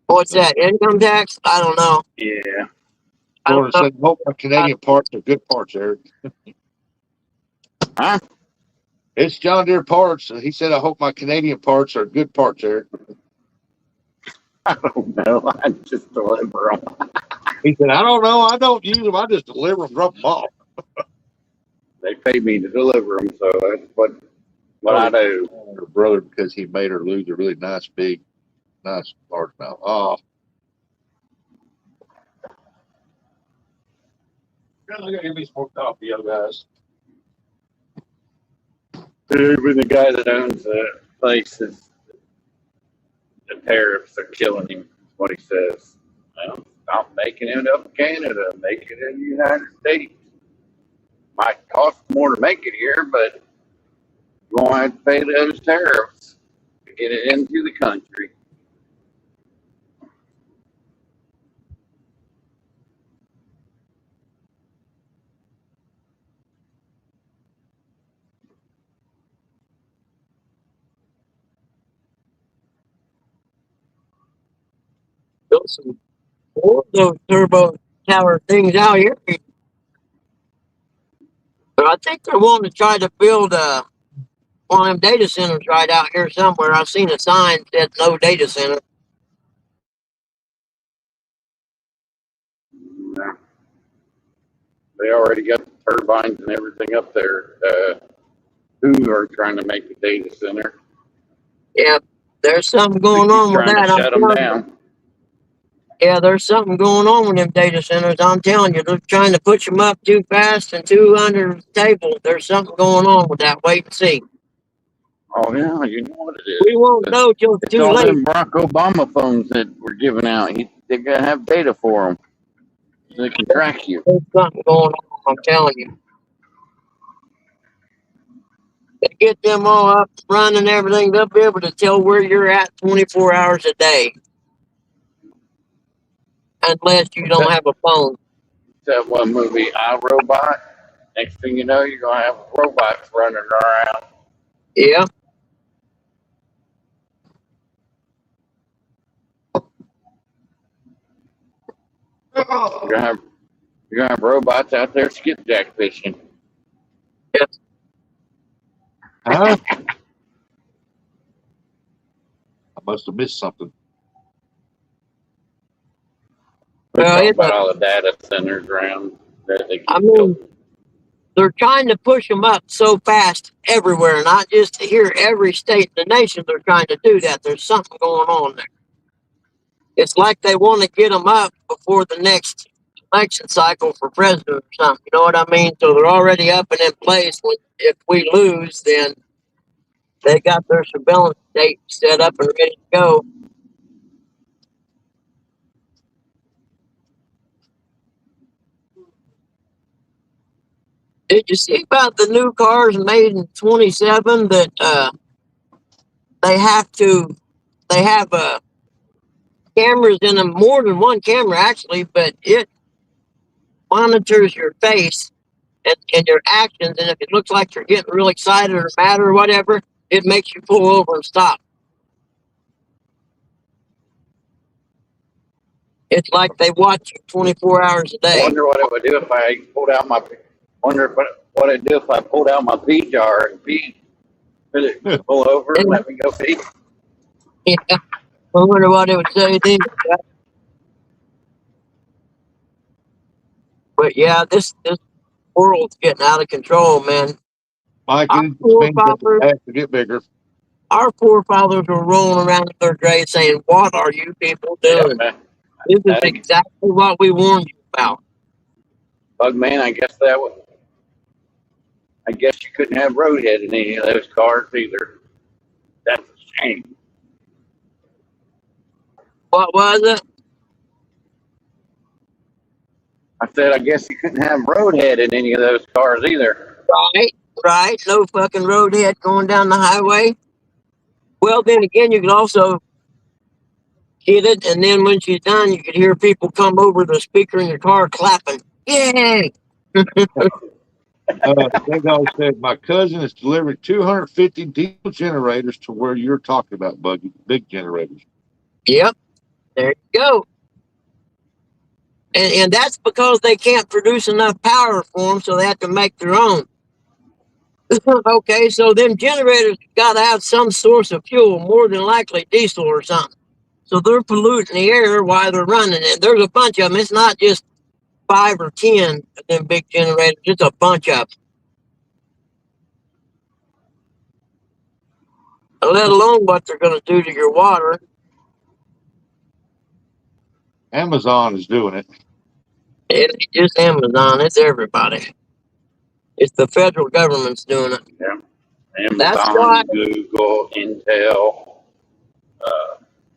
what's that, income tax? I don't know. Yeah. I don't Florida know. said, hope my Canadian parts are good parts, Eric. Huh? It's John Deere parts. He said, I hope my Canadian parts are good parts, Eric. I don't know. I just deliver them. He said, I don't know. I don't use them. I just deliver them, drop them off. They pay me to deliver them, so that's what I do. Her brother, because he made her lose a really nice, big, nice largemouth. Oh. I gotta give me some more coffee, you guys. Even the guy that owns the place says the tariffs are killing him. That's what he says. Well, stop making it up in Canada. Make it in the United States. Might cost more to make it here, but you're going to have to pay those tariffs to get it into the country. Built some more of those turbo tower things out here. But I think they're wanting to try to build one of them data centers right out here somewhere. I've seen a sign that no data center. Yeah. They already got the turbines and everything up there. Who are trying to make a data center? Yeah, there's something going They keep on with trying that. to I'm shut them telling you. down. Yeah, there's something going on with them data centers. I'm telling you, they're trying to push them up too fast and too under the table. There's something going on with that. Wait and see. Oh yeah, you know what it is. We won't know till it's It's too all late. them Barack Obama phones that were given out. They gotta have data for them so they can track you. There's something going on. I'm telling you. They get them all up, running and everything. They'll be able to tell where you're at 24 hours a day, unless you don't have a phone. That one movie, iRobot. Next thing you know, you're gonna have robots running around. Yeah. You're gonna have robots out there skipjack fishing. Huh? I must have missed something. We're Well, talking it's about all the data centers around that they keep I mean, building. they're trying to push them up so fast everywhere, not just here, every state in the nation. They're trying to do that. There's something going on there. It's like they want to get them up before the next election cycle for president or something. You know what I mean? So they're already up and in place. If we lose, then They got their surveillance state set up and ready to go. Did you see about the new cars made in 27 that they have cameras in them, more than one camera actually, but it monitors your face and your actions, and if it looks like you're getting real excited or mad or whatever, it makes you pull over and stop. It's like they watch you 24 hours a I day. wonder what it would do if I pulled out my. Wonder what it'd do if I pulled out my pee jar and pee. Could it pull over and let me go pee? Yeah, I wonder what it would say then. But yeah, this world's getting out of control, man. Mike, Our it just means that it forefathers, has to get bigger. our forefathers were rolling around in their graves saying, "What are you people Yeah, doing? man. This is That exactly what we warned you about." bug man. I guess that would. I guess you couldn't have roadhead in any of those cars either. That's a shame. What was it? I said I guess you couldn't have roadhead in any of those cars either. Right, right. No fucking roadhead going down the highway. Well, then again, you could also hit it, and then when she's done, you could hear people come over the speaker in your car clapping. Yay! That guy said, my cousin is delivering 250 diesel generators to where you're talking about, Buggy, big generators. Yep, there you go. And that's because they can't produce enough power for them, so they have to make their own. Okay, so them generators got to have some source of fuel, more than likely diesel or something. So they're polluting the air while they're running it. There's a bunch of them. It's not just 5 or 10 of them big generators. It's a bunch of them. Let alone what they're going to do to your water. Amazon is doing it. It ain't just Amazon. It's everybody. It's the federal government's doing it. Yeah. That's why. Amazon, Google, Intel.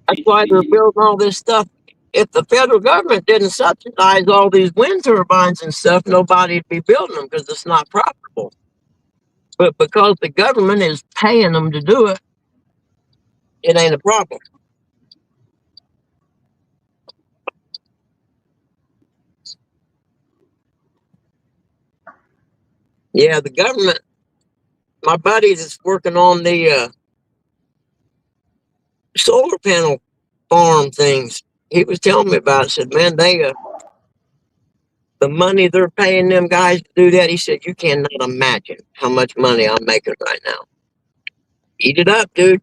That's why they're building all this stuff. If the federal government didn't subsidize all these wind turbines and stuff, nobody'd be building them because it's not profitable. But because the government is paying them to do it, it ain't a problem. Yeah, the government. My buddy that's working on the solar panel farm things. He was telling me about it. Said, man, they the money they're paying them guys to do that. He said, you cannot imagine how much money I'm making right now. Eat it up, dude.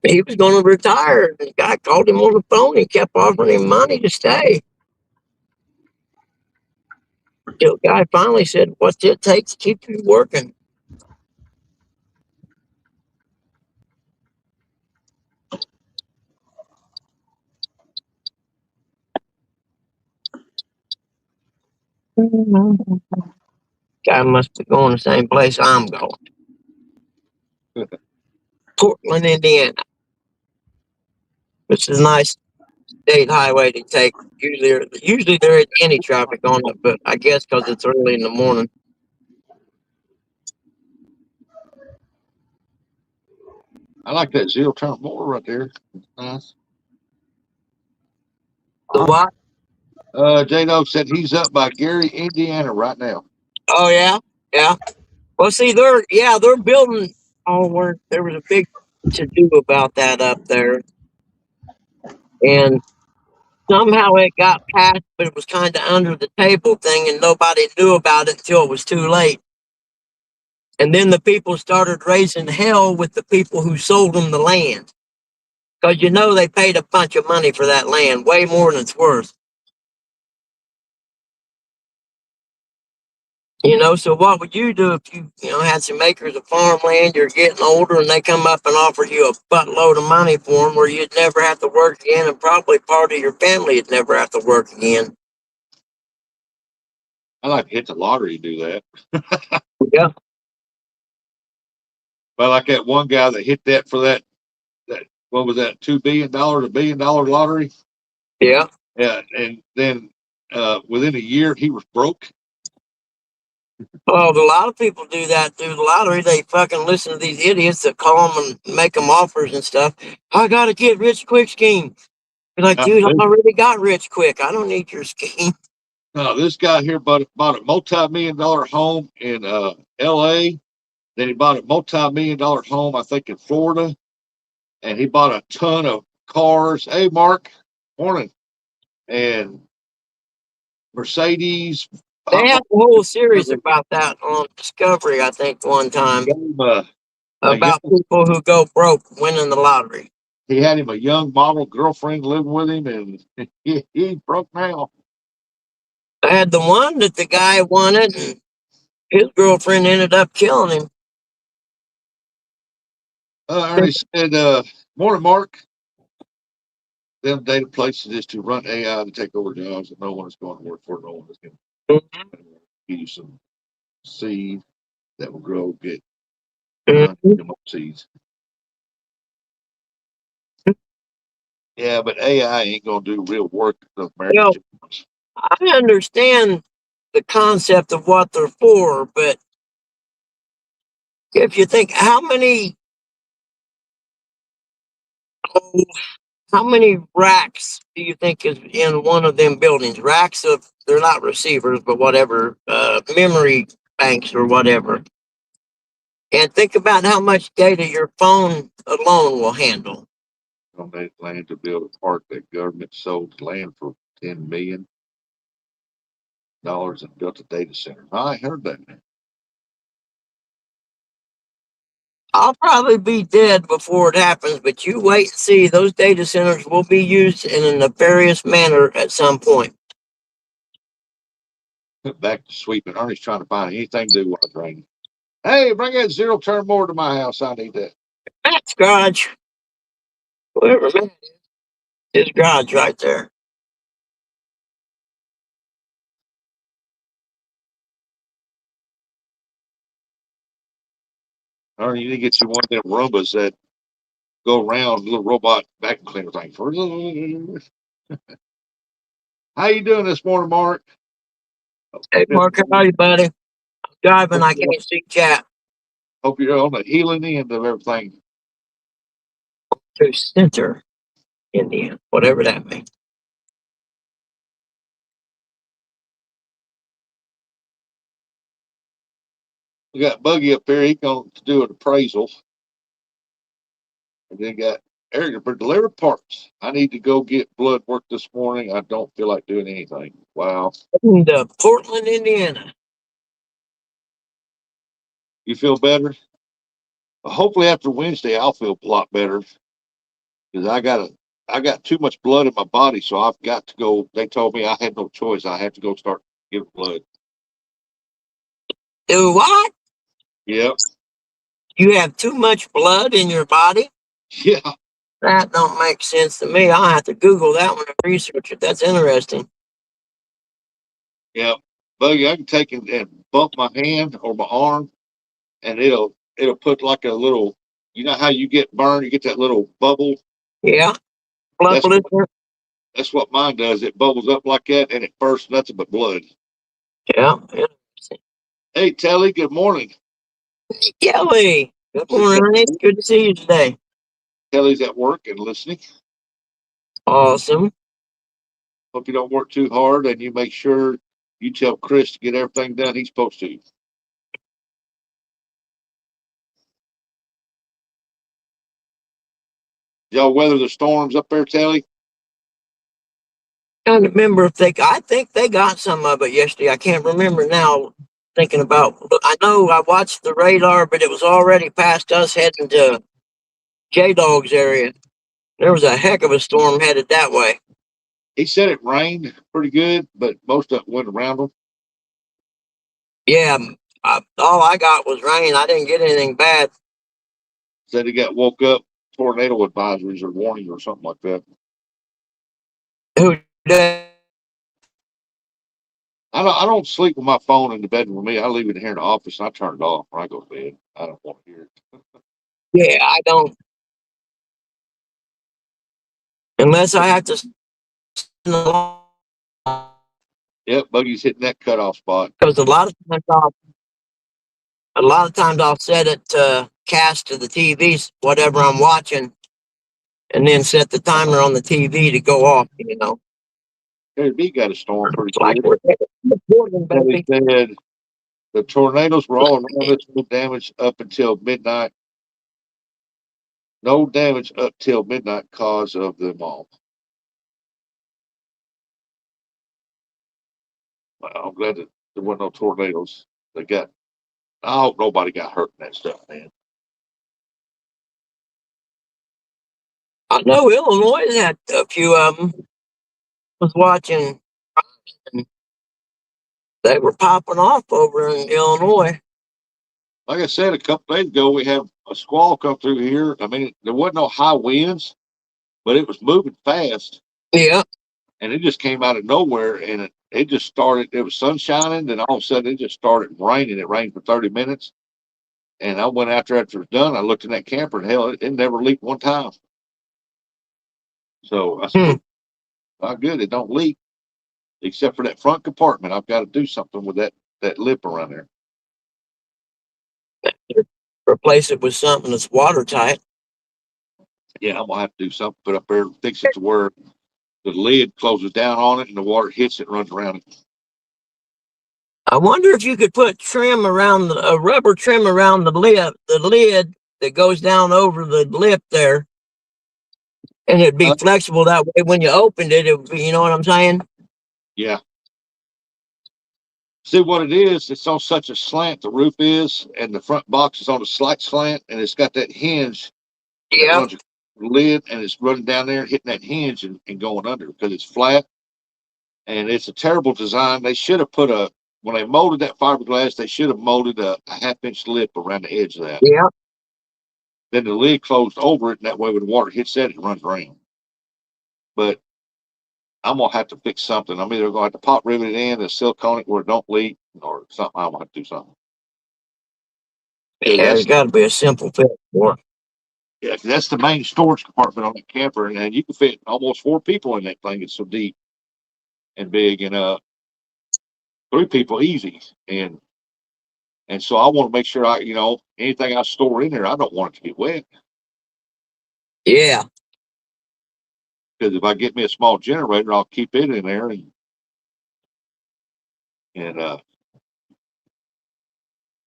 He was going to retire. The guy called him on the phone. He kept offering him money to stay. The guy finally said, what's it take to keep you working? Guy must be going the same place I'm going. Portland, Indiana. It's a nice state highway to take. Usually there isn't any traffic on it, but I guess because it's early in the morning. I like that zero turn mower right there. Nice. The what? J-Dog said he's up by Gary, Indiana right now. Oh yeah, yeah. Well, see, they're building. Oh, there was a big to do about that up there, and somehow it got passed, but it was kind of under the table thing, and nobody knew about it until it was too late. And then the people started raising hell with the people who sold them the land, because they paid a bunch of money for that land, way more than it's worth. So what would you do if you had some acres of farmland, you're getting older, and they come up and offer you a buttload of money for them where you'd never have to work again, and probably part of your family would never have to work again? I like to hit the lottery to do that. Yeah. But like that one guy that hit that for that what was that, $2 billion, $1 billion lottery? Yeah. Yeah, and then within a year he was broke. Well, a lot of people do that through the lottery. They fucking listen to these idiots that call them and make them offers and stuff. I got a get rich quick scheme. You're like, dude, I already got rich quick. I don't need your scheme. No, this guy here bought a multi-million-dollar home in L.A. Then he bought a multi-million-dollar home, I think, in Florida, and he bought a ton of cars. Hey, Mark, morning, and Mercedes. They Hot have a whole series about that on Discovery, I think, one time about people who go broke winning the lottery. He had him a young model girlfriend living with him, and he broke now. I had the one that the guy wanted, and his girlfriend ended up killing him. Ernie said, morning, Mark. Them data places is to run AI to take over jobs that no one is going to work for. No one is going to give you some seed that will grow, get seeds. Yeah, but AI ain't going to do real work of American jobs. I understand the concept of what they're for, but if you think how many racks do you think is in one of them buildings? Racks of, they're not receivers, but whatever, memory banks or whatever. And think about how much data your phone alone will handle. Donated land to build a park that government sold land for $10 million and built a data center. I heard that. I'll probably be dead before it happens, but you wait and see. Those data centers will be used in a nefarious manner at some point. Back to sweeping. Ernie's trying to find anything to do while it's raining. Hey, bring that zero turn mower to my house. I need that. That's garage. Whoever made it, his garage right there. Ernie, you need to get you one of them Roombas that go around, little robot vacuum cleaner thing. How you doing this morning, Mark? Hey, Mark, how are you, buddy? I'm driving. I can't see chat. Hope you're on the healing end of everything. To Center, Indiana, whatever that means. We got Buggy up here. He's going to do an appraisal. And then got Eric for delivered parts. I need to go get blood work this morning. I don't feel like doing anything. Wow. To Portland, Indiana. You feel better? Hopefully after Wednesday I'll feel a lot better. Because I got too much blood in my body, so I've got to go. They told me I had no choice. I have to go start giving blood. Do what? Yep. You have too much blood in your body? Yeah. That don't make sense to me. I'll have to Google that one and research it. That's interesting. Yeah. Buggy, I can take it and bump my hand or my arm, and it'll put like a little, you know how you get burned, you get that little bubble. Yeah. Blood blister. That's what mine does. It bubbles up like that and it bursts nothing but blood. Yeah. Hey Telly, good morning. Kelly. Good morning, honey. It's good to see you today. Telly's at work and listening. Awesome. Hope you don't work too hard and you make sure you tell Chris to get everything done he's supposed to. Y'all weather the storms up there, Telly? I don't remember if I think they got some of it yesterday. I can't remember now. Thinking about, I know I watched the radar, but it was already past us heading to J Dog's area. There was a heck of a storm headed that way. He said it rained pretty good, but most of it went around them. Yeah, all I got was rain. I didn't get anything bad. Said he got woke up, tornado advisories or warnings or something like that. Who did? I don't sleep with my phone in the bedroom with me. I leave it here in the office and I turn it off when I go to bed. I don't want to hear it. Yeah, I don't unless I have to because Yep, Buggy's hitting that cutoff spot. a lot of times I'll set it to cast to the TV, whatever I'm watching, and then set the timer on the TV to go off. KB got a storm pretty It's like good. we're recording, And he baby. said the tornadoes were all around us, no damage up until midnight. No damage up till midnight cause of them all. Well, I'm glad that there weren't no tornadoes. I hope nobody got hurt in that stuff, man. I know Illinois had a few of them. Was watching, and they were popping off over in Illinois. Like I said, a couple days ago, we had a squall come through here. I mean, there wasn't no high winds, but it was moving fast. Yeah, And it just came out of nowhere, and it just started. It was sun shining, then all of a sudden it just started raining. It rained for 30 minutes, and I went after it was done. I looked in that camper, and hell, it never leaked one time. So I said, Hmm. "Not good. It don't leak, except for that front compartment. I've got to do something with that lip around there." Replace it with something that's watertight. Yeah, I'm gonna have to do something. Put up there, fix it to where the lid closes down on it, and the water hits it, and runs around it. I wonder if you could put trim around a rubber trim around the lid that goes down over the lip there, and it'd be Uh, flexible that way. When you opened it, it would be, you know what I'm saying? yeah. See what it is? It's on such a slant. The roof is, and the front box is on a slight slant, and it's got that hinge that Yeah, runs a lid, and it's running down there, hitting that hinge and going under because it's flat. And it's a terrible design. They should have put when they molded that fiberglass, they should have molded a half-inch lip around the edge of that. yeah. Then the lid closed over it, and that way when the water hits that, it runs around. But I'm gonna have to fix something. I'm either gonna have to pop rivet it in and silicone it where it don't leak, or something. I'm gonna have to do something. Yeah, there's got to be a simple fix for it. Yeah, 'cause that's the main storage compartment on that camper, and you can fit almost 4 people in that thing. It's so deep and big, and 3 people easy. And so I want to make sure anything I store in there, I don't want it to get wet. Yeah, Because if I get me a small generator, I'll keep it in there and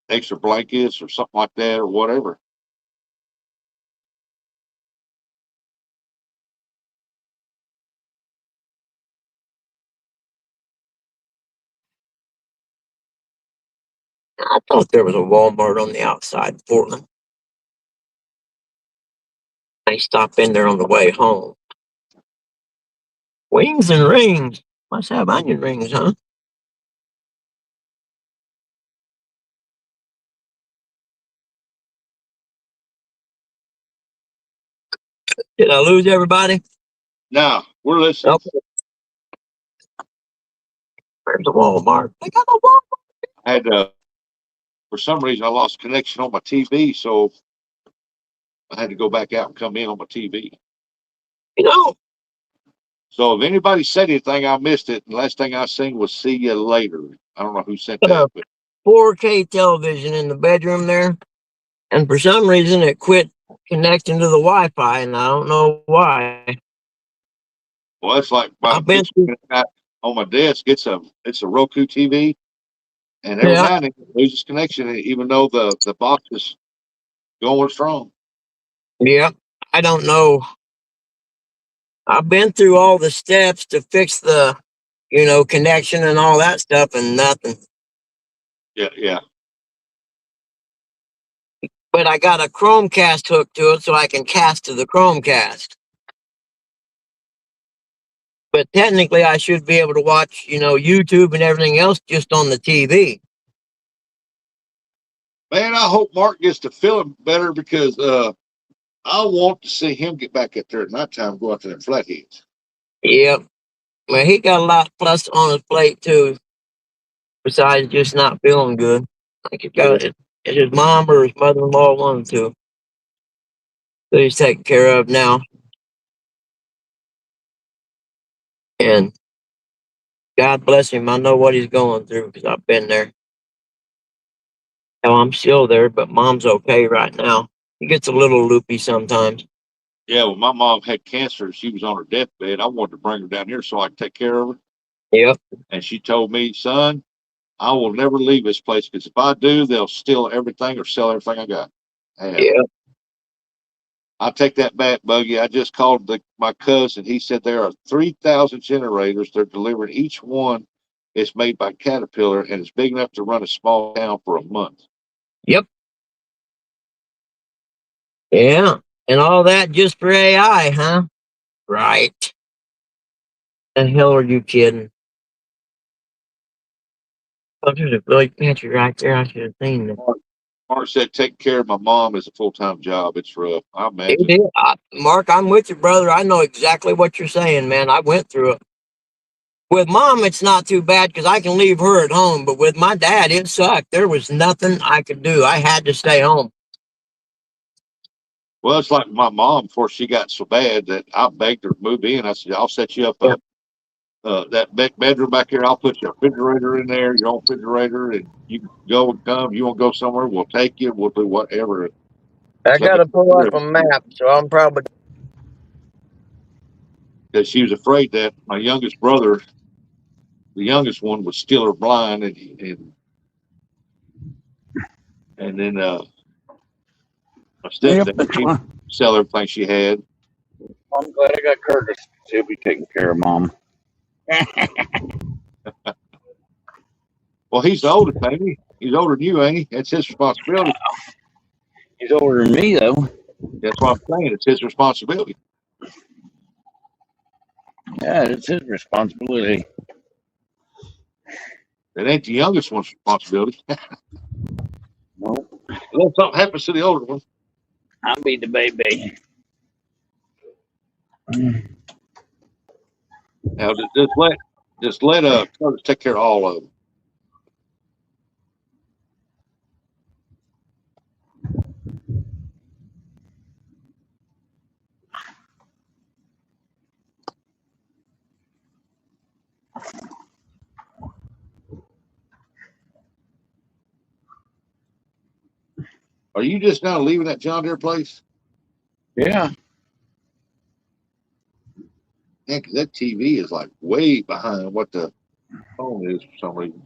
extra blankets or something like that or whatever. I thought there was a Walmart on the outside of Portland. I stopped in there on the way home. Wings and rings. Must have onion rings, huh? Did I lose everybody? Now we're listening. Okay. Where's the Walmart? They got a Walmart. I had for some reason I lost connection on my TV, so I had to go back out and come in on my TV. You know, So if anybody said anything, I missed it. And the last thing I seen was "See you later." I don't know who sent got that, a but 4K television in the bedroom there, and for some reason it quit connecting to the Wi-Fi, and I don't know why. well, it's like my I've been picture through, on my desk. It's a Roku TV, and every yeah, now and then it loses connection, even though the box is going strong. yeah. I don't know. I've been through all the steps to fix the, connection and all that stuff, and nothing. Yeah, yeah. But I got a Chromecast hooked to it, so I can cast to the Chromecast. But technically, I should be able to watch, YouTube and everything else just on the TV. Man, I hope Mark gets to feeling better because I want to see him get back up there at nighttime, go out to them flatheads. Yep. Well, he got a lot plus on his plate too. besides just not feeling good. I think it's his mom or his mother-in-law, one of the two. So he's taken care of now. And God bless him. I know what he's going through because I've been there. Now I'm still there, but mom's okay right now. He gets a little loopy sometimes. Yeah, when my mom had cancer, she was on her deathbed. I wanted to bring her down here so I could take care of her. Yep. And she told me, son, I will never leave this place because if I do, they'll steal everything or sell everything I got. Yeah. Yep. I'll take that back, Buggy. I just called my cousin. He said there are 3,000 generators. They're delivering each one is made by Caterpillar and it's big enough to run a small town for a month. Yep. Yeah. And all that just for AI, huh? Right. The hell are you kidding? Oh, there's a big pantry right there. I should have seen it. Mark said taking care of my mom is a full-time job. It's rough. I imagine. It is. Mark, I'm with you, brother. I know exactly what you're saying, man. I went through it. With mom, it's not too bad because I can leave her at home. But with my dad, it sucked. There was nothing I could do. I had to stay home. Well, it's like my mom before she got so bad that I begged her to move in. I said, I'll set you up that bedroom back here. I'll put your refrigerator in there, your own refrigerator, and you can go and come. You want to go somewhere, we'll take you. We'll do whatever. I So got to pull up a map, so I'm probably. Because she was afraid that my youngest brother, the youngest one, would steal her blind, and then my stepdad he'd sell everything she had. I'm glad I got Curtis. He'll be taking care of Mom. Well, he's the oldest, ain't he? He's older than you, ain't he? It's his responsibility. He's older than me, though. That's what I'm saying. It's his responsibility. Yeah, it's his responsibility. It ain't the youngest one's responsibility. Nope. Unless something happens to the older one. I'll be the baby. Now, just let Curtis take care of all of them. Are you just now leaving that John Deere place? Yeah. Yeah, 'cause that TV is like way behind what the phone is for some reason.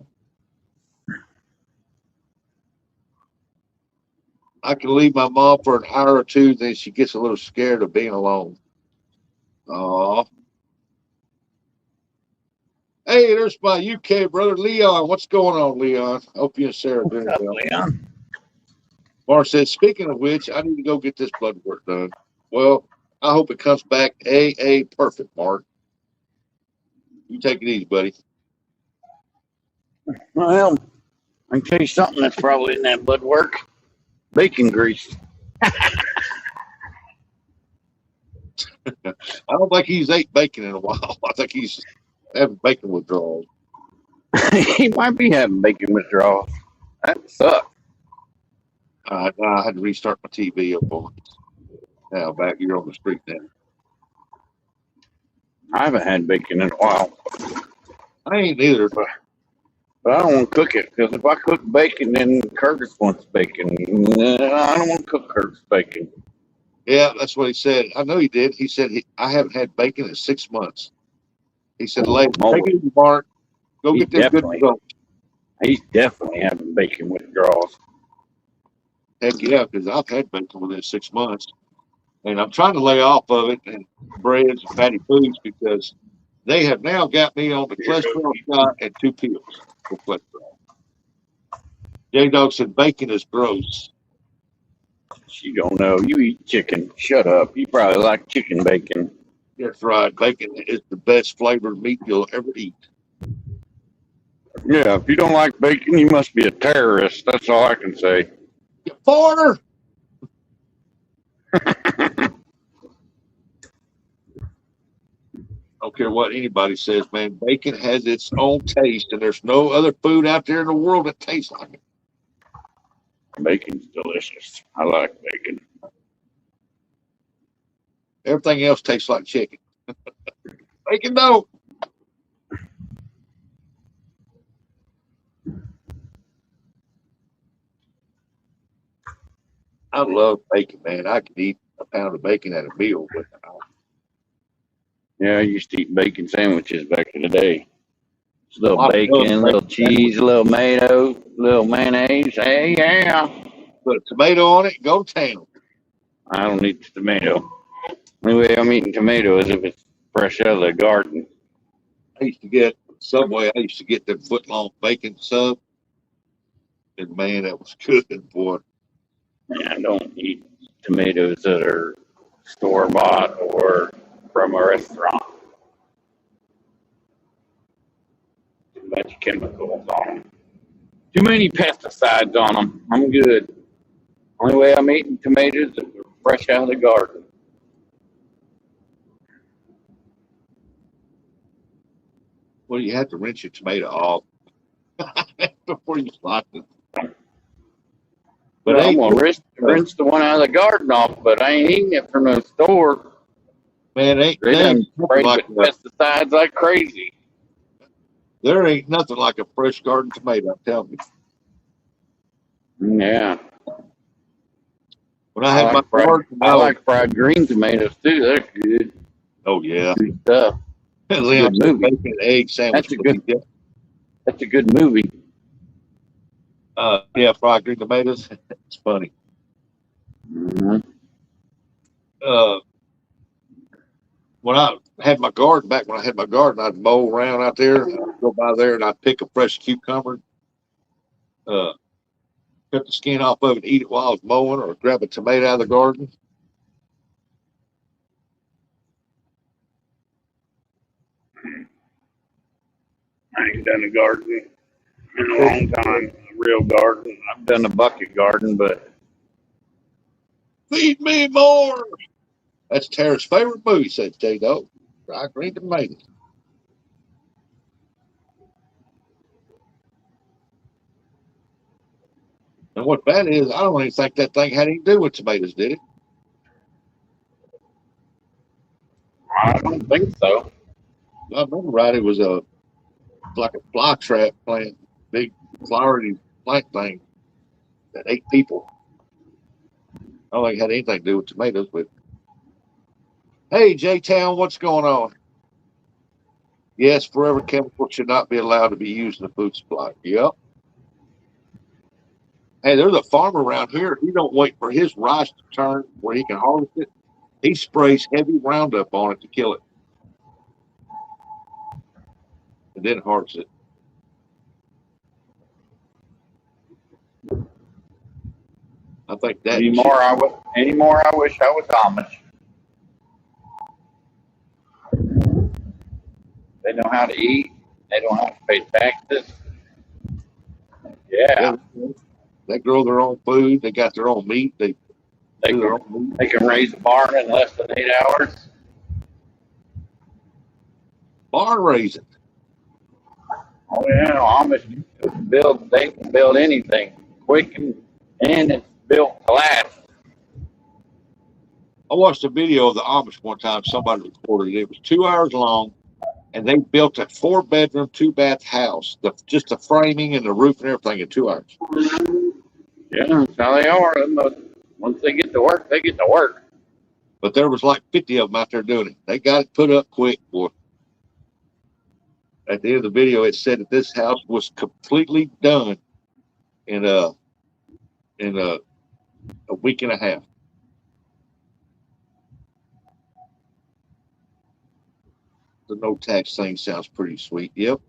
I can leave my mom for an hour or two, then she gets a little scared of being alone. Oh, hey, there's my UK brother Leon. What's going on, Leon? Hope you and Sarah are doing What's up, well. Leon? Mark says, speaking of which, I need to go get this blood work done. Well, I hope it comes back AA perfect, Mark. You take it easy, buddy. Well, I can tell you something that's probably in that blood work. Bacon grease. I don't think he's ate bacon in a while. I think he's having bacon withdrawals. He might be having bacon withdrawals. That sucks. I had to restart my TV up on it. Now back here on the street now. I haven't had bacon in a while. I ain't either. But I don't want to cook it because if I cook bacon, then Curtis wants bacon. I don't want to cook Curtis bacon. Yeah, that's what he said. I know he did. He said I haven't had bacon in 6 months. He said, "Lady, take it easy, Mark. Go get them good results." He's definitely having bacon withdrawals. Heck yeah, because I've had bacon within 6 months, and I'm trying to lay off of it and breads and fatty foods because they have now got me on the cholesterol shot and 2 pills for cholesterol. J Dog said bacon is gross. You don't know. You eat chicken. Shut up. You probably like chicken bacon. That's right. Bacon is the best flavored meat you'll ever eat. Yeah, if you don't like bacon, you must be a terrorist. That's all I can say. You foreigner! don't care what anybody says, man. Bacon has its own taste, and there's no other food out there in the world that tastes like it. Bacon's delicious. I like bacon. Everything else tastes like chicken. Bacon don't. I love bacon, man. I could eat a pound of bacon at a meal with it. Yeah, I used to eat bacon sandwiches back in the day. Just a little I love bacon, little bacon sandwich. cheese, little tomato, little mayonnaise. Hey, yeah. Put a tomato on it, go to town. I don't eat the tomato. Only way I'm eating tomato is if it's fresh out of the garden. I used to get Subway. I used to get them foot long bacon sub, and man, that was good, boy. Yeah, I don't eat tomatoes that are store bought or from a restaurant. Too much chemicals on them. Too many pesticides on them. I'm good. Only way I'm eating tomatoes is if they're fresh out of the garden. Well, you have to rinse your tomato off before you slice it. But Well, I'm ain't gonna rinse the one out of the garden off, but I ain't eating it from the store. man, ain't They there done ain't nothing sprayed like with pesticides like crazy. there ain't nothing like a fresh garden tomato. I'm telling you. Yeah, When I had my garden, I like fried green tomatoes too. They're good. oh yeah, Good stuff. Leon good said movie. bacon and egg sandwich. That's a good movie. Yeah, fried green tomatoes. It's funny. Mm-hmm. When I had my garden, back when I had my garden, I'd mow around out there. I'd go by there and I'd pick a fresh cucumber, uh, cut the skin off of it, and eat it while I was mowing, or grab a tomato out of the garden. I ain't done a garden in a long time. A real garden. I've done a bucket garden, but Feed me more. That's Tara's favorite movie, said J Dog. Fried green tomatoes. And what bad is, I don't even think that thing had anything to do with tomatoes, did it? I don't think so. If I remember right, it was like a fly trap plant, big flowery plant thing that ate people. I don't think it had anything to do with tomatoes, but hey, J Town, what's going on? Yes, forever chemicals should not be allowed to be used in the food supply. Yep. Hey, there's a farmer around here. He don't wait for his rice to turn where he can harvest it. He sprays heavy Roundup on it to kill it, and then harvest it. I think that Anymore, I wish I was Amish. They know how to eat. They don't have to pay taxes. Yeah, they grow their own food. They got their own meat. They they do their can, own meat. they can raise a barn in less than 8 hours. Barn raising. Oh yeah, Amish they can build anything quick and it's built to last. I watched a video of the Amish one time. Somebody recorded it. It was 2 hours long, and they built a 4-bedroom, 2-bath house. Just the framing and the roof and everything in 2 hours. Yeah, that's how they are. Once they get to work, they get to work. But there was like 50 of them out there doing it. They got it put up quick, boy. At the end of the video, it said that this house was completely done in a week and a half. The no tax thing sounds pretty sweet. Yep.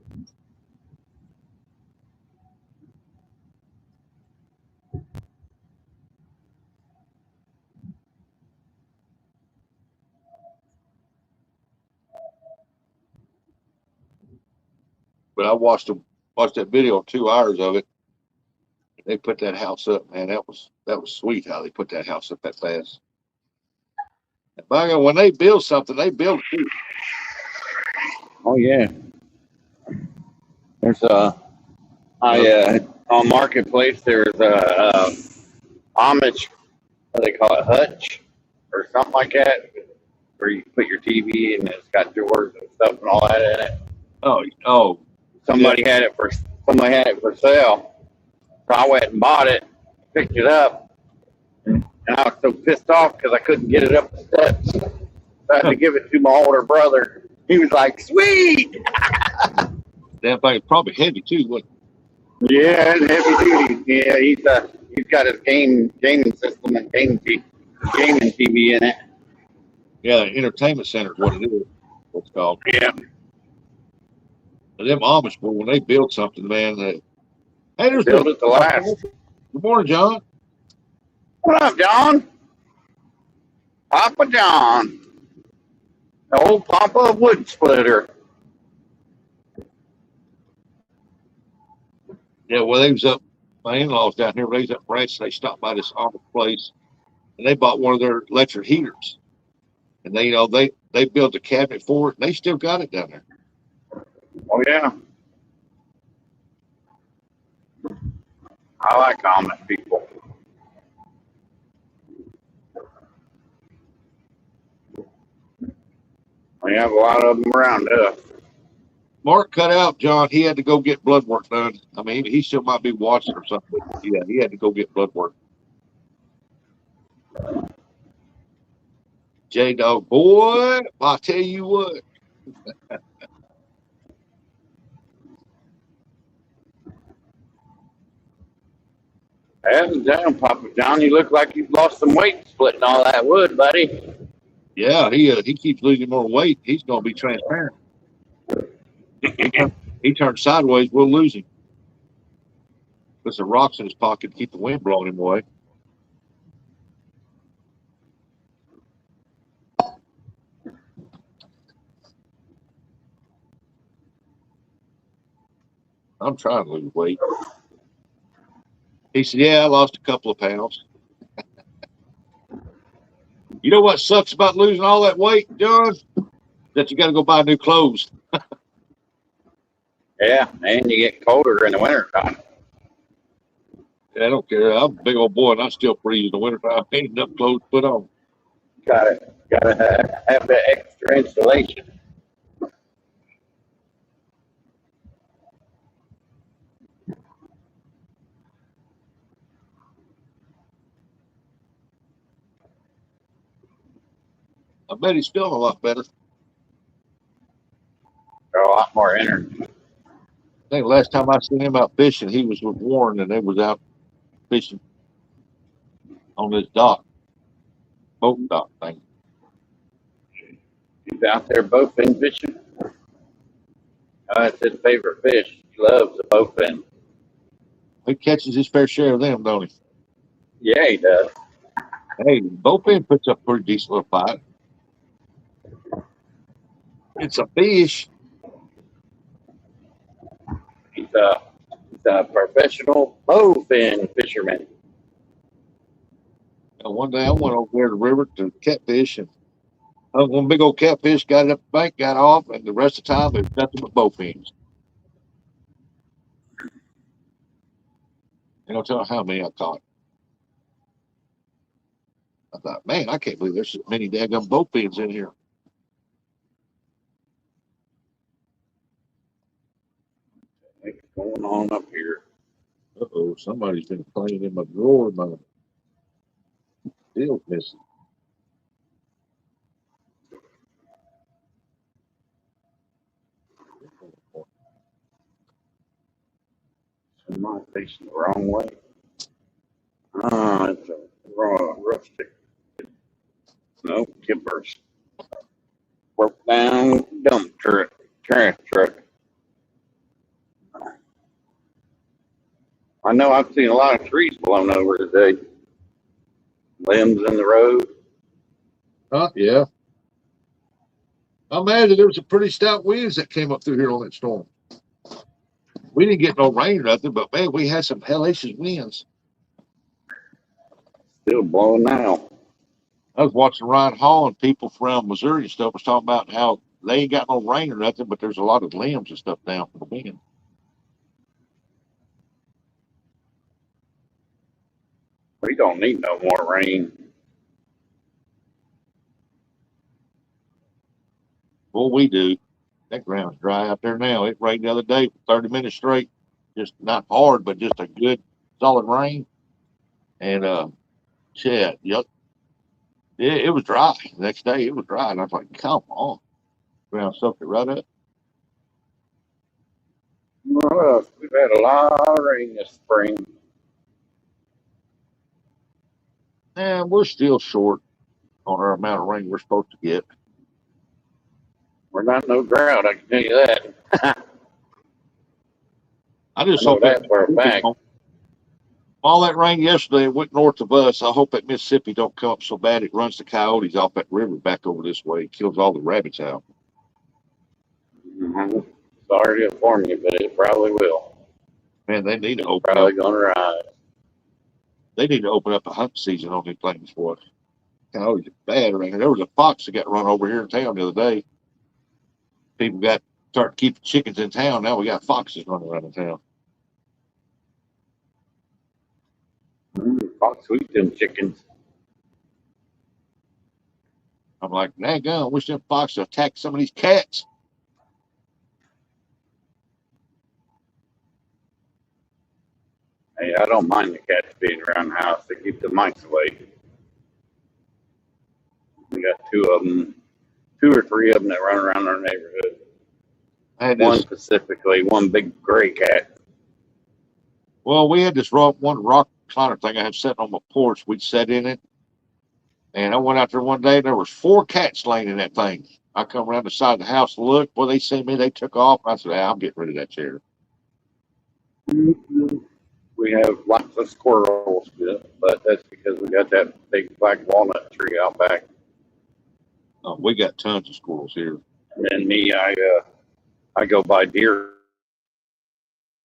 But I watched that video, 2 hours of it. They put that house up, man. That was sweet how they put that house up that fast. And by God, when they build something, they build it. Oh yeah. There's on Marketplace. There's a Amish. What do they call it? Hutch or something like that, where you put your TV and it's got drawers and stuff and all that in it. Oh, Somebody had it for sale. So I went and bought it, picked it up, and I was so pissed off because I couldn't get it up the steps. So I had to give it to my older brother. He was like, "Sweet." damn thing is probably heavy too. What? Yeah, it's heavy duty. Yeah, he's got his gaming system and gaming TV in it. Yeah, entertainment center is what it is. What's called. Yeah. And them Amish boy, when they build something, man, hey, there's Build it to last. Good morning, John. What up, John? Papa John. The old Papa wood splitter. Yeah, well, they was up. My in-laws down here, they was up Branch. They stopped by this Amish place, and they bought one of their electric heaters. And they, they built a cabinet for it, and they still got it down there. Oh yeah. I like Amish people. We have a lot of them around us. Mark cut out, John. He had to go get blood work done. I mean, he still might be watching or something. Yeah, he had to go get blood work. J-Dog, boy, I tell you what. Damn, Papa John, you look like you've lost some weight splitting all that wood, buddy. Yeah, he keeps losing more weight. He's going to be transparent. He turns sideways, we'll lose him. There's some rocks in his pocket to keep the wind blowing him away. I'm trying to lose weight. He said, yeah, I lost a couple of pounds. You know what sucks about losing all that weight, John? That you got to go buy new clothes. Yeah, and you get colder in the wintertime. Yeah, I don't care. I'm a big old boy, and I still freeze in the wintertime. Ain't enough clothes to put on. Gotta have that extra insulation. I bet he's feeling a lot better. Got a lot more energy. I think last time I seen him out fishing, he was with Warren, and they was out fishing on this boat dock thing. He's out there bowfin fishing. That's his favorite fish. He loves the bowfin. He catches his fair share of them, don't he? Yeah, he does. Hey, bowfin puts up a pretty decent little fight. It's a fish. He's a professional bowfin fisherman. And one day I went over there to the river to catfish, and one big old catfish got it up the bank, got off, and the rest of the time there's nothing but bowfins. You don't tell how many I caught. I thought, man, I can't believe there's so many daggum bowfins in here. What's going on up here? Uh-oh, somebody's been playing in my drawer. My deal's missing. Am I facing the wrong way? Ah, it's a rustic. No, kippers. Broke down dump truck, trash truck. I know I've seen a lot of trees blown over today. Limbs in the road. Huh? Yeah. I imagine there was a pretty stout winds that came up through here on that storm. We didn't get no rain or nothing, but man, we had some hellacious winds. Still blowing now. I was watching Ryan Hall and people from Missouri and stuff was talking about how they ain't got no rain or nothing, but there's a lot of limbs and stuff down from the wind. We don't need no more rain. Well, we do. That ground's dry out there now. It rained the other day for 30 minutes straight. Just not hard, but just a good solid rain. And shit, yep. It was dry. The next day it was dry. And I was like, come on. Ground soaked it right up. Well, we've had a lot of rain this spring. And we're still short on our amount of rain we're supposed to get. We're not no drought, I can tell you that. I just I know hope that that for a fact. all that rain yesterday went north of us. I hope that Mississippi don't come up so bad it runs the coyotes off that river back over this way. It kills all the rabbits out. Mm-hmm. Sorry to inform you, but it probably will. Man, they need to It's open probably up. going to rise. They need to open up a hunting season on these things for us. Coyotes are bad around here. There was a fox that got run over here in town the other day. People got start keeping chickens in town. Now we got foxes running around in town. Fox eat them chickens. I'm like, dang, I wish them foxes attacked some of these cats. Hey, I don't mind the cats being around the house. They keep the mice away. We got two or three of them that run around our neighborhood. I had One this. specifically, one big gray cat. Well, we had this one rock recliner thing I had sitting on my porch. We'd sat in it, and I went out there one day, and there was 4 cats laying in that thing. I come around the side of the house to look. Well, they see me, they took off. I said, I'm getting rid of that chair. We have lots of squirrels, but that's because we got that big black walnut tree out back. We got tons of squirrels here. And then me, I go by deer,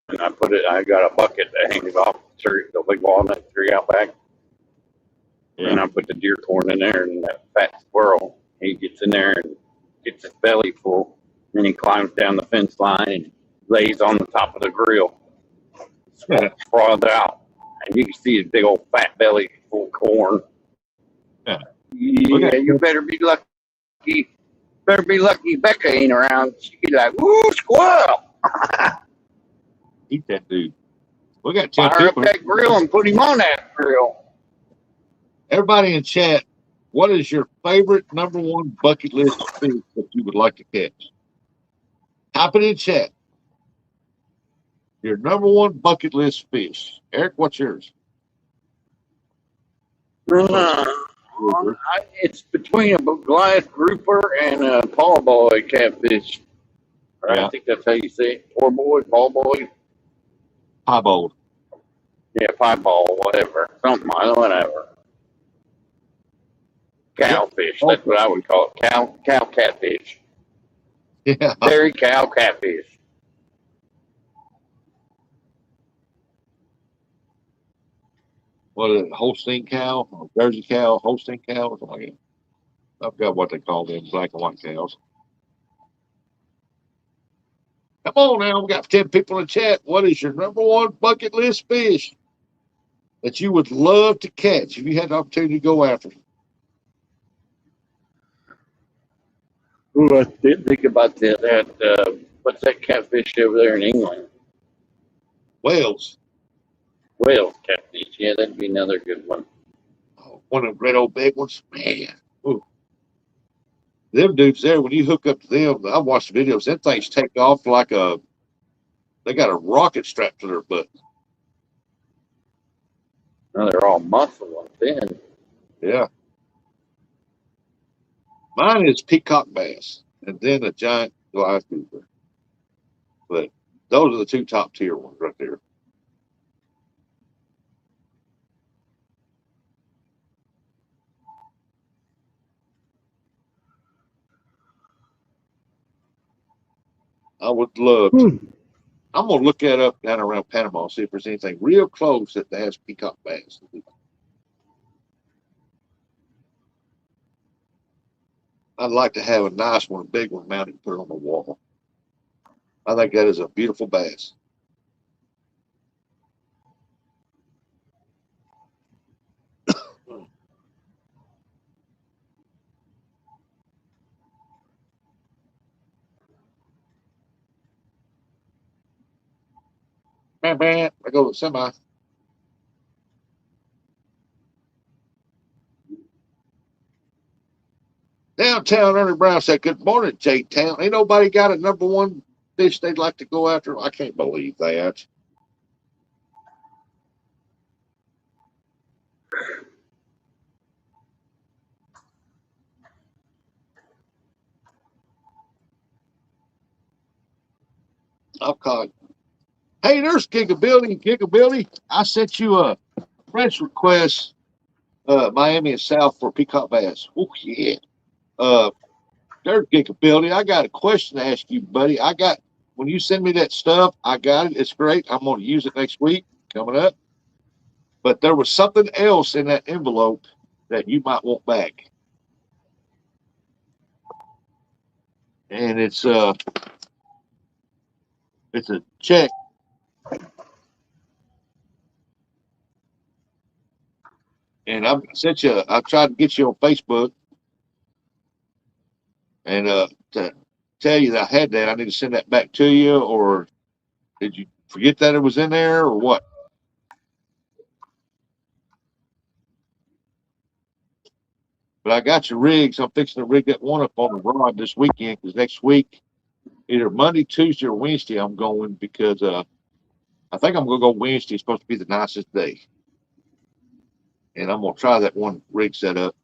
and I got a bucket that hangs off the tree, the big walnut tree out back. Yeah. And I put the deer corn in there, and that fat squirrel, he gets in there and gets his belly full. Then he climbs down the fence line and lays on the top of the grill, sprawled out. And you can see his big old fat belly full of corn. Yeah. Yeah, you better be lucky. Better be lucky Becca ain't around. She'd be like, woo, squirrel. Eat that dude. We got 10 Fire up people. that grill and put him on that grill. Everybody in chat, what is your favorite #1 bucket list fish that you would like to catch? Type it in chat. Your #1 bucket list fish. Eric, what's yours? It's between a Goliath grouper and a Paul Boy catfish. Yeah. I think that's how you say it. Paul Boy. Piebald. Yeah, pieball, whatever. Something, whatever. Cowfish. That's what I would call it. Cow catfish. Yeah. Dairy cow catfish. What is it? Holstein cow? Or Jersey cow? Holstein cow? Or something like that. I forgot what they call them black and white cows. Come on now. We got 10 people in the chat. What is your #1 bucket list fish that you would love to catch if you had the opportunity to go after? Ooh, I did think about that. What's that catfish over there in England? Whales. Whale catfish. Yeah, that'd be another good one. Oh, one of the red old big ones. Man. Ooh. Them dudes there, when you hook up to them, I watched the videos, them things take off like they got a rocket strapped to their butt. No, they're all muscle and thin. Yeah. Mine is peacock bass and then a giant Goliath grouper. But those are the 2 top tier ones right there. I would love to. I'm going to look that up down around Panama, see if there's anything real close that has peacock bass. I'd like to have a nice one, a big one mounted and put it on the wall. I think that is a beautiful bass. Bam, bam. I go to the semi. Downtown Ernie Brown said, "Good morning, J Town. Ain't nobody got a number one fish they'd like to go after." I can't believe that. I'll call it. Hey, there's Gigabilly. Gigabilly, I sent you a French request, Miami and South for peacock bass. Oh, yeah. There's Gigabilly. I got a question to ask you, buddy. When you send me that stuff, I got it. It's great. I'm going to use it next week coming up. But there was something else in that envelope that you might want back. And it's a check. And I tried to get you on Facebook and to tell you that I had that. I need to send that back to you, or did you forget that it was in there, or what? But I got your rigs. I'm fixing to rig that one up on the rod this weekend because next week, either Monday, Tuesday, or Wednesday, I'm going because I think I'm going to go Wednesday. It's supposed to be the nicest day. And I'm going to try that one rig set up.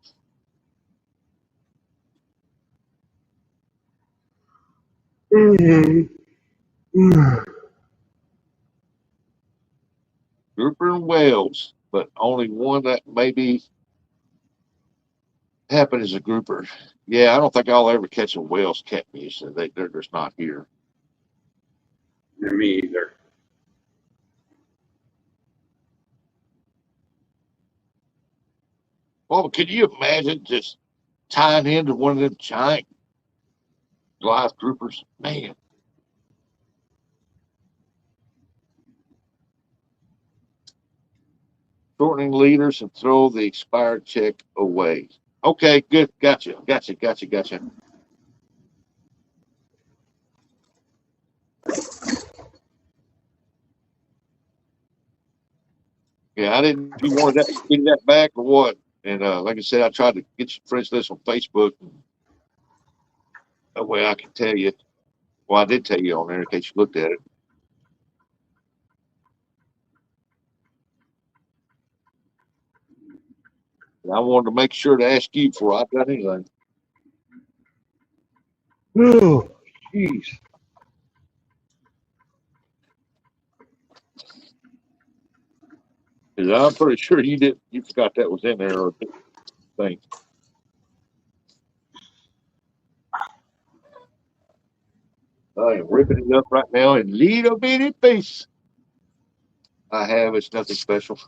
Grouper and whales, but only one that maybe happen as a grouper. Yeah, I don't think I'll ever catch a whale's catfish. They're just not here. Me either. Well, can you imagine just tying into one of them giant live groupers? Man. Shortening leaders and throw the expired check away. Okay, good. Gotcha. Yeah, I didn't. If you wanted that back or what? And like I said, I tried to get your friends list on Facebook. That way I can tell you. Well, I did tell you on there in case you looked at it. And I wanted to make sure to ask you before I done anything. Oh, jeez. Because I'm pretty sure you forgot that was in there or thing. I am ripping it up right now in little bitty pieces. It's nothing special.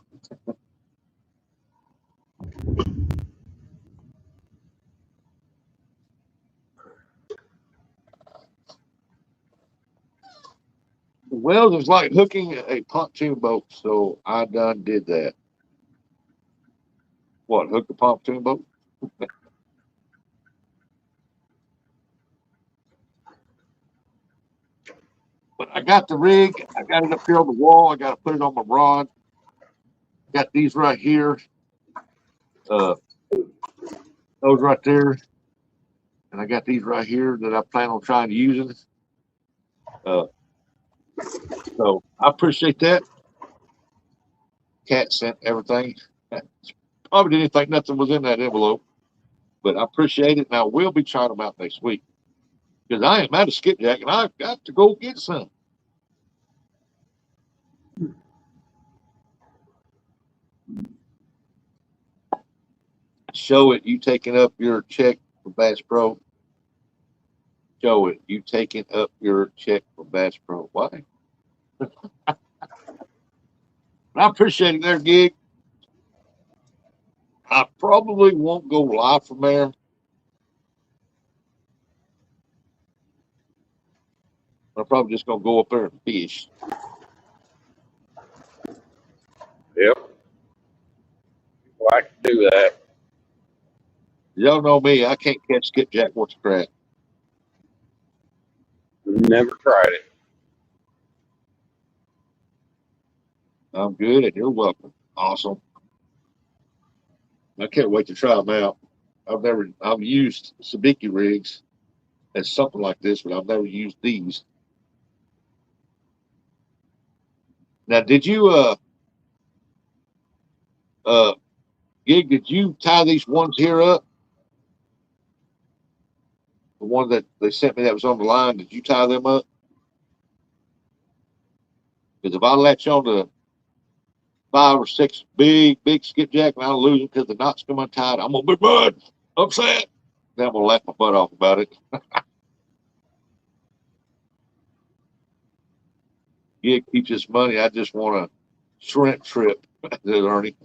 Well, it was like hooking a pontoon boat, so I done did that. What, hook the pontoon boat? But I got the rig. I got it up here on the wall. I got to put it on my rod. Got these right here. Those right there. And I got these right here that I plan on trying to use. So I appreciate that. Cat sent everything. Probably didn't think nothing was in that envelope, but I appreciate it. And I will be trying them out next week because I am out of skipjack and I've got to go get some. Show it. You taking up your check for Bass Pro. Show it. You taking up your check for Bass Pro. Why? I appreciate it there, Gig. I probably won't go live from there I'm probably just gonna go up there and fish. Yep. Well, I can do that. Y'all know me. I can't catch skipjack worth of crap. Never tried it. I'm good, and you're welcome. Awesome. I can't wait to try them out. I've used sabiki rigs as something like this, but I've never used these. Now, did you uh Gig, did you tie these ones here up? The one that they sent me that was on the line, did you tie them up? Because if I latch on to 5 or 6 big skipjack and I lose them because the knots come untied, I'm gonna be mad, upset. Then I'm gonna laugh my butt off about it. Gig keeps his money. I just want a shrimp trip, said Ernie.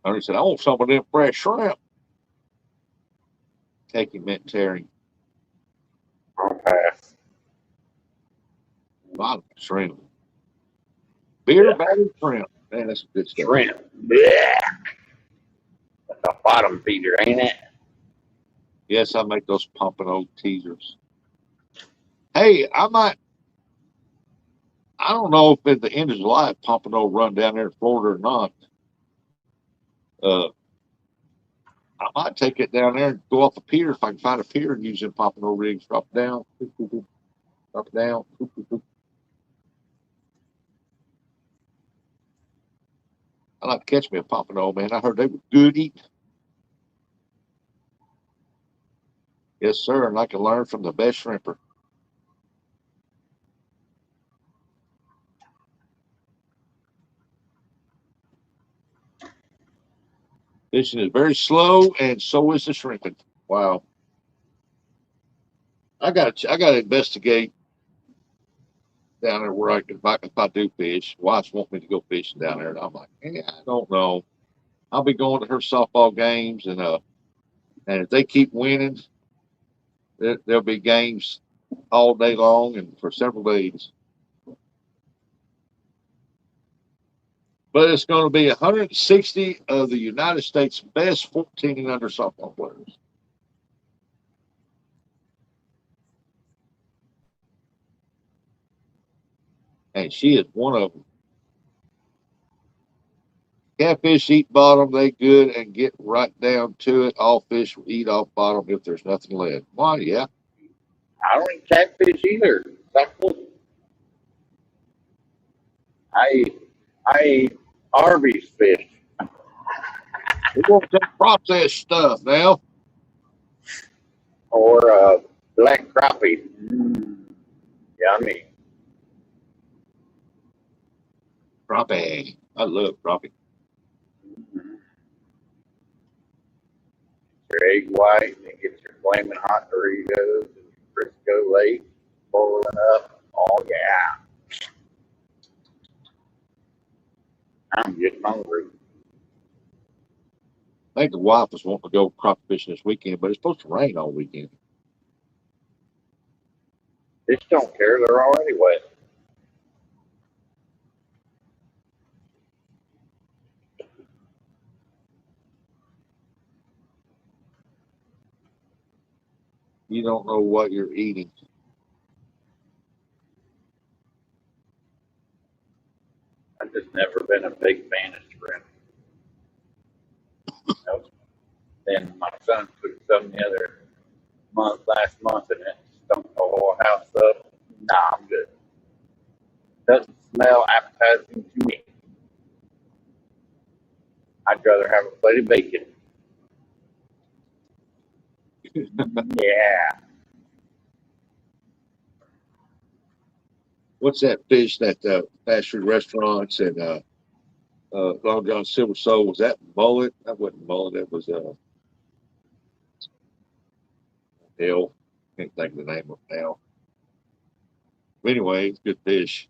Ernie said, I want some of them fresh shrimp. Taking meant tearing. I'll pass. A lot of shrimp. Beer Yeah. battered shrimp. Man, that's good stuff. Shrimp. Yeah. That's a bottom feeder, ain't it? Yes, I make those pumping old teasers. Hey, I don't know if at the end of July pumping will run down there in Florida or not. Uh, I might take it down there and go off a pier if I can find a pier and use them pompano rigs. Drop it down, drop it down. I like to catch me a pompano, man. I heard they were good eating. Yes, sir, and I can learn from the best shrimper. Fishing is very slow, and so is the shrimping. Wow, I got to investigate down there where if I do fish. Wives want me to go fishing down there, and I'm like, I don't know. I'll be going to her softball games, and if they keep winning, there'll be games all day long and for several days. But it's going to be 160 of the United States' best 14 and under softball players. And she is one of them. Catfish eat bottom, they good and get right down to it. All fish will eat off bottom if there's nothing left. Why, yeah. I don't eat catfish either. Exactly. I I eat Arby's fish We want that processed stuff now. or black crappie. Yummy. Crappie. I love crappie. Your egg white, and get your flaming hot Doritos and your Frisco Lake boiling up. Oh yeah, I'm getting hungry. I think the wife was wanting to go crappie fishing this weekend, but it's supposed to rain all weekend. Fish don't care; they're already wet. You don't know what you're eating. I've just never been a big fan of shrimp. Nope. Then my son cooked some the other last month, and it stunk the whole house up. Nah, I'm good. Doesn't smell appetizing to me. I'd rather have a plate of bacon. Yeah. What's that fish that fast food restaurants and Long John Silver Soul? Was that mullet? That wasn't mullet. That was hell. Can't think of the name of it now. Anyway, it's good fish.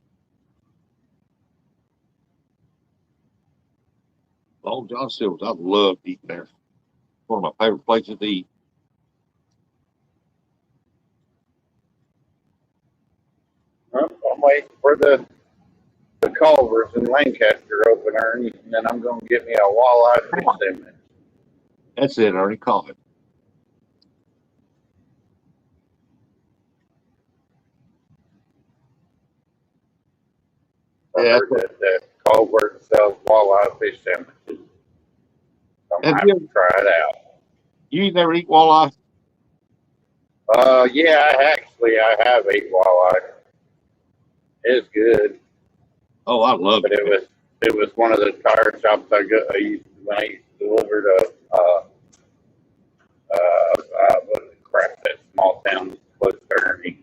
Long John Silver's. I love eating there. One of my favorite places to eat. waiting for the Culvers in Lancaster open, Ernie, and then I'm gonna get me a walleye fish sandwich. That's it, Ernie. Call it. I Yeah. heard that Culver sells walleye fish sandwiches. So I'm Have gonna have you, to try it out. you never eat walleye? Yeah, I have ate walleye. It's good, Oh, I love but it, man. it was one of the tire shops I used when I used to deliver to what is it, crap, that small town close to Ernie.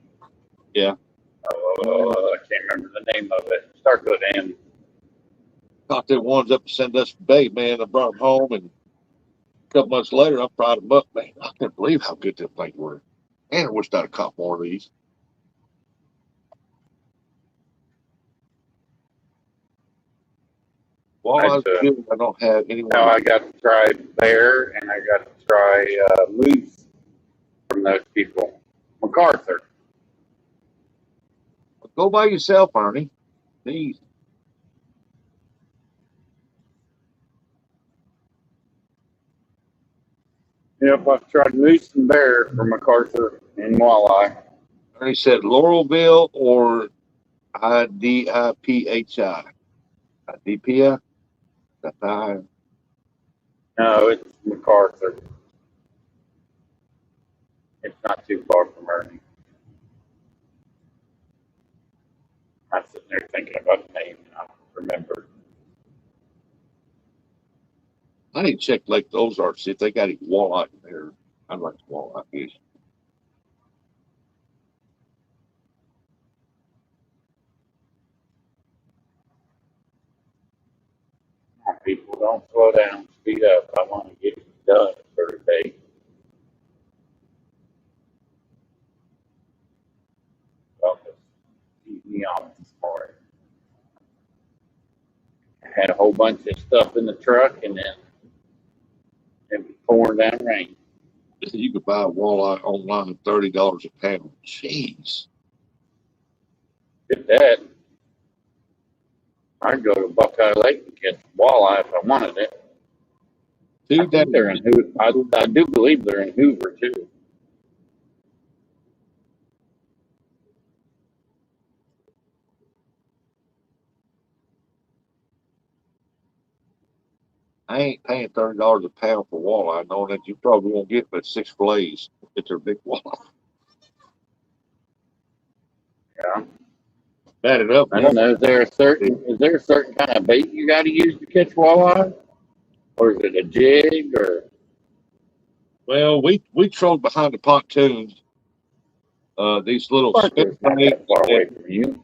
Yeah. I can't remember the name of it. Start with M. Caught them ones up to send us from bait, man. I brought them home, and a couple months later, I fried them up, man. I can't believe how good them things were. And I wished I'd have caught more of these. That's Walleye's good. I don't have how anyone. I got to try bear and I got to try moose from those people. MacArthur. Go by yourself, Ernie. These. Yep, I've tried moose and bear from MacArthur and walleye. Ernie said Laurelville or IDIPHI. IDPI? That's No, it's MacArthur. It's not too far from Ernie. I'm sitting there thinking about the name and I don't remember. I need to check Lake Ozark, see if they got any walleye in there. I'd like walleye fish. Come on, people, don't slow down, speed up. I want to get it done for the day. Don't just keep me on this morning. I had a whole bunch of stuff in the truck and then it was pouring down rain. You could buy a walleye online $30 a pound. Jeez. Get that. I'd go to Buckeye Lake and catch walleye if I wanted it. I Two think they're in Hoover. I do believe they're in Hoover too. I ain't paying $30 a pound for walleye, knowing that you probably won't get but 6 fillets. Get their big walleye. Yeah. Bad enough. I don't know. Walmart. Is there a certain kind of bait you got to use to catch walleye, or is it a jig or? Well, we trolled behind the pontoons. These little spin Parker's not baits. that far away from you.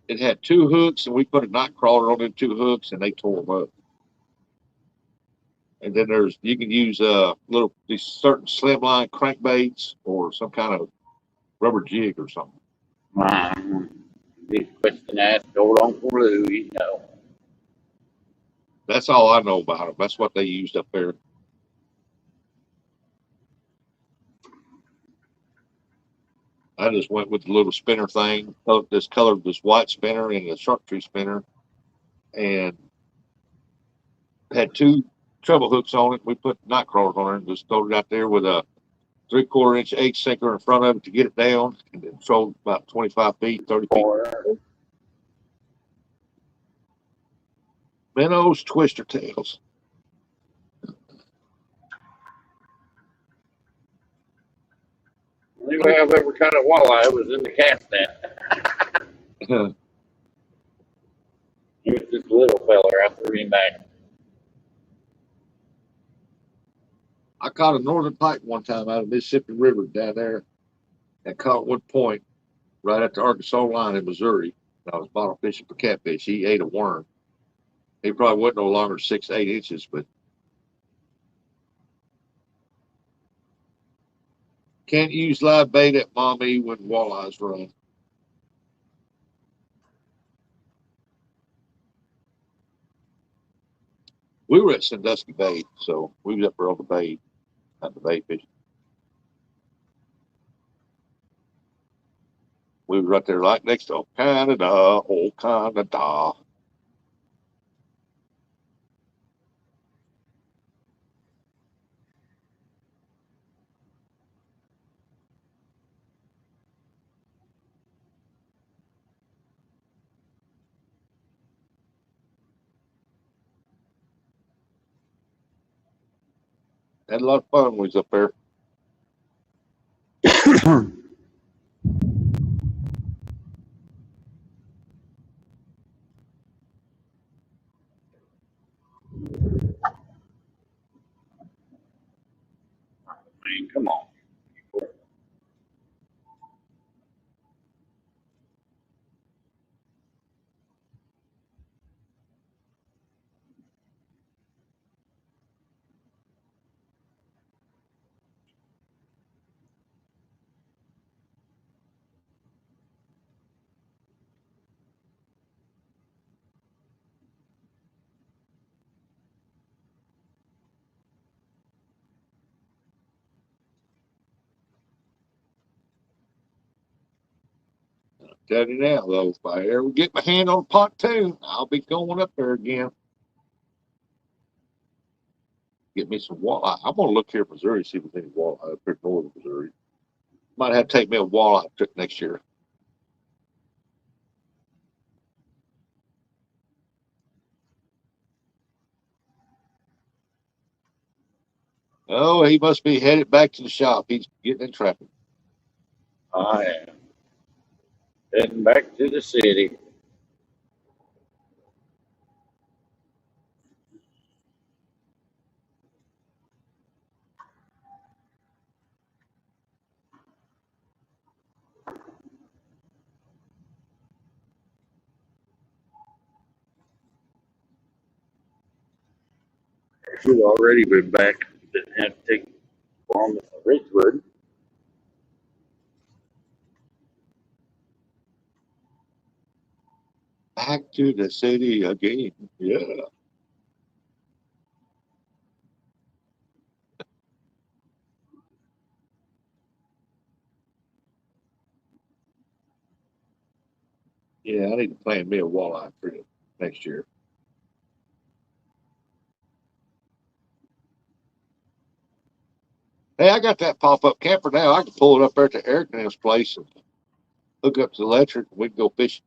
It had 2 hooks, and we put a night crawler on them 2 hooks, and they tore them up. And then you can use little these certain slimline crankbaits or some kind of rubber jig or something. Big question asked old Uncle Lou, you know. That's all I know about them. That's what they used up there. I just went with the little spinner thing. This white spinner and a chartreuse spinner, and had 2 treble hooks on it. We put night crawlers on it and just throw it out there with a 3/4 inch H sinker in front of it to get it down, and then trolled about 25 feet, 30 feet. Minnows, twister tails. The only way I've ever caught a walleye was in the cast net. He was just a little feller. I threw him back. I caught a northern pike one time out of Mississippi River down there. I caught one point right at the Arkansas line in Missouri. I was bottom fishing for catfish. He ate a worm. He probably wasn't no longer 6, 8 inches, but can't use live bait at Mommy when walleyes run. We were at Sandusky Bay, so we was up there on the bay at the bay fishing. We were right there like next to Canada, oh Canada. Had a lot of fun when we was up there. Man, come on. Tell you now, though, if I ever get my hand on a pontoon, I'll be going up there again. Get me some walleye. I'm gonna look here in Missouri, see if there's any walleye up here in northern Missouri. Might have to take me a walleye trip next year. Oh, he must be headed back to the shop. He's getting in traffic. I am heading back to the city. Should already been back. Didn't have to take long to Ridgewood. Back to the city again. Yeah. Yeah, I need to plan me a walleye trip next year. Hey, I got that pop-up camper now. I can pull it up there to Eric and his place and hook up to the electric and we can go fishing.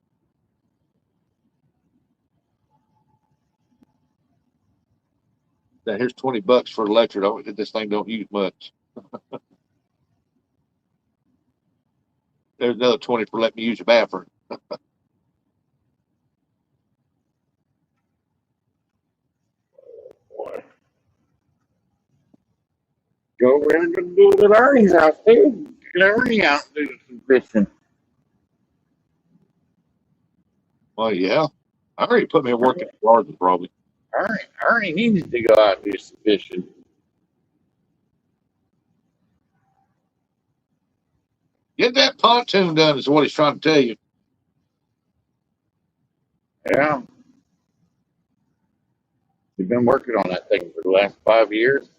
Now here's $20 for electric. This thing don't use much. There's another 20 for letting me use the bathroom. Boy. Go around and do the Ernie's house too. Get Ernie out and do some fishing. Well, yeah. I already put me to work in the garden probably. Ernie needs to go out and do some fishing. Get that pontoon done is what he's trying to tell you. Yeah. We've been working on that thing for the last 5 years.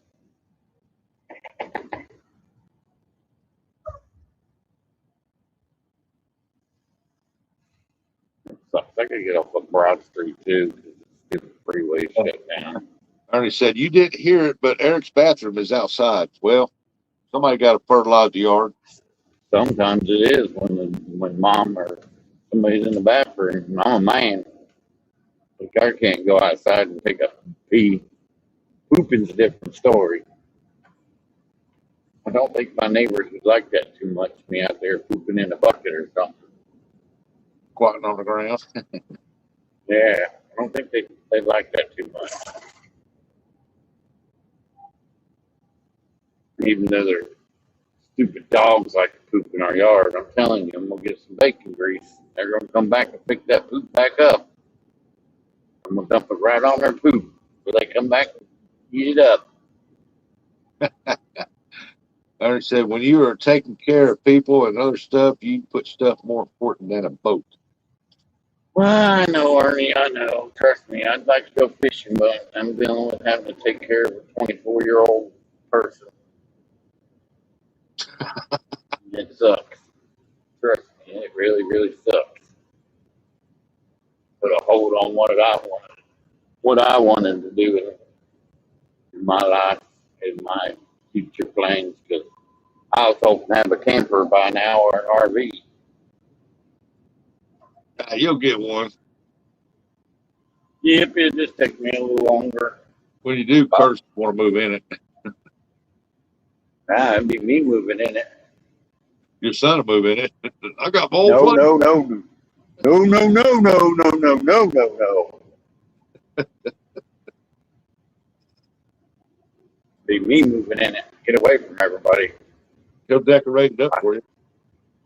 Sucks. I gotta get off of Broad Street too because the freeway shut down. Ernie said, you didn't hear it, but Eric's bathroom is outside. Well, somebody got to fertilize the yard. Sometimes it is when mom or somebody's in the bathroom. And I'm a man. Like I can't go outside and pick up and pee. Pooping's a different story. I don't think my neighbors would like that too much. Me out there pooping in a bucket or something. Squatting on the ground. Yeah, I don't think they like that too much. Even though they're stupid dogs like to poop in our yard, I'm telling you, I'm gonna get some bacon grease. They're gonna come back and pick that poop back up. I'm gonna dump it right on their poop, so they come back and eat it up. Ernie said, when you are taking care of people and other stuff, you put stuff more important than a boat. Well, I know, Ernie. I know. Trust me, I'd like to go fishing, but I'm dealing with having to take care of a 24-year-old person. It sucks. Trust me, And it really, really sucks. Put a hold on what I wanted to do in my life, in my future plans, because I was hoping to have a camper by now or an RV. You'll get one. Yep, it'll just take me a little longer. When you do, Kurt want to move in it. It'd be me moving in it. Your son will move in it. I got my own No, place. no, no, no. No, no, no, no, no, no, no, no, no. Be me moving in it. Get away from everybody. He'll decorate it up for you.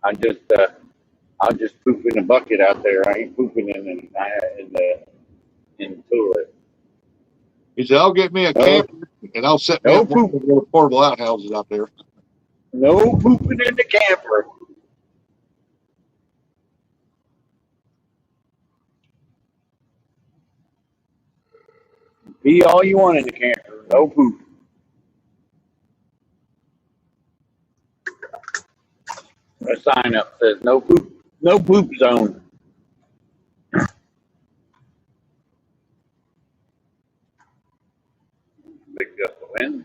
I'll just poop in a bucket out there. I ain't pooping in the toilet. He said, I'll get me a camper and I'll set me No up one of those little portable outhouses out there. No pooping in the camper. Pee all you want in the camper. No poop. A sign up says no poop zone. Big gust of wind.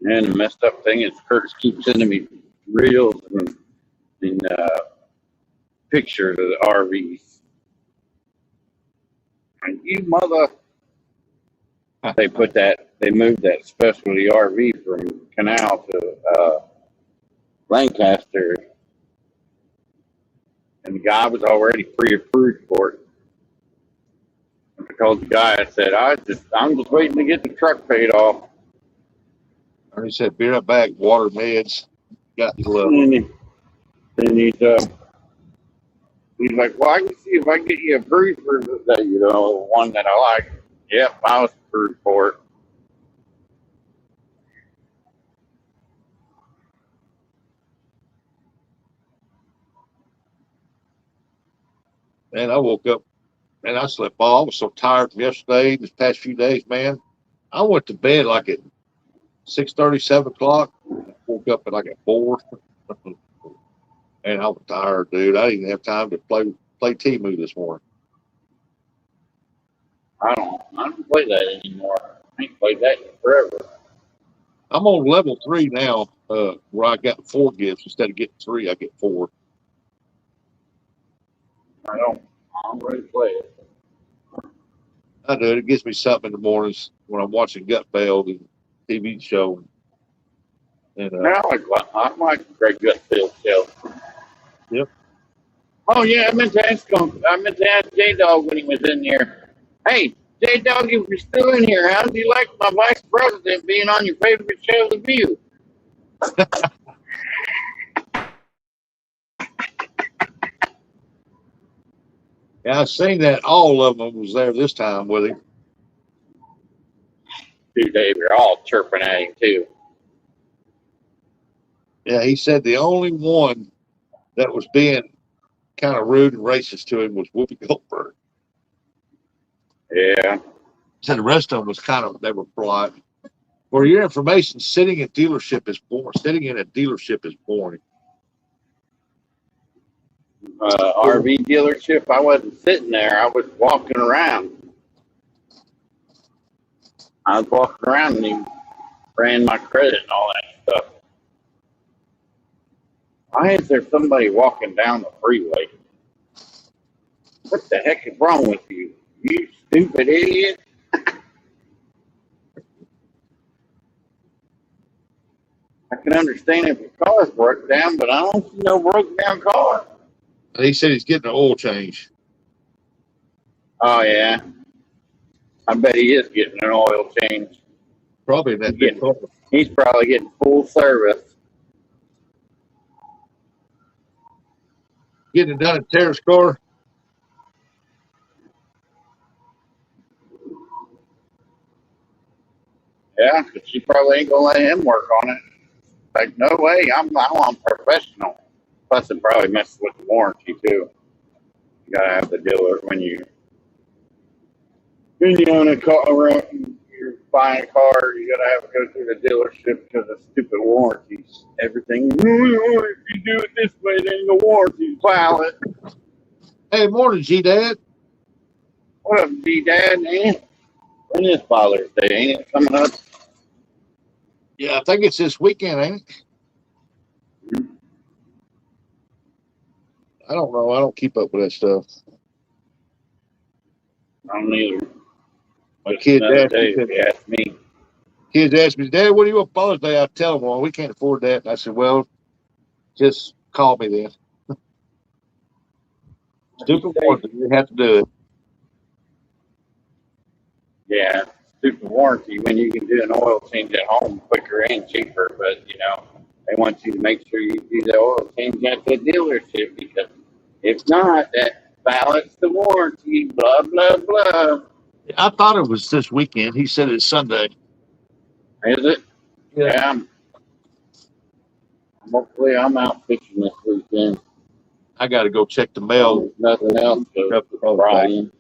And the messed up thing is Curtis keeps sending me reels and pictures of the RVs. And you mother, they moved that specialty RV from Canal to Lancaster. And the guy was already pre-approved for it. I told the guy, I said, I'm just waiting to get the truck paid off. And he said, be right back, water meds. Got to love. And he's like, well, I can see if I can get you approved for the one that I like. Yep, I was approved for it. Man, I woke up and I slept all. I was so tired from yesterday, this past few days, man. I went to bed like at 6:30, 7 o'clock. Woke up at like at 4. And I was tired, dude. I didn't have time to play Temu this morning. I don't play that anymore. I ain't played that in forever. I'm on level 3 now, where I got 4 gifts. Instead of getting 3, I get 4. I don't really play it. I do. It gives me something in the mornings when I'm watching Gutfeld and TV show. And I like Greg Gutfield's show. Yep. Oh yeah, I meant to ask J Dog when he was in here. Hey, J Dog, if you're still in here, how do you like my vice president being on your favorite show, The View? yeah, I seen that all of them was there this time with him. Dude, they were all chirping at him too. Yeah, he said the only one that was being kind of rude and racist to him was Whoopi Goldberg. Yeah. Said the rest of them was they were polite. For your information, sitting in a dealership is boring. RV dealership, I wasn't sitting there. I was walking around. And he ran my credit and all that stuff. Why is there somebody walking down the freeway? What the heck is wrong with you? You stupid idiot. I can understand if your car's broke down, but I don't see no broke down car. And he said he's getting an oil change. Oh, yeah. I bet he is getting an oil change. Probably in that big car. He's probably getting full service. Getting it done in Tara's car. Yeah, because she probably ain't going to let him work on it. Like, no way, I'm professional. Plus, it probably messes with the warranty, too. You got to have the dealer when you own a car, you're buying a car, you gotta have it go through the dealership because of stupid warranties. Everything. If you do it this way, then the warranty's valid. Hey, morning, G Dad. What up, D-Dad? When is Father's Day? Ain't it coming up? Yeah, I think it's this weekend, ain't it? I don't know. I don't keep up with that stuff. I don't either. My Just kids another ask me, day, if you ask me. Dad, what do you want for Father's Day? I tell them, well, we can't afford that. And I said, well, just call me then. Stupid warranty. You have to do it. Yeah, stupid warranty when you can do an oil change at home quicker and cheaper. But, they want you to make sure you do the oil change at the dealership because if not, that violates the warranty, blah, blah, blah. I thought it was this weekend. He said it's Sunday. Is it? Yeah. Yeah. Hopefully I'm out fishing this weekend. I got to go check the mail. Nothing else goes Brian.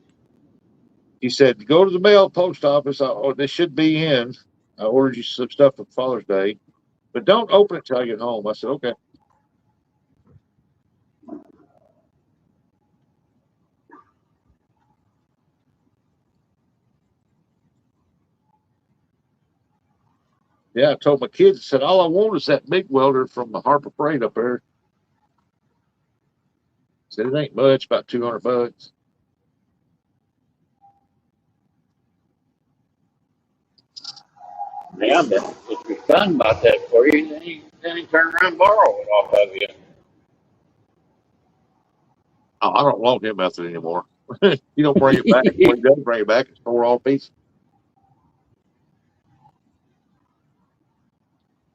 He said, go to the mail post office. Oh, this should be in. I ordered you some stuff for Father's Day, but don't open it till I get home. I said, okay. Yeah, I told my kids, I said, all I want is that big welder from the Harbor Freight up there. I said, it ain't much, about $200. Yeah, but if your son bought that for you, then he turn around and borrow it off of you. Oh, I don't want him method anymore. You don't bring it back. When he does bring it back, it's tore all pieces.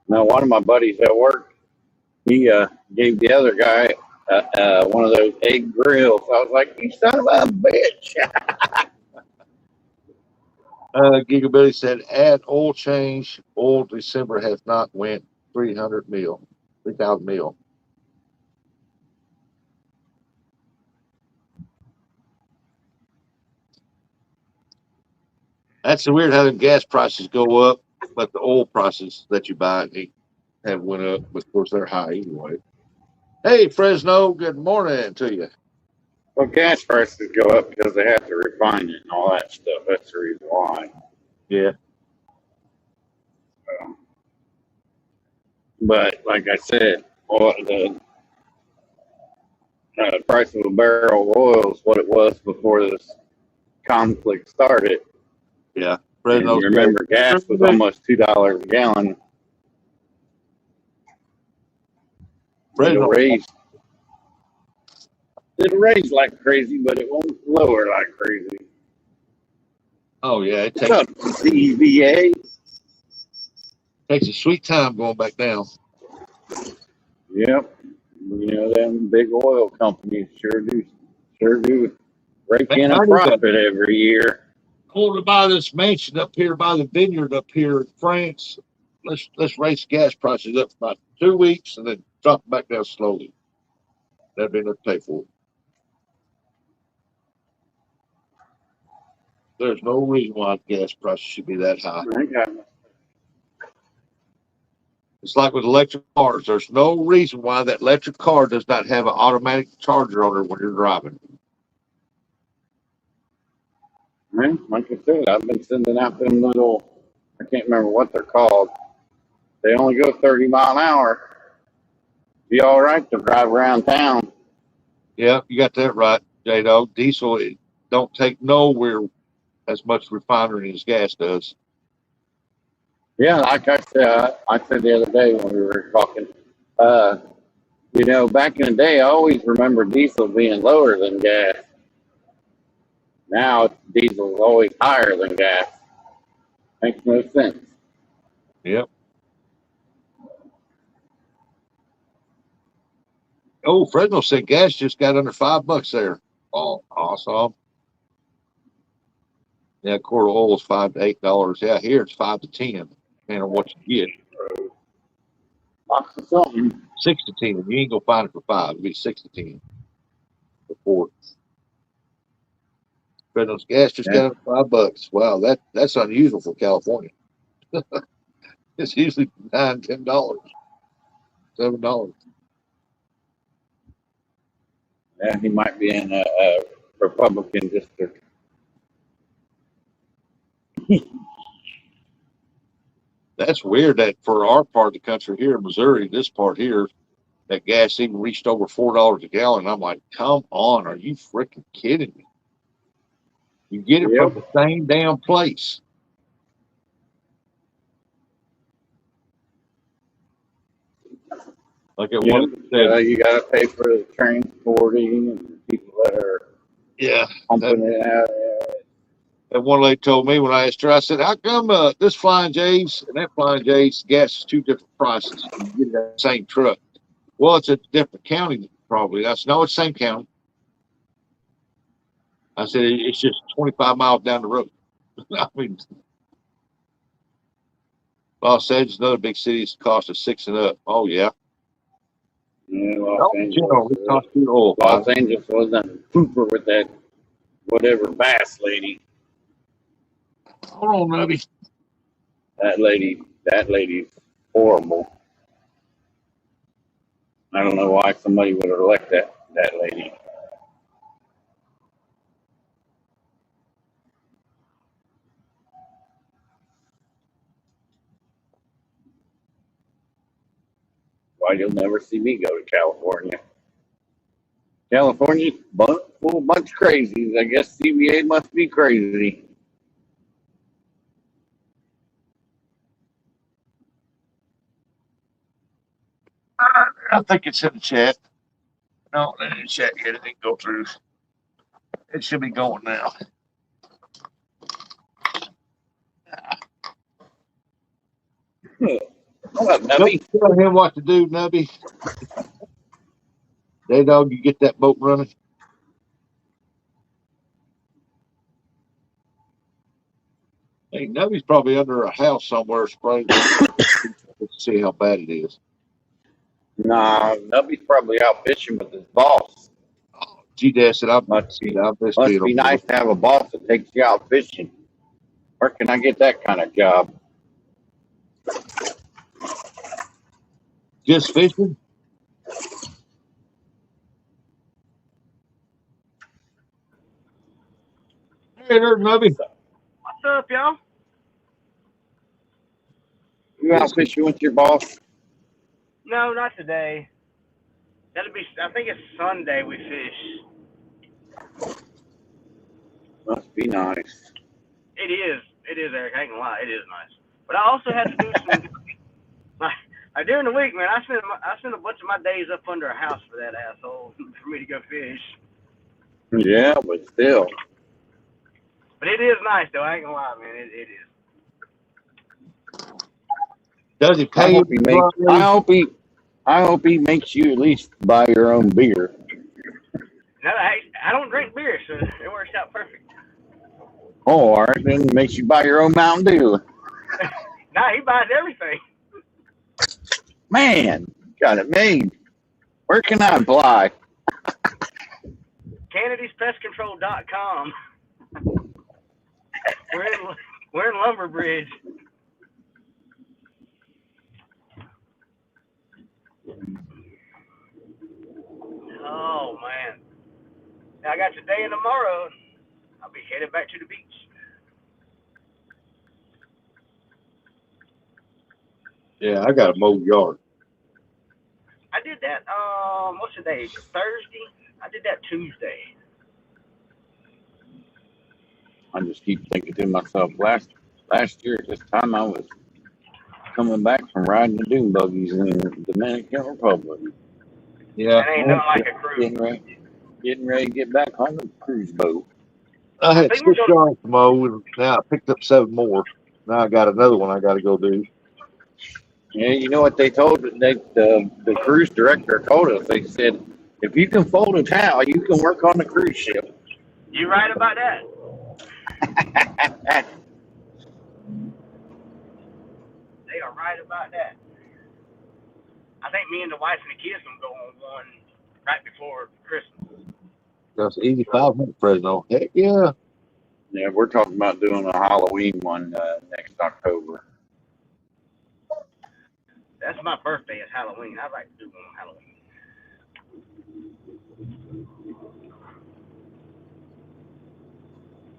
Now, one of my buddies at work, he gave the other guy one of those egg grills. I was like, you son of a bitch. Gigabilly said, add oil change. Oil December has not went 3,000 mil. That's weird how the gas prices go up, but the oil prices that you buy they have went up. But of course, they're high anyway. Hey, Fresno, good morning to you. Well, gas prices go up because they have to refine it and all that stuff. That's the reason why. Yeah. But like I said, the price of a barrel of oil is what it was before this conflict started. Yeah. And Fresno you remember gas was almost $2 a gallon. Fresno. It'll raise like crazy, but it won't lower like crazy. Oh, yeah. It What's up, CVA? takes a sweet time going back down. Yep. Them big oil companies sure do rake in a profit every year. I want to buy this mansion up here by the vineyard up here in France. Let's raise gas prices up for about 2 weeks and then drop it back down slowly. That'd be enough to pay for it. There's no reason why gas prices should be that high. It's like with electric cars. There's no reason why that electric car does not have an automatic charger on it when you're driving. Man, like I said, I've been sending out them little, I can't remember what they're called. They only go 30 mile an hour. Be all right to drive around town. Yeah, you got that right, J-Dog. Diesel it don't take nowhere as much refinery as gas does. Yeah, like I said the other day when we were talking, back in the day, I always remember diesel being lower than gas. Now diesel is always higher than gas. Makes no sense. Yep. Oh, Fresno said gas just got under $5 there. Oh, awesome. Yeah, a quart of oil is $5 to $8. Yeah, here it's 5 to 10, depending on what you get. Box of something. 6 to 10. You ain't gonna find it for 5. It'll be 6 to 10 for quart. But those gas just got up $5. Wow, that's unusual for California. It's usually $9, $10, $7. Yeah, he might be in a Republican district. That's weird that for our part of the country here in Missouri, this part here, that gas even reached over $4 a gallon. I'm like, come on, are you freaking kidding me? You get it from Yep. the same damn place. Like at Yep. one said, You got to pay for the transporting and the people that are yeah, pumping it out. that one lady told me when I asked her, I said, how come this Flying J's and that Flying J's gas is two different prices? You get it at the same truck. Well, it's a different county, probably. I said, no, it's the same county. I said, it's just 25 miles down the road. I mean, Los Angeles, another big city, it's cost us 6 and up. Oh, yeah. Yeah, No, it costs you oil. Los Angeles wasn't pooper with that whatever Bass lady. Hold on, maybe. That lady's horrible. I don't know why somebody would elect that lady. Why you'll never see me go to California. California's full of bunch of crazies. I guess CBA must be crazy. I think it's in the chat. No, it didn't chat yet. It didn't go through. It should be going now. What up, Nubby? Tell him what to do, Nubby. Day dog, you get that boat running. Hey, Nubby's probably under a house somewhere spraying. Let's see how bad it is. Nah, Nubby's probably out fishing with his boss. Oh, gee, Dad said, Must be nice to have a boss that takes you out fishing. Where can I get that kind of job? Just fishing? Hey there, Nubby. What's up, y'all? You out fishing with your boss? No, not today. That'll be. I think it's Sunday we fish. Must be nice. It is. It is, Eric. I ain't gonna lie. It is nice. But I also had to do some. Like during the week, man, I spent a bunch of my days up under a house for that asshole for me to go fish. Yeah, but still. But it is nice though. I ain't gonna lie, man. It is. Does he pay you? I hope he makes you at least buy your own beer. No, I don't drink beer, so it works out perfect. Oh, all right, then makes you buy your own Mountain Dew. Nah, he buys everything. Man, got it made. Where can I apply? Canada'sPestControl.com. We're in Lumberbridge. Oh man. Now I got today and tomorrow. I'll be headed back to the beach. Yeah, I got a mow yard. I did that what's the day? Thursday? I did that Tuesday. I just keep thinking to myself, last year at this time I was coming back from riding the dune buggies in the Dominican Republic. Yeah. That ain't nothing like a cruise. Getting ready to get back on the cruise boat. I had think 6 yards to mow, and now I picked up 7 more. Now I got another one I got to go do. Yeah, you know what they told the cruise director told us? They said, if you can fold a towel, you can work on the cruise ship. You right about that? They are right about that. I think me and the wife and the kids gonna go on one right before Christmas. That's 85 minute Fresno. Heck yeah. Yeah, we're talking about doing a Halloween one next October. That's my birthday. It's Halloween. I'd like to do one on Halloween.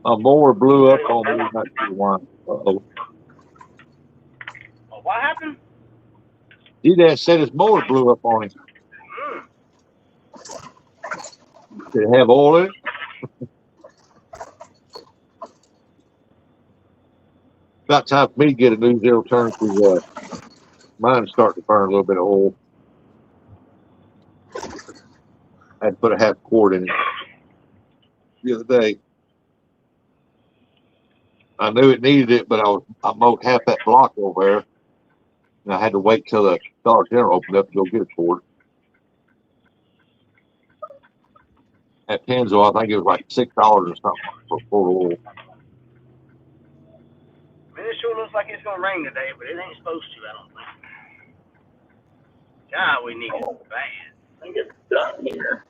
A mower blew up on me. Not sure why. Uh-oh. Oh, what happened? D-Dad said his mower blew up on him. Did it have oil in it? About time for me to get a new zero turn because mine's starting to burn a little bit of oil. I had to put a half quart in it the other day. I knew it needed it, but I mowed half that block over there, and I had to wait till the Dollar General opened up to go get it for it. At Pennzoil, I think it was like $6 or something for full oil. I mean, it sure looks like it's gonna rain today, but it ain't supposed to. I don't think. God, we need it bad. I think it's done here.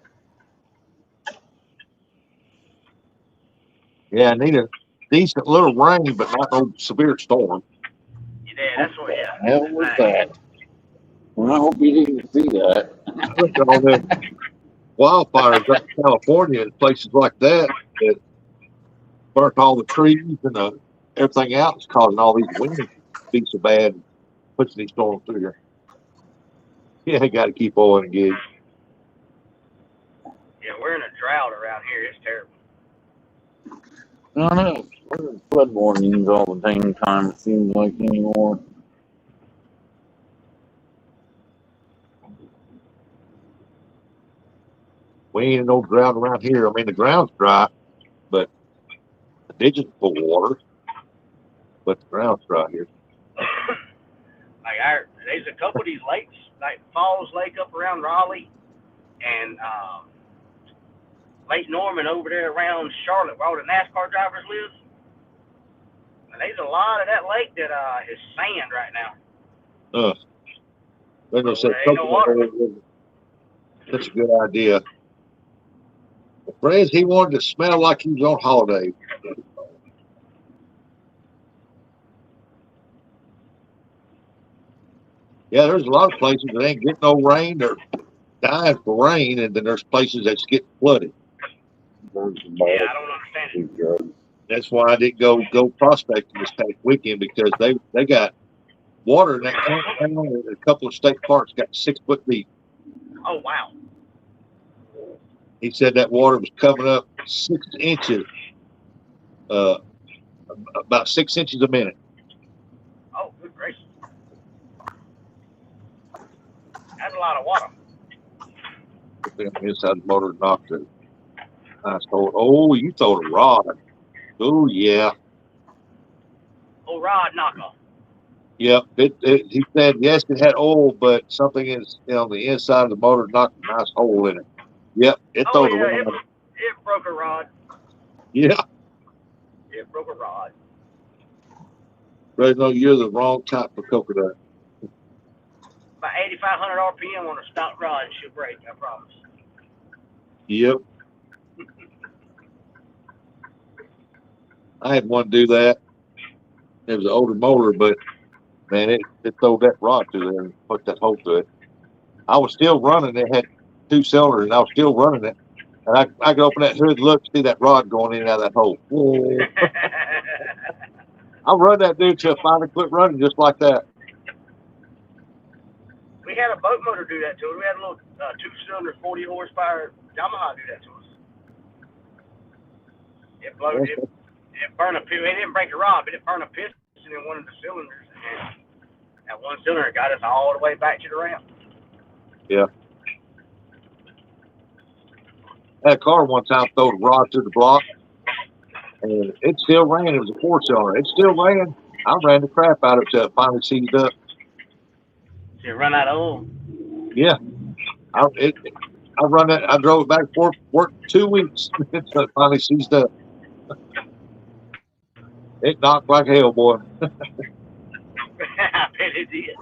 Yeah, I need a decent little rain, but not no severe storm. Yeah, that's what. Yeah. What the hell was that? Well, I hope you didn't see that. I looked at all them wildfires up in California and places like that that burnt all the trees and everything out. It's causing all these winds to be so bad and pushing these storms through here. Yeah, I got to keep oil and gig. Yeah, we're in a drought around here. It's terrible. I don't know. We're in flood warnings all the dang time, it seems like anymore. We ain't in no drought around here. I mean, the ground's dry, but the ditches are full of water, but the ground's dry here. Like there's a couple of these lakes, like Falls Lake up around Raleigh, and Lake Norman over there around Charlotte, where all the NASCAR drivers live. And there's a lot of that lake that is sand right now. They're gonna say There ain't no water. That's a good idea. Friends, he wanted to smell like he was on holiday. Yeah, there's a lot of places that ain't getting no rain. They're dying for rain, and then there's places that's getting flooded. Yeah, I don't understand it. That's why I didn't go prospecting this past weekend because they got water in that town. A couple of state parks got 6 foot deep. Oh wow. He said that water was coming up 6 inches, about 6 inches a minute. Oh, good gracious. That's a lot of water. Inside the motor knocked it. I told, oh, you told a rod. Oh yeah. Oh, rod knockoff. Yep. He said yes, it had oil, but something is on the inside of the motor knocked a nice hole in it. Yep, it Oh throwed a yeah, rod. it broke a rod. Yeah. It broke a rod. Right, no, you're the wrong type for coconut. About 8,500 RPM on a stout rod, and she'll break. I promise. Yep. I had one do that. It was an older motor, but man, it threw that rod through there and put that hole through it. I was still running. It had 2 cylinders, and I was still running it. And I could open that hood, look, see that rod going in and out of that hole. Whoa. I run that dude till I finally quit running just like that. We had a boat motor do that to us. We had a little 2-cylinder, 40 horsepower Yamaha do that to us. It blew. It burned a piston. It didn't break a rod, but it burned a piston in one of the cylinders, and that one cylinder got us all the way back to the ramp. Yeah. I had a car one time throw a rod through the block, and it still ran. It was a 4-cylinder. It still ran. I ran the crap out of it till it finally seized up. So you run out of oil. Yeah. I run that. I drove it back and forth, worked 2 weeks until it finally seized up. It knocked like hell, boy. I bet it did.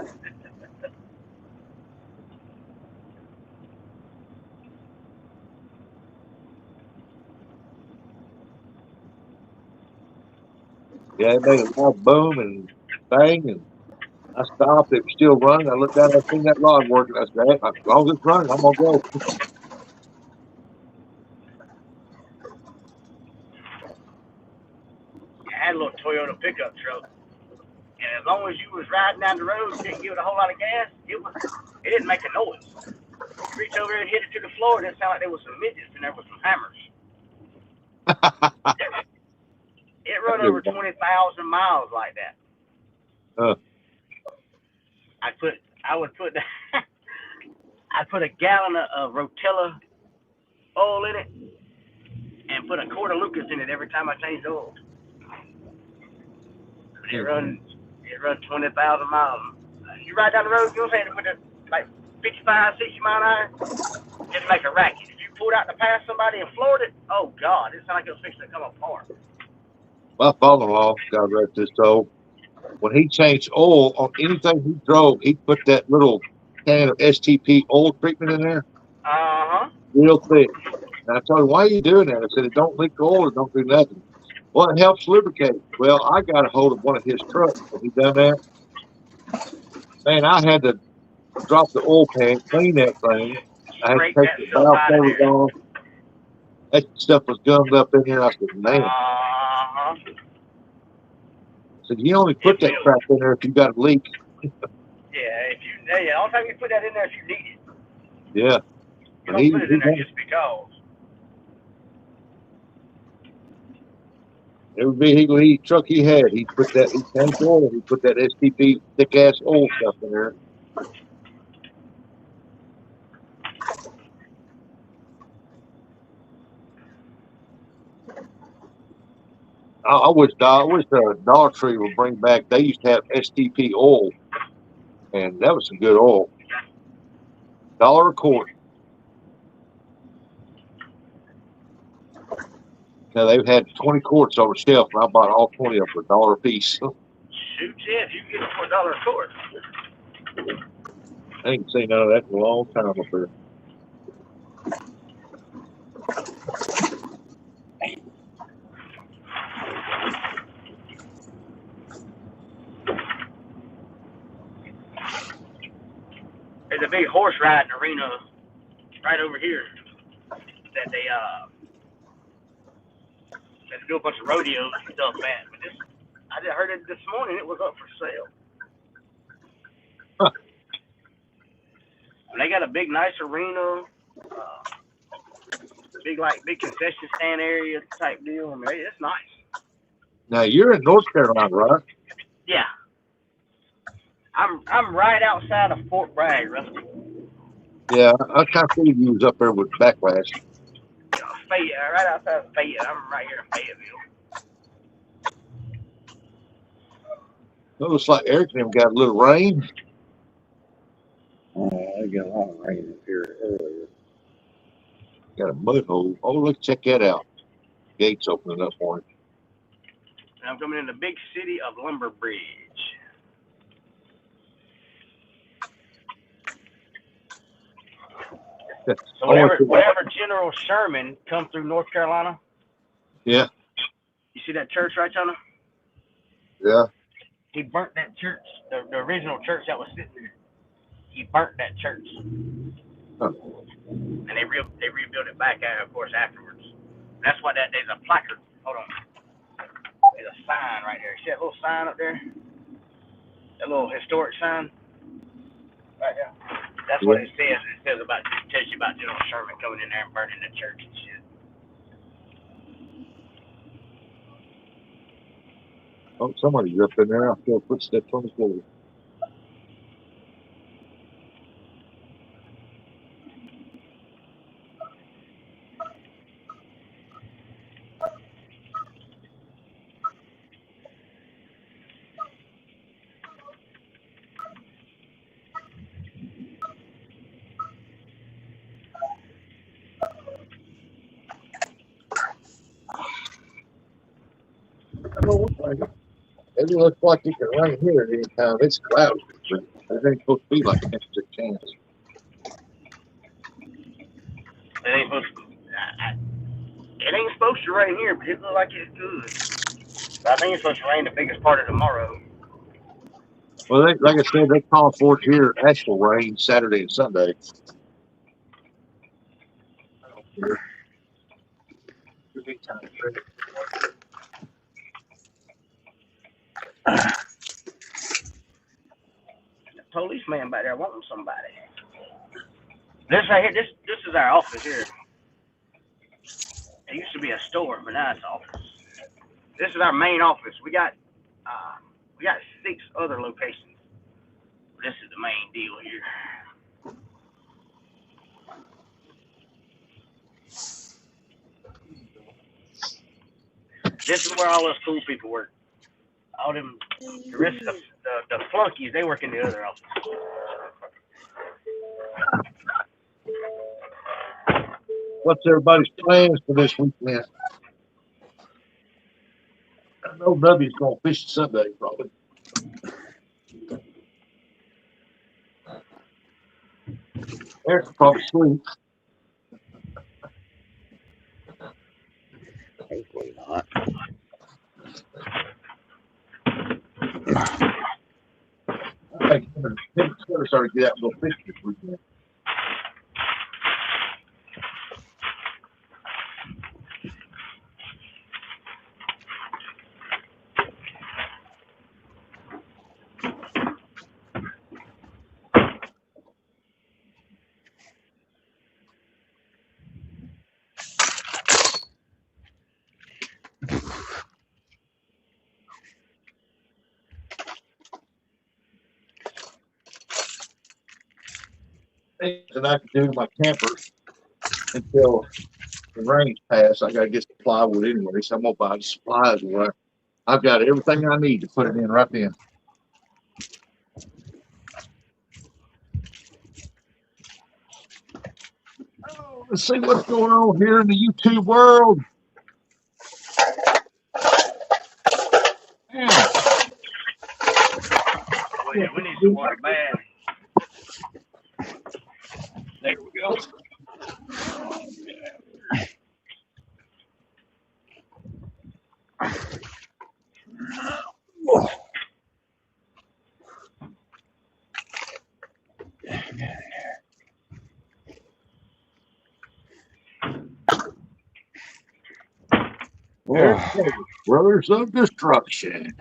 Yeah, it made a loud boom and bang, and I stopped. It was still running. I looked down, I seen that rod working. I said, hey, as long as it's running, I'm gonna go. I had a little Toyota pickup truck, and as long as you was riding down the road, didn't give it a whole lot of gas, it didn't make a noise. You reach over and hit it to the floor, and it sounded like there was some midgets in there with some hammers. It run over 20,000 miles like that. Uh, I would put I put a gallon of Rotella oil in it and put a quart of Lucas in it every time I changed oil. It run 20,000 miles. You ride down the road, you know what I'm saying, with it like 55, 60 mile an hour, just make a racket. If you pulled out to pass somebody and floored it, oh God, it sounded like it was fixing to come apart. my father-in-law, God rest his soul, when he changed oil on anything he drove, he put that little can of STP oil treatment in there, Uh-huh. real thick. And I told him, why are you doing that? I said, it don't leak oil, it don't do nothing. Well, it helps lubricate. Well, I got a hold of one of his trucks when he done that. Man, I had to drop the oil pan, clean that thing. I had Scrape to take that the stuff valve out of covers there. off. That stuff was gummed up in here. I said, man. Uh-huh. I said, you only It put that will. crap in there if you got a leak. Yeah, all the time you put that in there if you need it. Yeah. You But don't put it in there he just because. every vehicle truck he had, he changed oil, he put that STP thick ass oil stuff in there. I wish Dollar Tree would bring back. They used to have STP oil, and that was some good oil. $1 a quart. Now they've had 20 quarts on the shelf, and I bought all 20 of them for $1 a piece. Shoot, yeah, if you get it for $1 a quart. I ain't seen none of that in a long time up there. There's a big horse riding arena right over here that they do a bunch of rodeos and stuff at. But I just heard it this morning. It was up for sale. Huh. And they got a big, nice arena, big concession stand area type deal. I mean, it's nice. Now you're in North Carolina, right? Yeah, I'm right outside of Fort Bragg, Rusty. Yeah, I kind of figured you was up there with Backlash. Fayette, right outside of Fayette. I'm right here in Fayetteville. It looks like Eric and them got a little rain. I got a lot of rain up here earlier. Got a mud hole. Oh, look, check that out. Gates opening up for him. And I'm coming in the big city of Lumber Bridge. So whenever General Sherman come through North Carolina, Yeah, you see that church right yonder? yeah. He burnt that church, the original church that was sitting there. He burnt that church, Huh. and they rebuilt it back, of course, afterwards. That's why there's a placard. Hold on, there's a sign right there. See that little sign up there? That little historic sign right there. That's what it says. It tells you about General Sherman coming in there and burning the church and shit. Oh, somebody's up in there. I feel footsteps on the floor. Oh, it looks like it can rain here at any time. It's cloudy, but it ain't supposed to be like 10% chance. It ain't supposed to rain here, but it looks like it's good. I think it's supposed to rain the biggest part of tomorrow. Well, like I said, they call for it here actual rain Saturday and Sunday. The policeman back there wanting somebody. This right here, this is our office here. It used to be a store, but now it's an office. This is our main office. We got 6 other locations. This is the main deal here. This is where all those cool people work. All them, the rest of the flunkies, they work in the other office. What's everybody's plans for this weekend? I know W's going to fish Sunday, probably. Eric's probably sleep. Hopefully not. I think him and Twitter started to get out and go fish this weekend. And I can do my camper until the rains pass. I got to get some plywood anyway, so I'm going to buy the supplies. Right? I've got everything I need to put it in right then. Oh, let's see what's going on here in the YouTube world. Yeah. Well, yeah, we need some water bad. There we go. There it goes, Brothers of Destruction.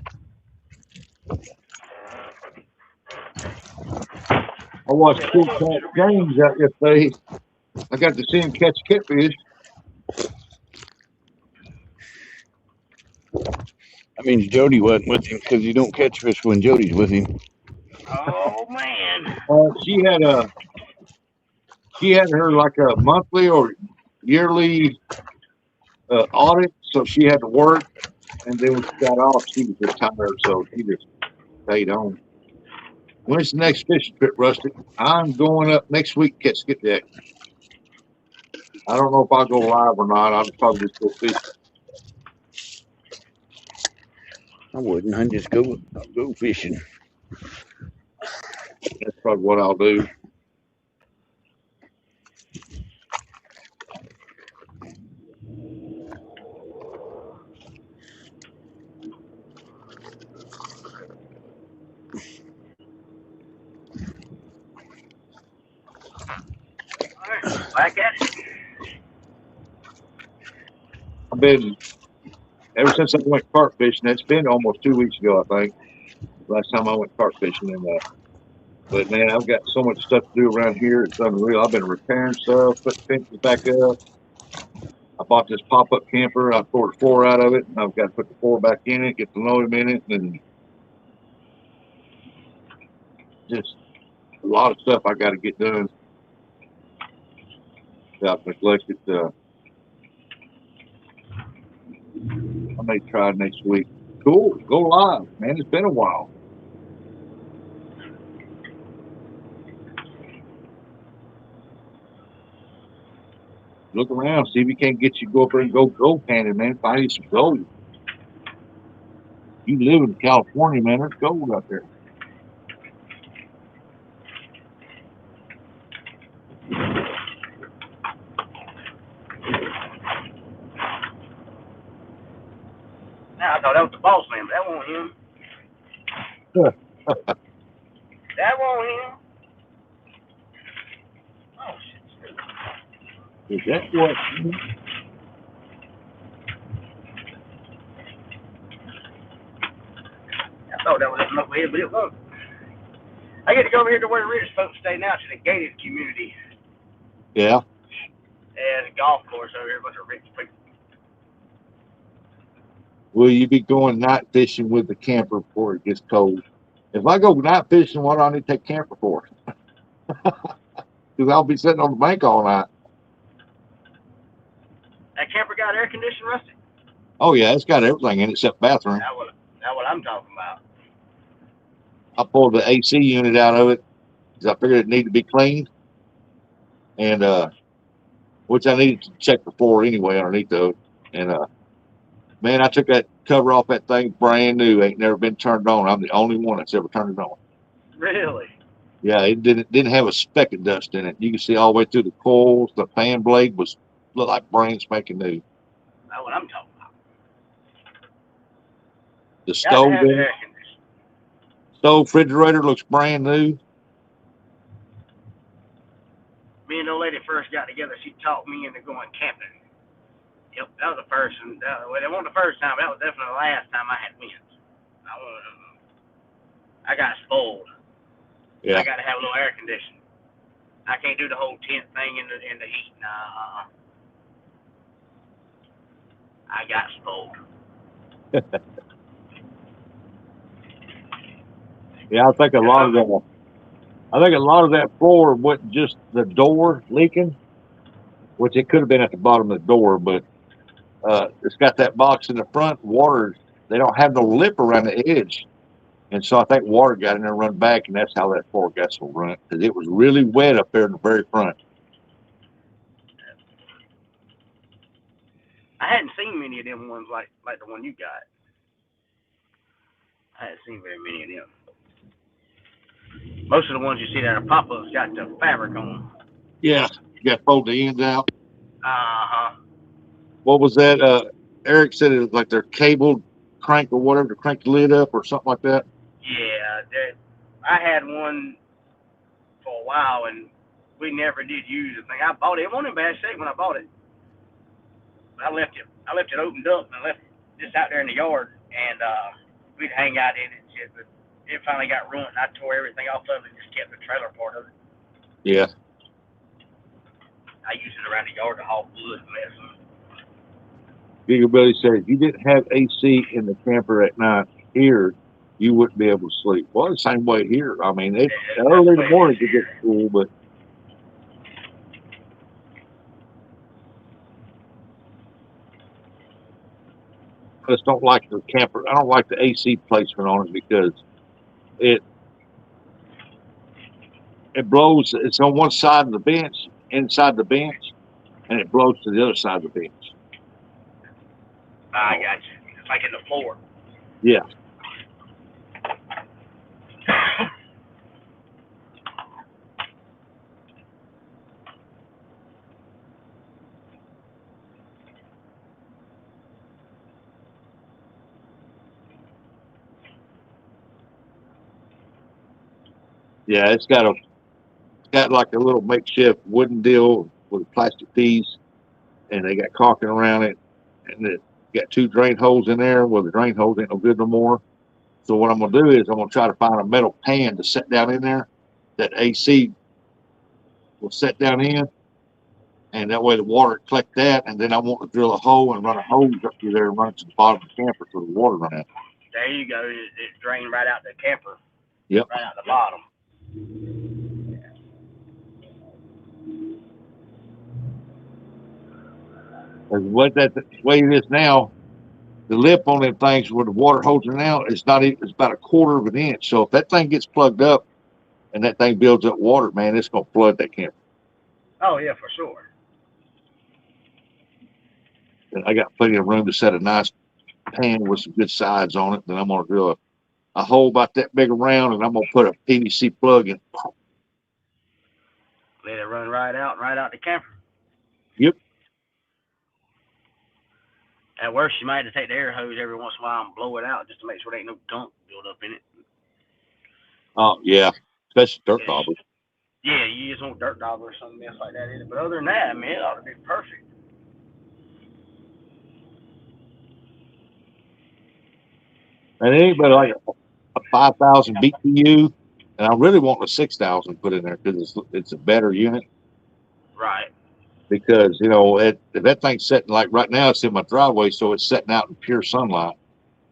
I watched Cool Cat James out yesterday. I got to see him catch catfish. That means Jody wasn't with him because you don't catch fish when Jody's with him. Oh man. She had her like a monthly or yearly audit, so she had to work. And then when she got off, she was just tired, so she just stayed on. When's the next fishing trip, Rusty? I'm going up next week to catch skip deck. I don't know if I'll go live or not. I'll probably just go fishing. I wouldn't. I'd just go fishing. That's probably what I'll do. All right, back at it. I've been ever since I went carp fishing. It's been almost 2 weeks ago, I think. Last time I went carp fishing, but man, I've got so much stuff to do around here. It's unreal. I've been repairing stuff, putting fences back up. I bought this pop-up camper. I tore the floor out of it, and I've got to put the floor back in it, get the load in it, and just a lot of stuff I got to get done. I've neglected. I may try next week. Cool. Go live, man. It's been a while. Look around, see if you can't get you go up there and go gold panning, man. Find you some gold. You live in California, man. There's gold out there. Now, thought that was the boss man, but that wasn't him. That wasn't him. Oh shit. Is that what? I thought that was that knucklehead, but it wasn't. I get to go over here to where the rich folks stay now, to the gated community. Yeah. And a golf course over here, a bunch of rich people. Will you be going night fishing with the camper before it gets cold? If I go night fishing, what do I need to take camper for? Because I'll be sitting on the bank all night. That camper got air conditioning, Rusty? Oh yeah, it's got everything in it except bathroom. That's what I'm talking about. I pulled the AC unit out of it because I figured it needed to be cleaned, and which I needed to check the floor anyway underneath of it. And man, I took that cover off that thing brand new. Ain't never been turned on. I'm the only one that's ever turned it on. Really? Yeah, it didn't have a speck of dust in it. You can see all the way through the coils. The fan blade looked like brand spanking new. That's what I'm talking about. The Got to stove, have the air conditioning. stove refrigerator looks brand new. Me and the lady first got together. She talked me into going camping. Yep, that was the first. Well, it wasn't the first time. That was definitely the last time I had winds. I got spoiled. Yeah. I got to have a little air conditioning. I can't do the whole tent thing in the heat. Nah. I got spoiled. Yeah, I think a lot of that floor wasn't just the door leaking, which it could have been at the bottom of the door, but it's got that box in the front. Water, they don't have no lip around the edge, and so I think water got in there and run back, and that's how that floor got so running because it was really wet up there in the very front. I hadn't seen many of them ones like the one you got. I hadn't seen very many of them. Most of the ones you see that are pop-ups got the fabric on them. Yeah, you got to fold the ends out. Uh-huh. What was that? Eric said it was like their cable crank or whatever to crank the lid up or something like that. Yeah, I had one for a while, and we never did use the thing. I bought it. It wasn't in bad shape when I bought it. But I left it opened up and left it just out there in the yard, and we'd hang out in it and shit. But it finally got ruined, and I tore everything off of it and just kept the trailer part of it. Yeah. I used it around the yard to haul wood and mess. Bigger Billy said if you didn't have AC in the camper at night here, you wouldn't be able to sleep. Well, the same way here. I mean, early in the morning it gets cool, but I just don't like the camper. I don't like the AC placement on it because it blows. It's on one side of the bench, inside the bench, and it blows to the other side of the bench. I got you. It's like in the floor. Yeah. Yeah, it's got like a little makeshift wooden deal with a plastic piece, and they got caulking around it, and it got two drain holes in there. Well, the drain holes ain't no good no more. So what I'm gonna do is I'm gonna try to find a metal pan to set down in there that AC will set down in, and that way the water collect that, and then I want to drill a hole and run a hose up through there and run it to the bottom of the camper so the water run out. There you go. It drained right out the camper. Yep. Right out the bottom. The way it is now, the lip on them things where the water holds it out, it's not even, it's about a quarter of an inch. So if that thing gets plugged up and that thing builds up water, man, it's gonna flood that camper. Oh yeah, for sure. And I got plenty of room to set a nice pan with some good sides on it. Then I'm gonna drill a hole about that big around, and I'm gonna put a PVC plug in. Let it run right out the camper. Yep. At worst, you might have to take the air hose every once in a while and blow it out just to make sure there ain't no gunk build up in it. Oh yeah, especially dirt Yes. dauber. Yeah, you just want dirt dauber or something else like that in it. But other than that, I mean, it ought to be perfect. And it ain't but like a 5,000 BTU, and I really want the 6,000 put in there because it's a better unit. Right. Because if that thing's sitting like right now, it's in my driveway, so it's sitting out in pure sunlight,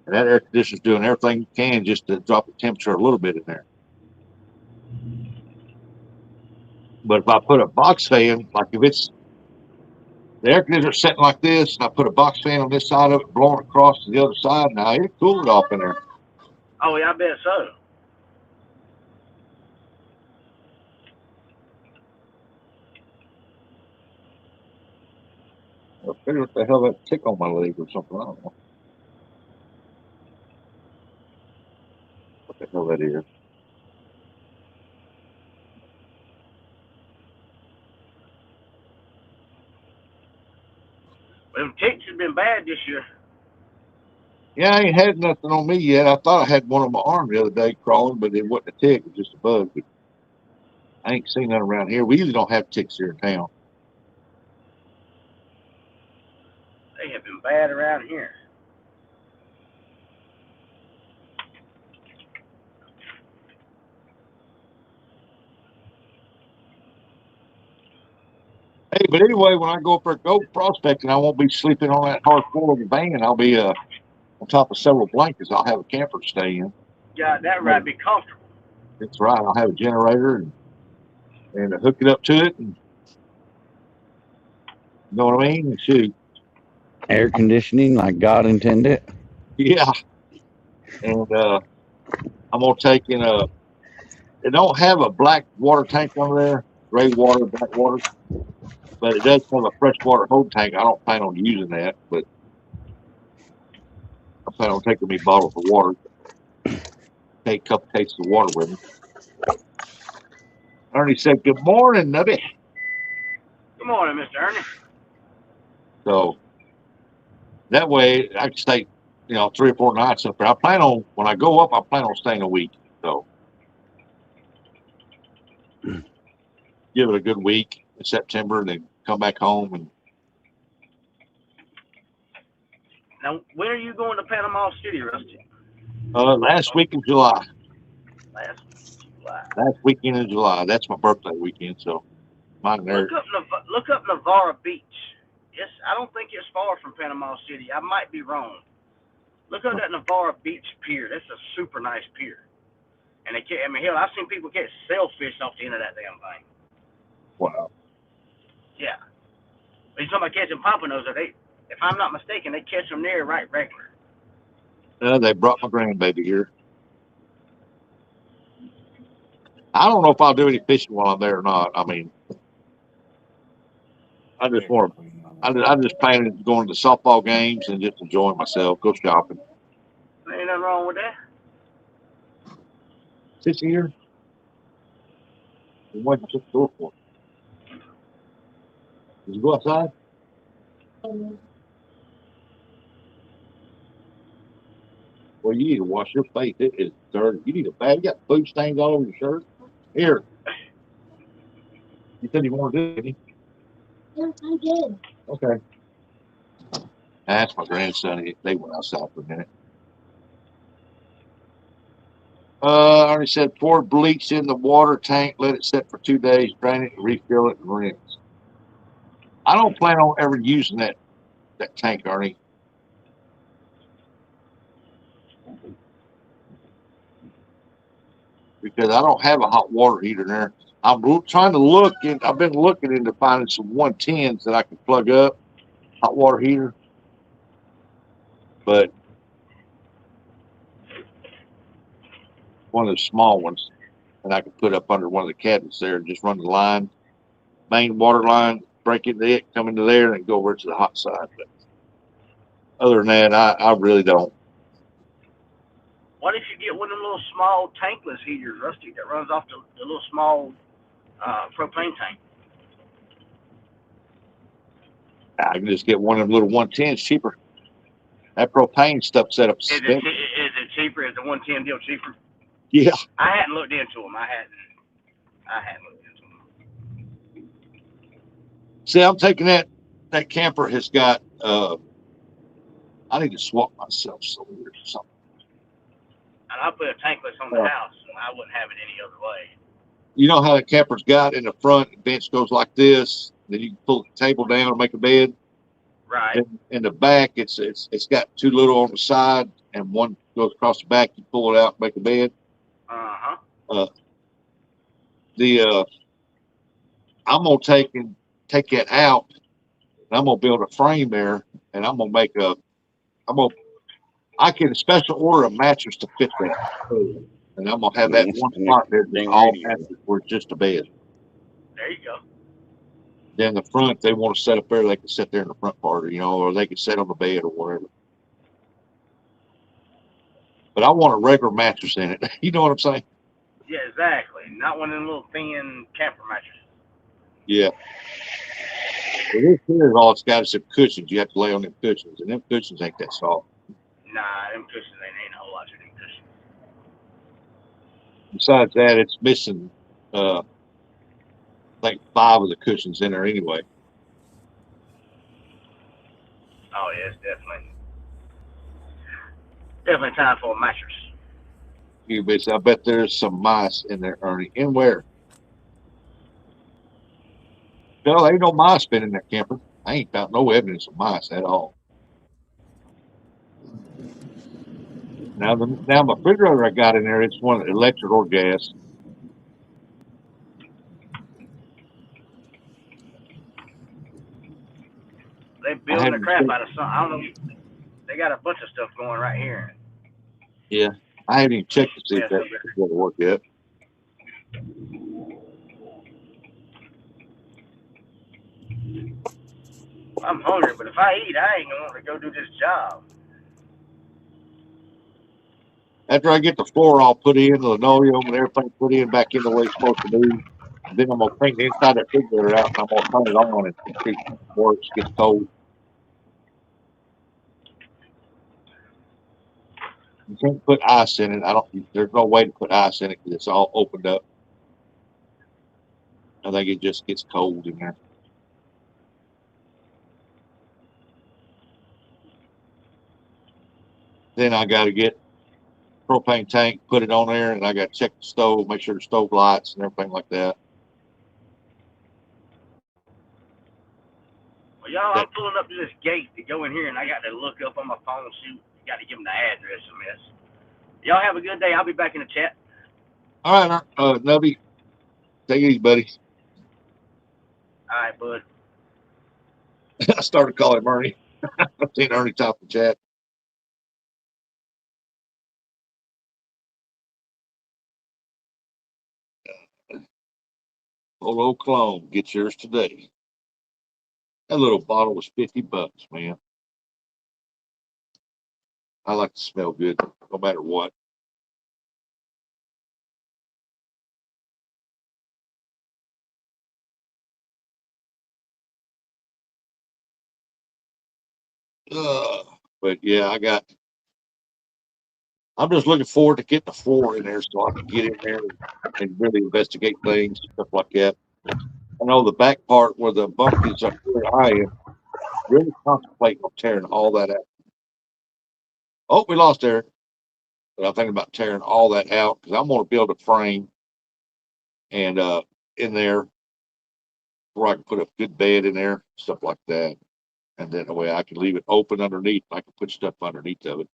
and that air conditioner's doing everything it can just to drop the temperature a little bit in there. But if I put a box fan, like if it's the air conditioner sitting like this, and I put a box fan on this side of it, blowing across to the other side, now it cooled it off in there. Oh, yeah, I bet so. I figure what the hell that tick on my leg or something. I don't know what the hell that is. But them ticks have been bad this year. Yeah, I ain't had nothing on me yet. I thought I had one on my arm the other day crawling, but it wasn't a tick. It was just a bug. But I ain't seen that around here. We usually don't have ticks here in town. They have been bad around here. Hey, but anyway, when I go up there gold prospecting, I won't be sleeping on that hard floor of the van. I'll be on top of several blankets. I'll have a camper to stay in. Yeah, that right be comfortable. That's right. I'll have a generator and hook it up to it. And, you know what I mean? And shoot. Air conditioning like God intended. Yeah. And I'm going to take in it don't have a black water tank under there, gray water, black water, but it does have a freshwater hold tank. I don't plan on using that, but I plan on taking me bottles of water, take a couple cases of water with me. Ernie said, "Good morning, Nubby." Good morning, Mr. Ernie. So that way I can stay, 3 or 4 nights up there. I plan on when I go up, I plan on staying a week. So give it a good week in September, and then come back home. And Now, when are you going to Panama City, Rusty? last week in July, Last July. last weekend in July, that's my birthday weekend. So mine there. Look up Navarre Beach. Yes, I don't think it's far from Panama City. I might be wrong. Look up that Navarre Beach pier. That's a super nice pier. And hell, I've seen people catch sailfish off the end of that damn thing. Wow. Yeah. But you're talking about catching pompanos. If I'm not mistaken, they catch them there right regular. They brought my grandbaby here. I don't know if I'll do any fishing while I'm there or not. I mean, I just want. I'm just planning on going to softball games and just enjoying myself. Go shopping. Ain't nothing wrong with that. This year, what you took the door for? Did you go outside? Well, you need to wash your face. It is dirty. You need a bag. You got food stains all over your shirt. Here, you said you want to do it. Didn't you? Yes, I did. Okay. That's my grandson. They went outside for a minute. I already said pour bleach in the water tank, let it sit for 2 days, drain it, refill it, and rinse. I don't plan on ever using that tank, Arnie. Because I don't have a hot water heater there. I'm trying to look in. I've been looking into finding some 110s that I can plug up, hot water heater. But one of the small ones that I can put up under one of the cabinets there and just run the line, main water line, break into it, come into there, and go over to the hot side. But other than that, I really don't. What if you get one of them little small tankless heaters, Rusty, that runs off the little small propane tank? I can just get one of them little 110s cheaper. That propane stuff set up. Is it cheaper? Is the 110 deal cheaper? Yeah. I hadn't looked into them. I hadn't looked into them. See, I'm taking that camper has got I need to swap myself somewhere or something. And I put a tankless on the house, and I wouldn't have it any other way. You know how the camper's got in the front, the bench goes like this, then you can pull the table down and make a bed. Right. And in the back, it's got two little on the side, and one goes across the back. You pull it out, make a bed. Uh-huh. I'm gonna take that out, and I'm gonna build a frame there, and I'm gonna make I can special order a mattress to fit that, and I'm gonna have that one spot there that's all mattress where it's just a bed. There you go. Then the front, they want to set up there, they can sit there in the front part, or they can sit on the bed or whatever. But I want a regular mattress in it. You know what I'm saying? Yeah, exactly. Not one of them little thin camper mattresses. Yeah. Well, this here is all it's got is some cushions. You have to lay on them cushions, and them cushions ain't that soft. Nah, them cushions ain't a whole lot to them cushions. Besides that, it's missing like 5 of the cushions in there anyway. Oh yeah, it's definitely time for a mattress. I bet there's some mice in there, Ernie. In where? No, ain't no mice been in that camper. I ain't found no evidence of mice at all. Now my refrigerator I got in there, it's one electric or gas. They building the crap out of something. I don't know. They got a bunch of stuff going right here. Yeah, I haven't even checked to see if that's going to work yet. I'm hungry, but if I eat, I ain't gonna want to go do this job. After I get the floor all put in, the linoleum and everything put in back in the way it's supposed to be, then I'm gonna clean the inside of that refrigerator out, and I'm gonna turn it on and see if it works, gets cold. You can't put ice in it. There's no way to put ice in it because it's all opened up. I think it just gets cold in there. Then I got to get propane tank, put it on there, and I got to check the stove, make sure the stove lights and everything like that. Well, y'all, I'm pulling up to this gate to go in here, and I got to look up on my phone, see, got to give them the address and this. Y'all have a good day. I'll be back in the chat. All right, Nubby, take it easy, buddy. All right, bud. I started calling him Ernie. I've seen Ernie top the chat. Old clone, get yours today. That little bottle was $50, man. I like to smell good, no matter what. But yeah, I'm just looking forward to getting the floor in there so I can get in there and really investigate things, stuff like that. I know the back part where the bunk is up where I am, really contemplating on tearing all that out. Oh, we lost Eric. But I'm thinking about tearing all that out because I'm going to build a frame and in there where I can put a good bed in there, stuff like that. And then the way I can leave it open underneath, I can put stuff underneath of it.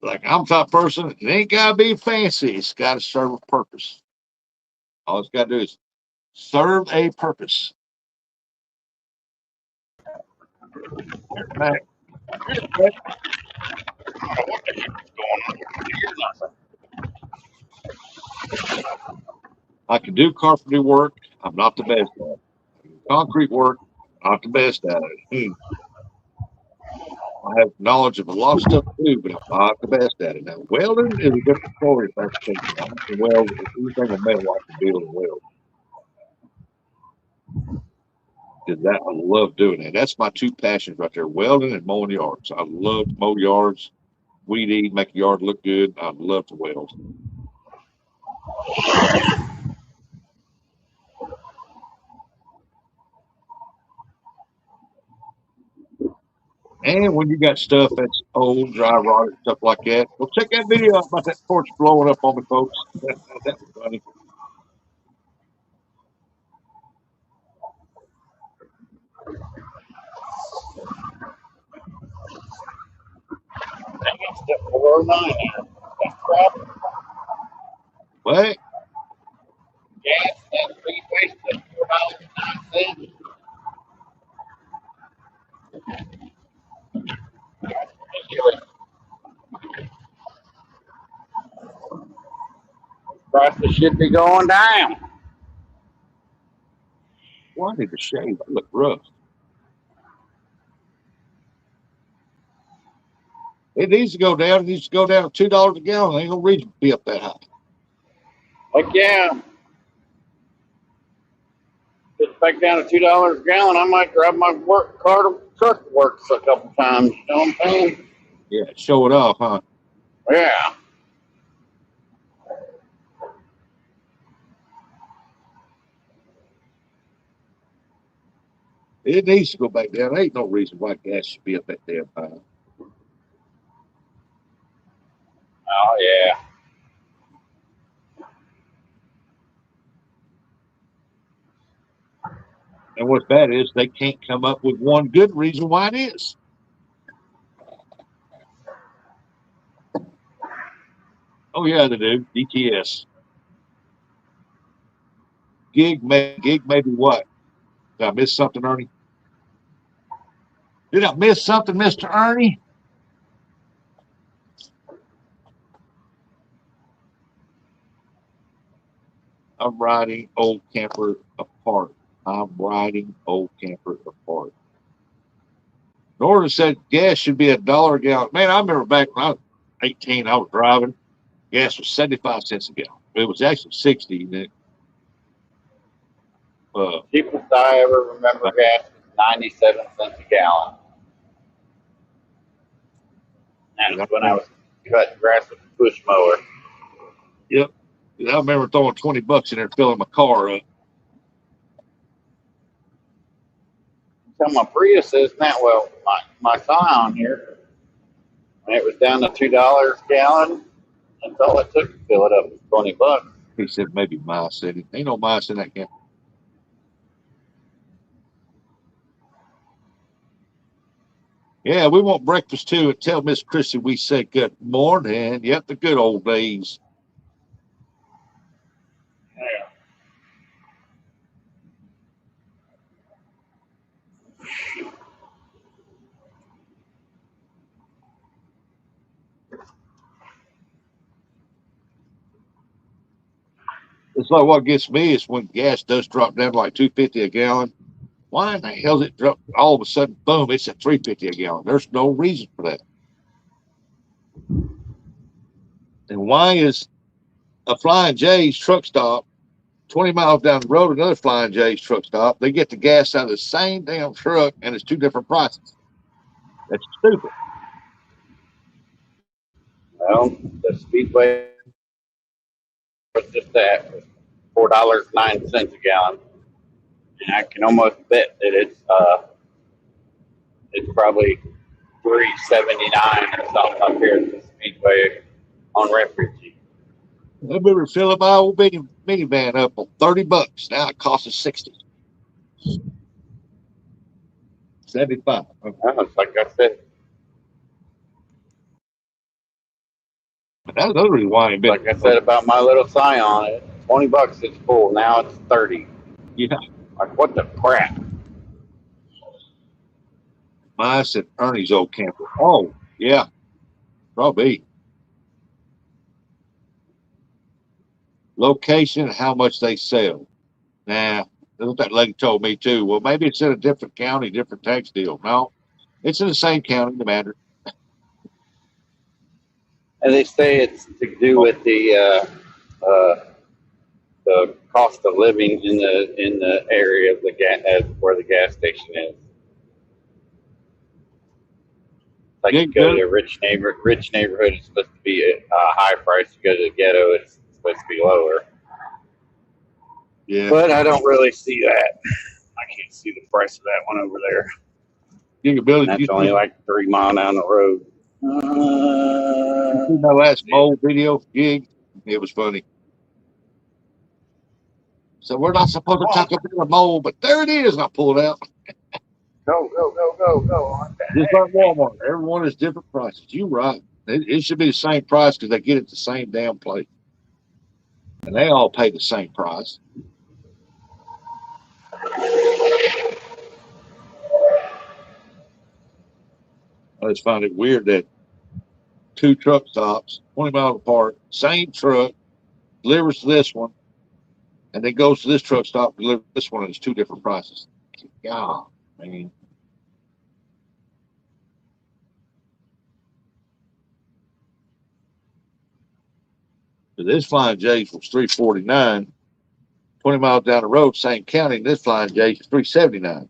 Like I'm the type of person, it ain't gotta be fancy. It's gotta serve a purpose. All it's gotta do is serve a purpose. Mac, I can do carpentry work. I'm not the best at it. Concrete work, not the best at it. I have knowledge of a lot of stuff too, but I'm not the best at it. Now, welding is a different story. If that's the case. I can weld anything of metal I can build and weld. Because I love doing that. That's my two passions right there: welding and mowing yards. I love to mow yards, weed eat, make the yard look good. I love to weld. And when you got stuff that's old, dry, rotted, stuff like that, well, check that video out about that porch blowing up on me, folks. That was funny. Dang, it's still 409 here. That's crap. But Gas and three wasted $4.09. Prices should be going down. well, I need to shave. I look rough. It needs to go down. It needs to go down to $2 a gallon. Ain't no reason to be up that high. Heck yeah. Just back down to $2 a gallon. I might drive my work car to truck to work a couple times. You know what I'm saying? Yeah, show it off, huh? Yeah. It needs to go back down. There ain't no reason why gas should be up that damn high. Oh yeah. And what's bad is they can't come up with one good reason why it is. Oh yeah, they do. DTS. Gig maybe what? Did I miss something, Ernie? Did I miss something, Mr. Ernie? I'm riding old camper apart. I'm riding old camper apart. Nora said gas should be $1 a gallon. Man, I remember back when I was 18, I was driving. Gas was 75 cents a gallon. It was actually 60. And it, Cheapest I ever remember gas was 97 cents a gallon. That's when I was cutting grass with a push mower. Yep. I remember throwing $20 in there, filling my car up. So my Prius is now, well, my Scion here, when it was down to $2 a gallon, that's all it took to fill it up was $20. He said maybe mice in it. Ain't no mice in that can. Yeah, we want breakfast too. And tell Miss Chrissy we said good morning. Yep, the good old days. Yeah. It's like what gets me is when gas does drop down to like $2.50 a gallon. Why in the hell did it drop all of a sudden? Boom! It's at $3.50 a gallon. There's no reason for that. And why is a Flying J's truck stop 20 miles down the road, another Flying J's truck stop? They get the gas out of the same damn truck, and it's two different prices. That's stupid. Well, the Speedway was just that, $4.09 a gallon. And I can almost bet that it's probably $3.79 or something up here at the Speedway on Refugee. I remember filling my old minivan up on $30. Now it costs us 60. 75. Well, it's like I said, But that's another reason why I ain't been. like I said about my little Scion, $20 it's full. Now it's 30. Yeah. Like what the crap? Mice and Ernie's old camper. Oh, yeah. Probably. Location, how much they sell. Nah, that's what that lady told me too. Well, maybe it's in a different county, different tax deal. No, it's in the same county, no matter. And they say it's to do with the the cost of living in the area of the where the gas station is. Like you Gig go Billy, to a rich neighborhood, it's supposed to be a high price. You go to the ghetto, it's supposed to be lower. yeah. But I don't really see that. I can't see the price of that one over there. Gig Billy, And that's only like 3 miles down the road. you see my last mole video gig? It was funny. So we're not supposed to talk about a mole, but there it is. And I pulled out. Go. Just like Walmart. Everyone is different prices. You're right. It should be the same price because they get it the same damn place. And they all pay the same price. I just find it weird that two truck stops, 20 miles apart, same truck, delivers to this one, and then goes to this truck stop, delivers to this one, and it's two different prices. God, I mean, this Flying J's was $349, 20 miles down the road, same county, and this Flying J's is $379.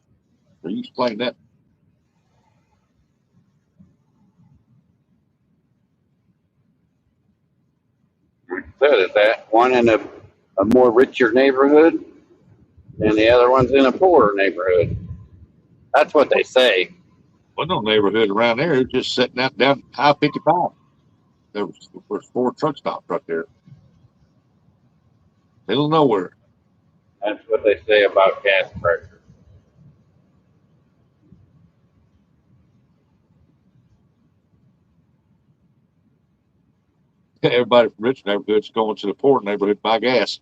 So you explain that. So is that one in a more richer neighborhood and the other one's in a poorer neighborhood? That's what they say. Well, no neighborhood around there. It was just sitting out down I-55. There was 4 truck stops right there. Middle of nowhere. That's what they say about gas prices. Everybody from rich neighborhoods going to the poor neighborhood to buy gas.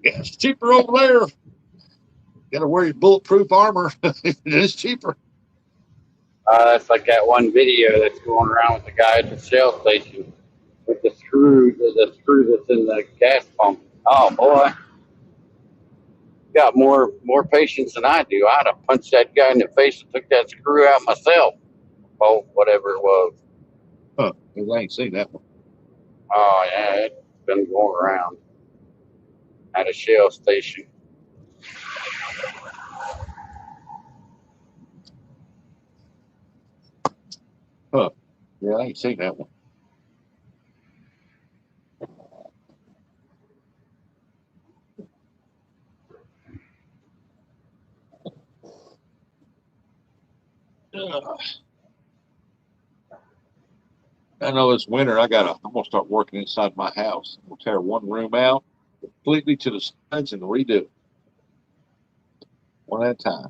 Gas is cheaper over there. Got to wear your bulletproof armor. It's cheaper. That's like that one video that's going around with the guy at the Shell station with the screw that's in the gas pump. Oh boy, you got more patience than I do. I'd have punched that guy in the face and took that screw out myself. Oh, whatever it was. Huh. I ain't seen that one. Oh yeah, it's been going around at a Shell station. Huh. Yeah, I ain't seen that one. I know this winter I'm gonna start working inside my house. We'll tear one room out completely to the studs and redo it one at a time.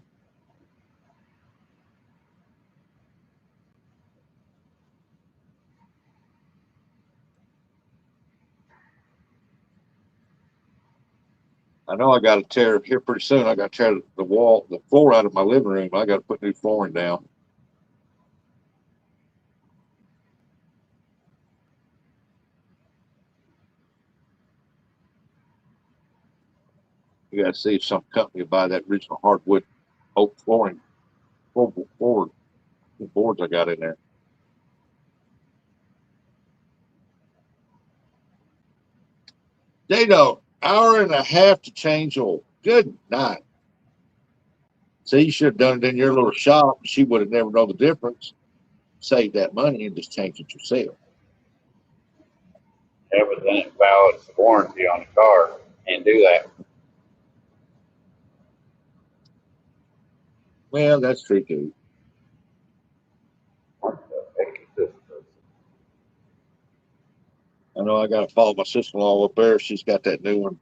I know I got to tear here pretty soon. I got to tear the floor out of my living room. I got to put new flooring down. You got to see if some company will buy that original hardwood oak flooring, boards I got in there. Dado, hour and a half to change oil. Good night. See, you should have done it in your little shop. She would have never known the difference. Save that money and just change it yourself. Yeah, but then it violates the warranty on the car. Can't do that. Well, that's true too. What the heck is this? I know I got to follow my sister-in-law up there. She's got that new one,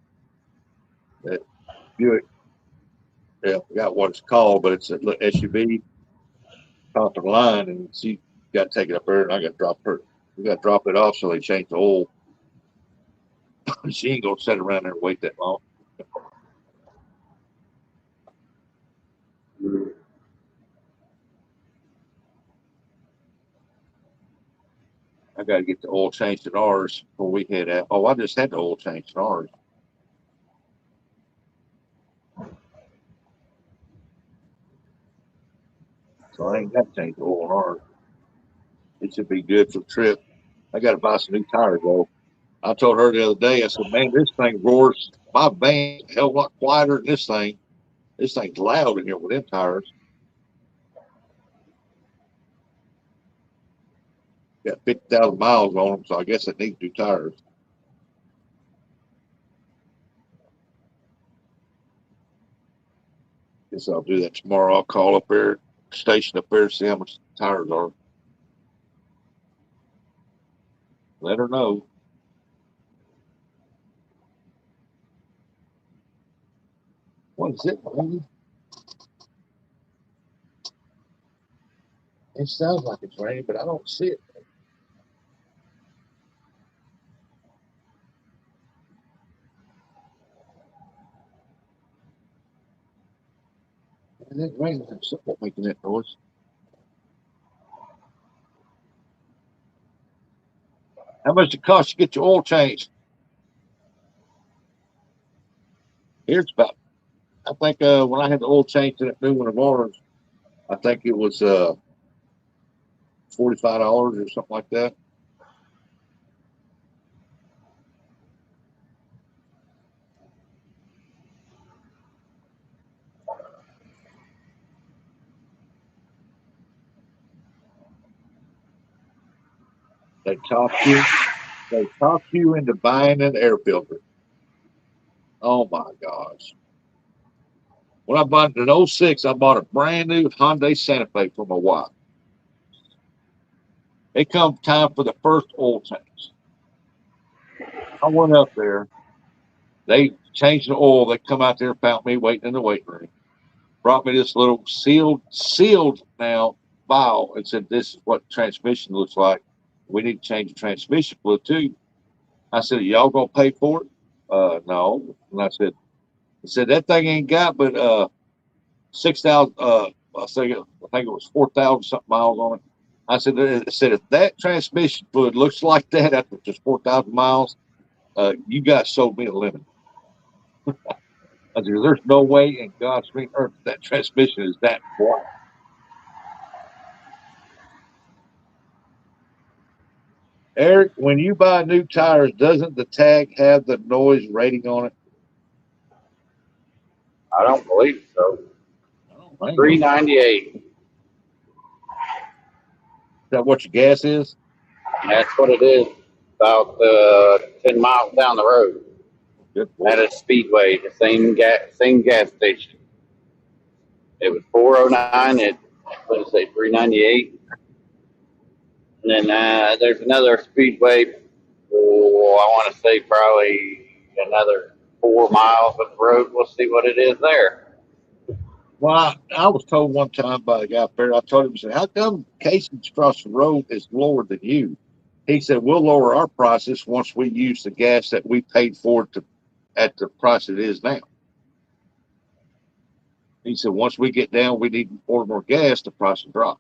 that Buick. Yeah, I got what it's called, but it's a little SUV top of the line, and she got to take it up there, and I got to drop her. We got to drop it off so they change the oil. She ain't gonna sit around there and wait that long. I got to get the oil changed in ours before we head out. Oh, I just had the oil changed in ours. So I ain't got to change the oil in ours. It should be good for the trip. I got to buy some new tires though. I told her the other day, I said, man, this thing roars. My van's a hell of a lot quieter than this thing. This thing's loud in here with them tires. Got 50,000 miles on them, so I guess it needs new tires. Guess I'll do that tomorrow. I'll call up there, station up there, see how much the tires are. Let her know. What is it, baby? It sounds like it's raining, but I don't see it. And it raining, something making that noise. How much it cost to get your oil changed? Here's about, I think when I had the oil changed in that new one of ours, I think it was $45 or something like that. They talk you into buying an air filter. Oh my gosh. When I bought an '06, I bought a brand new Hyundai Santa Fe for my wife. It come time for the first oil change. I went up there. They changed the oil. They come out there, found me waiting in the waiting room. Brought me this little sealed now vial and said, "This is what transmission looks like. We need to change the transmission fluid too." I said, "Y'all gonna pay for it?" No. And I said that thing ain't got but 6,000. I think it was 4,000 something miles on it. I said if that transmission fluid looks like that after just 4,000 miles, you guys sold me a lemon. I said, there's no way in God's green earth that transmission is that black. Eric, when you buy new tires, doesn't the tag have the noise rating on it? I don't believe so. I don't think so. Is 398. that what your gas is? That's what it is. About 10 miles down the road Good at boy. a speedway, the same gas station. It was 409. It what did it say 398? And then there's another speedway. Oh, I want to say probably another 4 miles up the road. We'll see what it is there. Well, I was told one time by a guy up there, I told him, I said, how come Casey's across the road is lower than you? He said, we'll lower our prices once we use the gas that we paid for at the price it is now. He said, once we get down, we need to order more gas, the price will drop.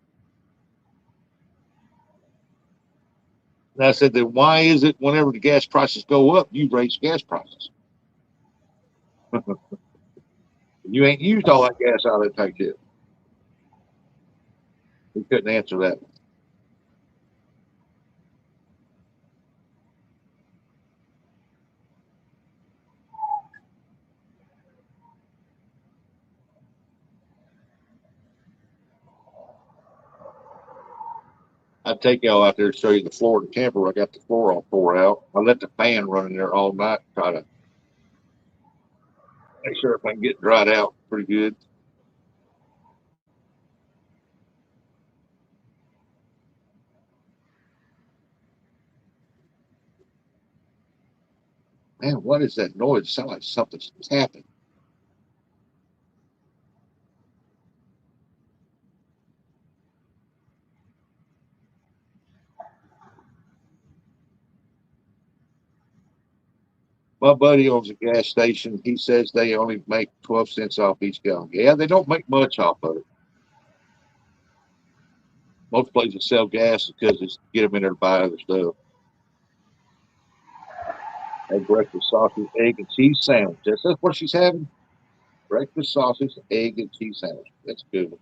And I said, then why is it whenever the gas prices go up, you raise gas prices? You ain't used all that gas out of that tank yet. He couldn't answer that. I'd take y'all out there to show you the floor of the camper. I got the floor all tore out. I let the fan run in there all night, try to make sure if I can get dried out pretty good. Man, what is that noise? It sounds like something's tapping. My buddy owns a gas station. He says they only make 12 cents off each gallon. Yeah, they don't make much off of it. Most places sell gas because it's get them in there to buy other stuff. A breakfast sausage, egg, and cheese sandwich. That's what she's having. Breakfast sausage, egg, and cheese sandwich. That's good.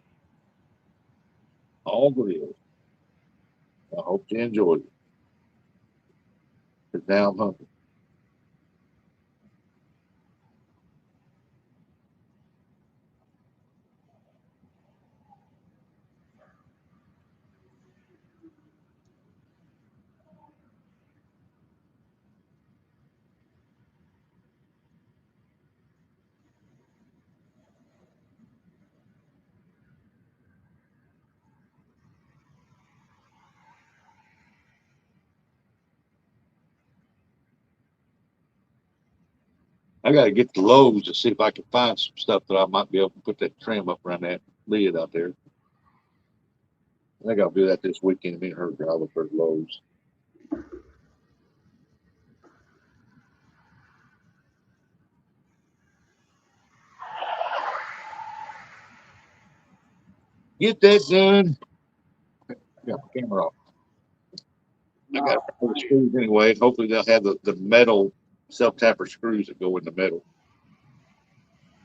All grilled. I hope you enjoyed it. 'cause now I'm hungry. I got to get to Lowe's to see if I can find some stuff that I might be able to put that trim up around that lid out there. I think I'll do that this weekend. Me and her drive up there to Lowe's. Get that done. I got my camera off. I got all the screws anyway. Hopefully they'll have the metal self-tapper screws that go in the metal.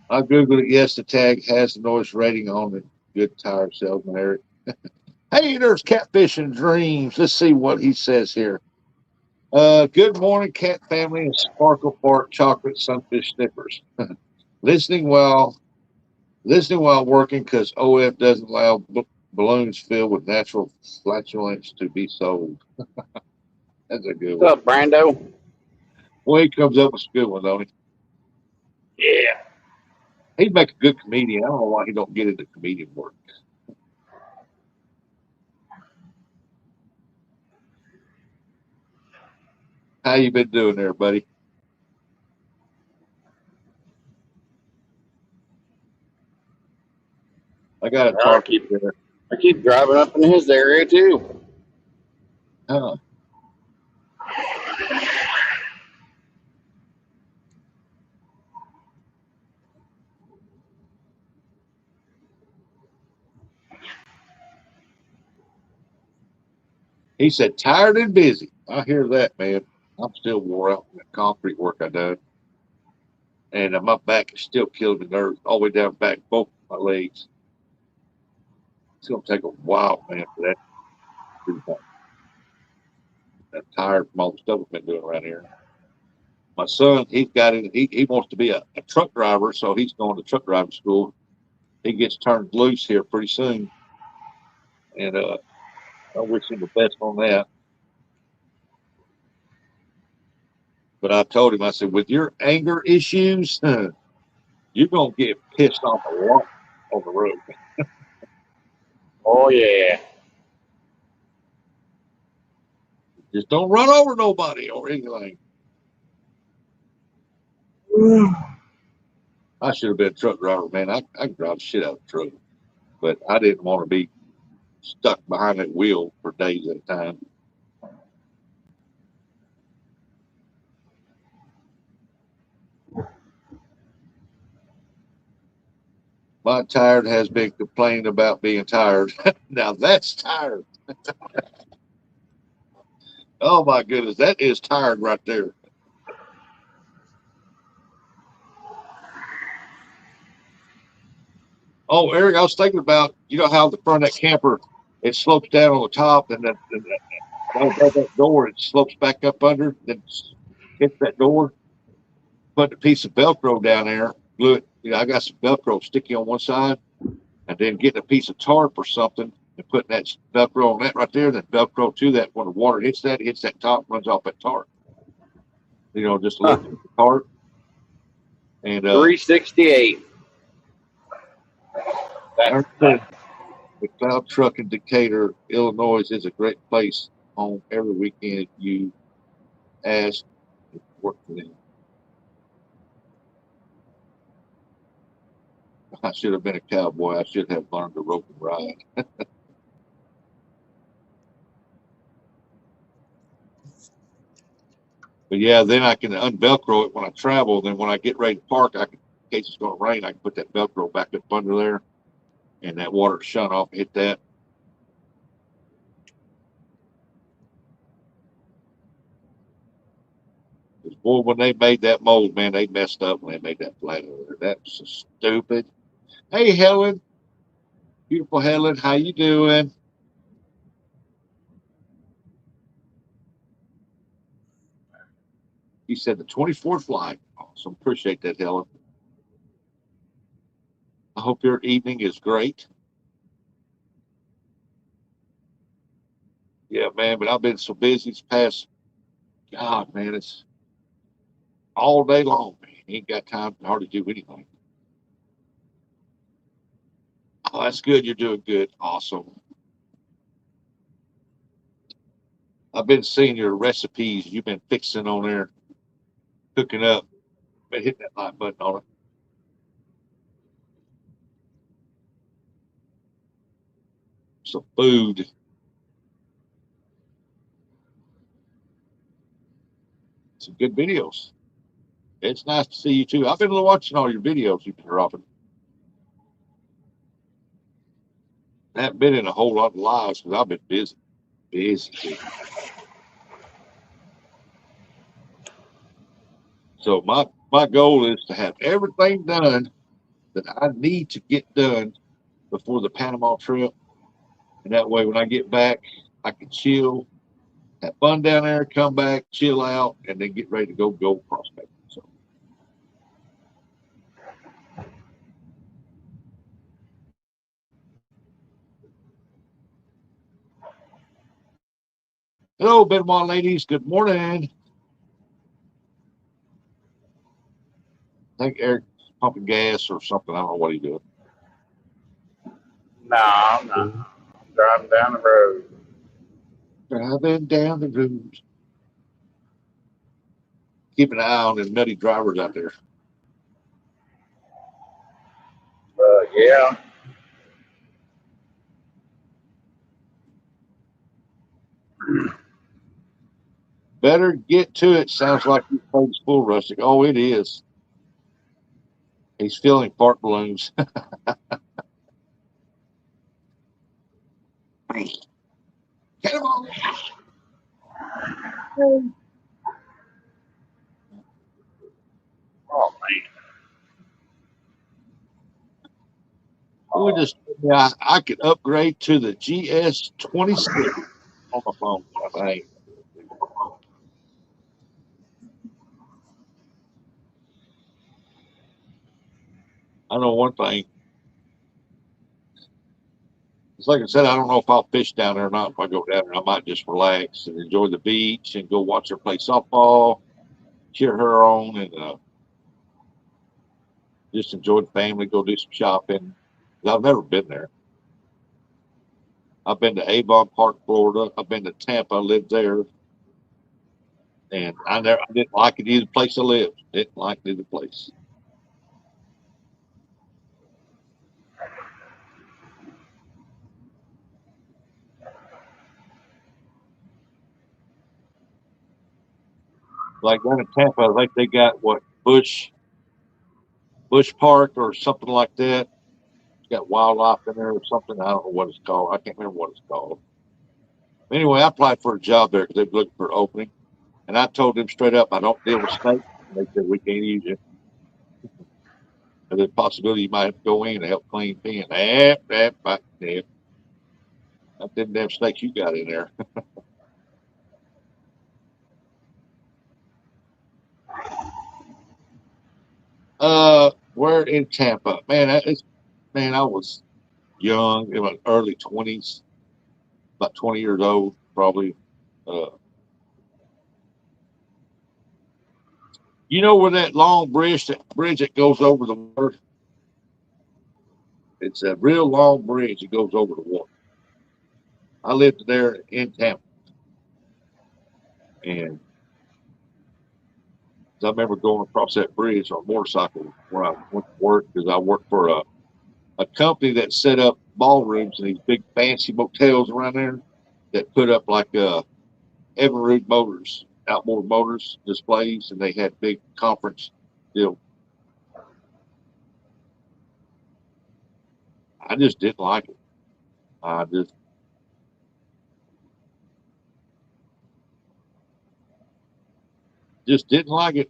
I Googled it. Yes, the tag has the noise rating on it. Good tire salesman, Eric. Hey, there's Catfish and Dreams. Let's see what he says here. Good morning, cat family and Sparkle Park chocolate sunfish snippers. listening while listening while working because OF doesn't allow balloons filled with natural flatulence to be sold. That's a good one. What's up, Brando? Well, he comes up with a good one, don't he? Yeah. He'd make a good comedian. I don't know why he don't get into comedian work. How you been doing there, buddy? I got to I talk to keep you there. I keep driving up in his area too. Huh. He said, tired and busy. I hear that, man. I'm still wore out from the concrete work I done. And my back is still killing me nerves all the way down back, both my legs. It's going to take a while, man, for that to be done. I'm tired from all the stuff we've been doing around here. My son, he's got it. He wants to be a truck driver, so he's going to truck driving school. He gets turned loose here pretty soon. And I wish him the best on that. But I told him, I said, with your anger issues, you're going to get pissed off a lot on the road. Oh yeah. Just don't run over nobody or anything. I should have been a truck driver, man. I can drive the shit out of the truck. But I didn't want to be stuck behind that wheel for days at a time. My tired has been complaining about being tired. Now that's tired. Oh my goodness, that is tired right there. Oh, Eric, I was thinking about, you know how the front of that camper, it slopes down on the top and then above that door, it slopes back up under, then hits that door. Put a piece of Velcro down there, glue it. You know, I got some Velcro sticky on one side, and then getting a piece of tarp or something and putting that Velcro on that right there, then Velcro to that. When the water hits that top, runs off that tarp. You know, just a little piece of tarp. And 368. That's the Cloud Truck in Decatur, Illinois is a great place. Home every weekend. You ask to work for them. I should have been a cowboy. I should have learned to rope and ride. But yeah, then I can unvelcro it when I travel. Then when I get ready to park, I can, in case it's going to rain, I can put that Velcro back up under there, and that water shut off and hit that. Because boy, when they made that mold, man, they messed up when they made that flat over there. That's so stupid. Hey, Helen, beautiful Helen, how you doing? He said the 24th flight. Awesome. Appreciate that, Helen. I hope your evening is great. Yeah, man, but I've been so busy this past, God, man, it's all day long, man. Ain't got time to hardly do anything. Oh, that's good. You're doing good. Awesome. I've been seeing your recipes you've been fixing on there, cooking up. Been hitting that like button on it. Some food. Some good videos. It's nice to see you too. I've been watching all your videos you've been dropping. I haven't been in a whole lot of lives because I've been busy. Busy. So my goal is to have everything done that I need to get done before the Panama trip. And that way when I get back, I can chill, have fun down there, come back, chill out, and then get ready to go gold prospecting. So hello, Benoit ladies. Good morning. I think Eric's pumping gas or something. I don't know what he's doing. No, I'm not. I'm driving down the road. Driving down the road. Keep an eye on the nutty drivers out there. Yeah. Better get to it. Sounds like you played school, Rustic. Oh, it is. He's feeling fart balloons. Get him on. Oh man. We just, yeah, I could upgrade to the GS26 on my phone. I think. I know one thing. It's like I said, I don't know if I'll fish down there or not. If I go down there, I might just relax and enjoy the beach and go watch her play softball, cheer her on, and just enjoy the family, go do some shopping. I've never been there. I've been to Avon Park, Florida. I've been to Tampa. I lived there, and I didn't like it either place I lived. Didn't like either place. Like down in Tampa, I think they got what Bush Park or something like that. It's got wildlife in there or something. I don't know what it's called. I can't remember what it's called. Anyway, I applied for a job there because they were looking for an opening, and I told them straight up I don't deal with snakes. And they said we can't use you. There's a possibility you might have to go in and help clean pen. Not them damn snakes you got in there. We're in Tampa, man. Man. I was young, in my early 20s, about 20 years old, probably. Uh, you know where that long bridge that goes over the water? It's a real long bridge that goes over the water. I lived there in Tampa, and I remember going across that bridge on a motorcycle where I went to work because I worked for a company that set up ballrooms in these big fancy motels around there that put up like Evinrude motors, outboard motors displays, and they had big conference deal. I just didn't like it. I just didn't like it.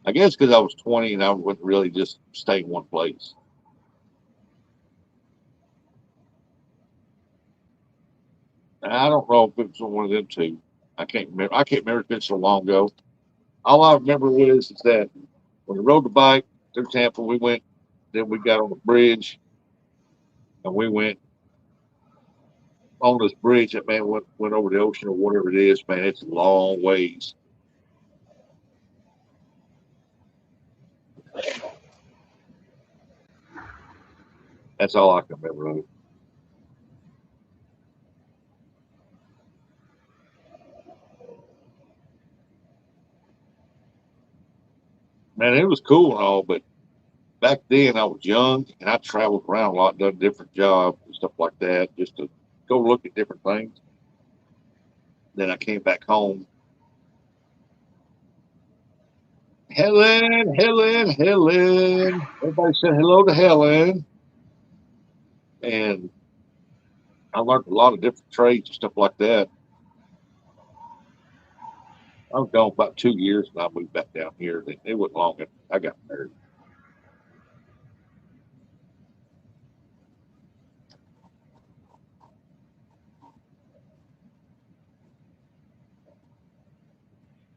I guess because I was 20 and I wouldn't really just stay in one place. I don't know if it was one of them two. I can't remember. I can't remember. It's been so long ago. All I remember is that when we rode the bike through Tampa, we went. Then we got on the bridge, and we went on this bridge. That man went over the ocean or whatever it is. Man, it's a long ways. That's all I can remember of it. Man, it was cool and all, but back then I was young and I traveled around a lot, done different jobs and stuff like that, just to go look at different things. Then I came back home. Helen, Helen, Helen. Everybody said hello to Helen. And I learned a lot of different trades and stuff like that. I was gone about 2 years and I moved back down here. It wasn't long after I got married.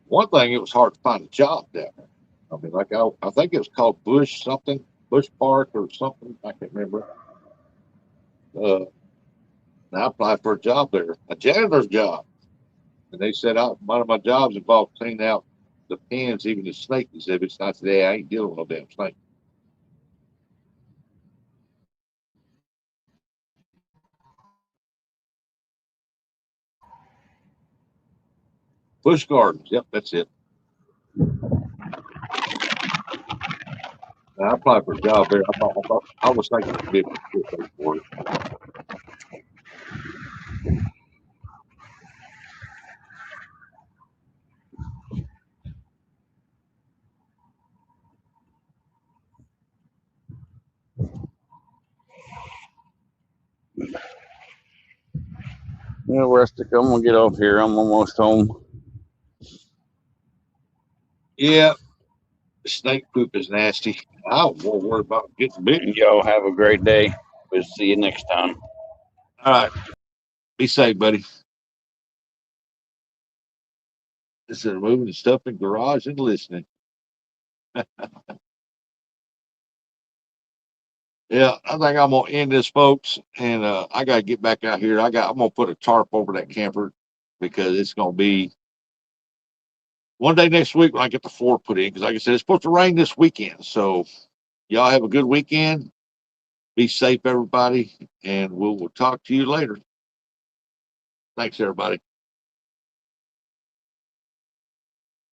One thing, it was hard to find a job down there. I mean, like I think it was called Bush something, Bush Park or something. I can't remember. And I applied for a job there, a janitor's job. And they said one of my jobs involved cleaning out the pens, even the snake exhibits. And I said, hey, I ain't dealing with no damn snake. Bush Gardens. Yep, that's it. And I applied for a job there. I was thinking it'd be a good place for it. Well, Rustic, I'm gonna get off here. I'm almost home. Yeah, snake poop is nasty. I don't worry about getting bitten. Y'all have a great day. We'll see you next time. All right. Be safe, buddy. This is moving the stuff in garage and listening. Yeah, I think I'm gonna end this, folks, and I gotta get back out here. I'm gonna put a tarp over that camper because it's gonna be one day next week when I get the floor put in. Because like I said, it's supposed to rain this weekend. So y'all have a good weekend. Be safe, everybody, and we'll talk to you later. Thanks, everybody.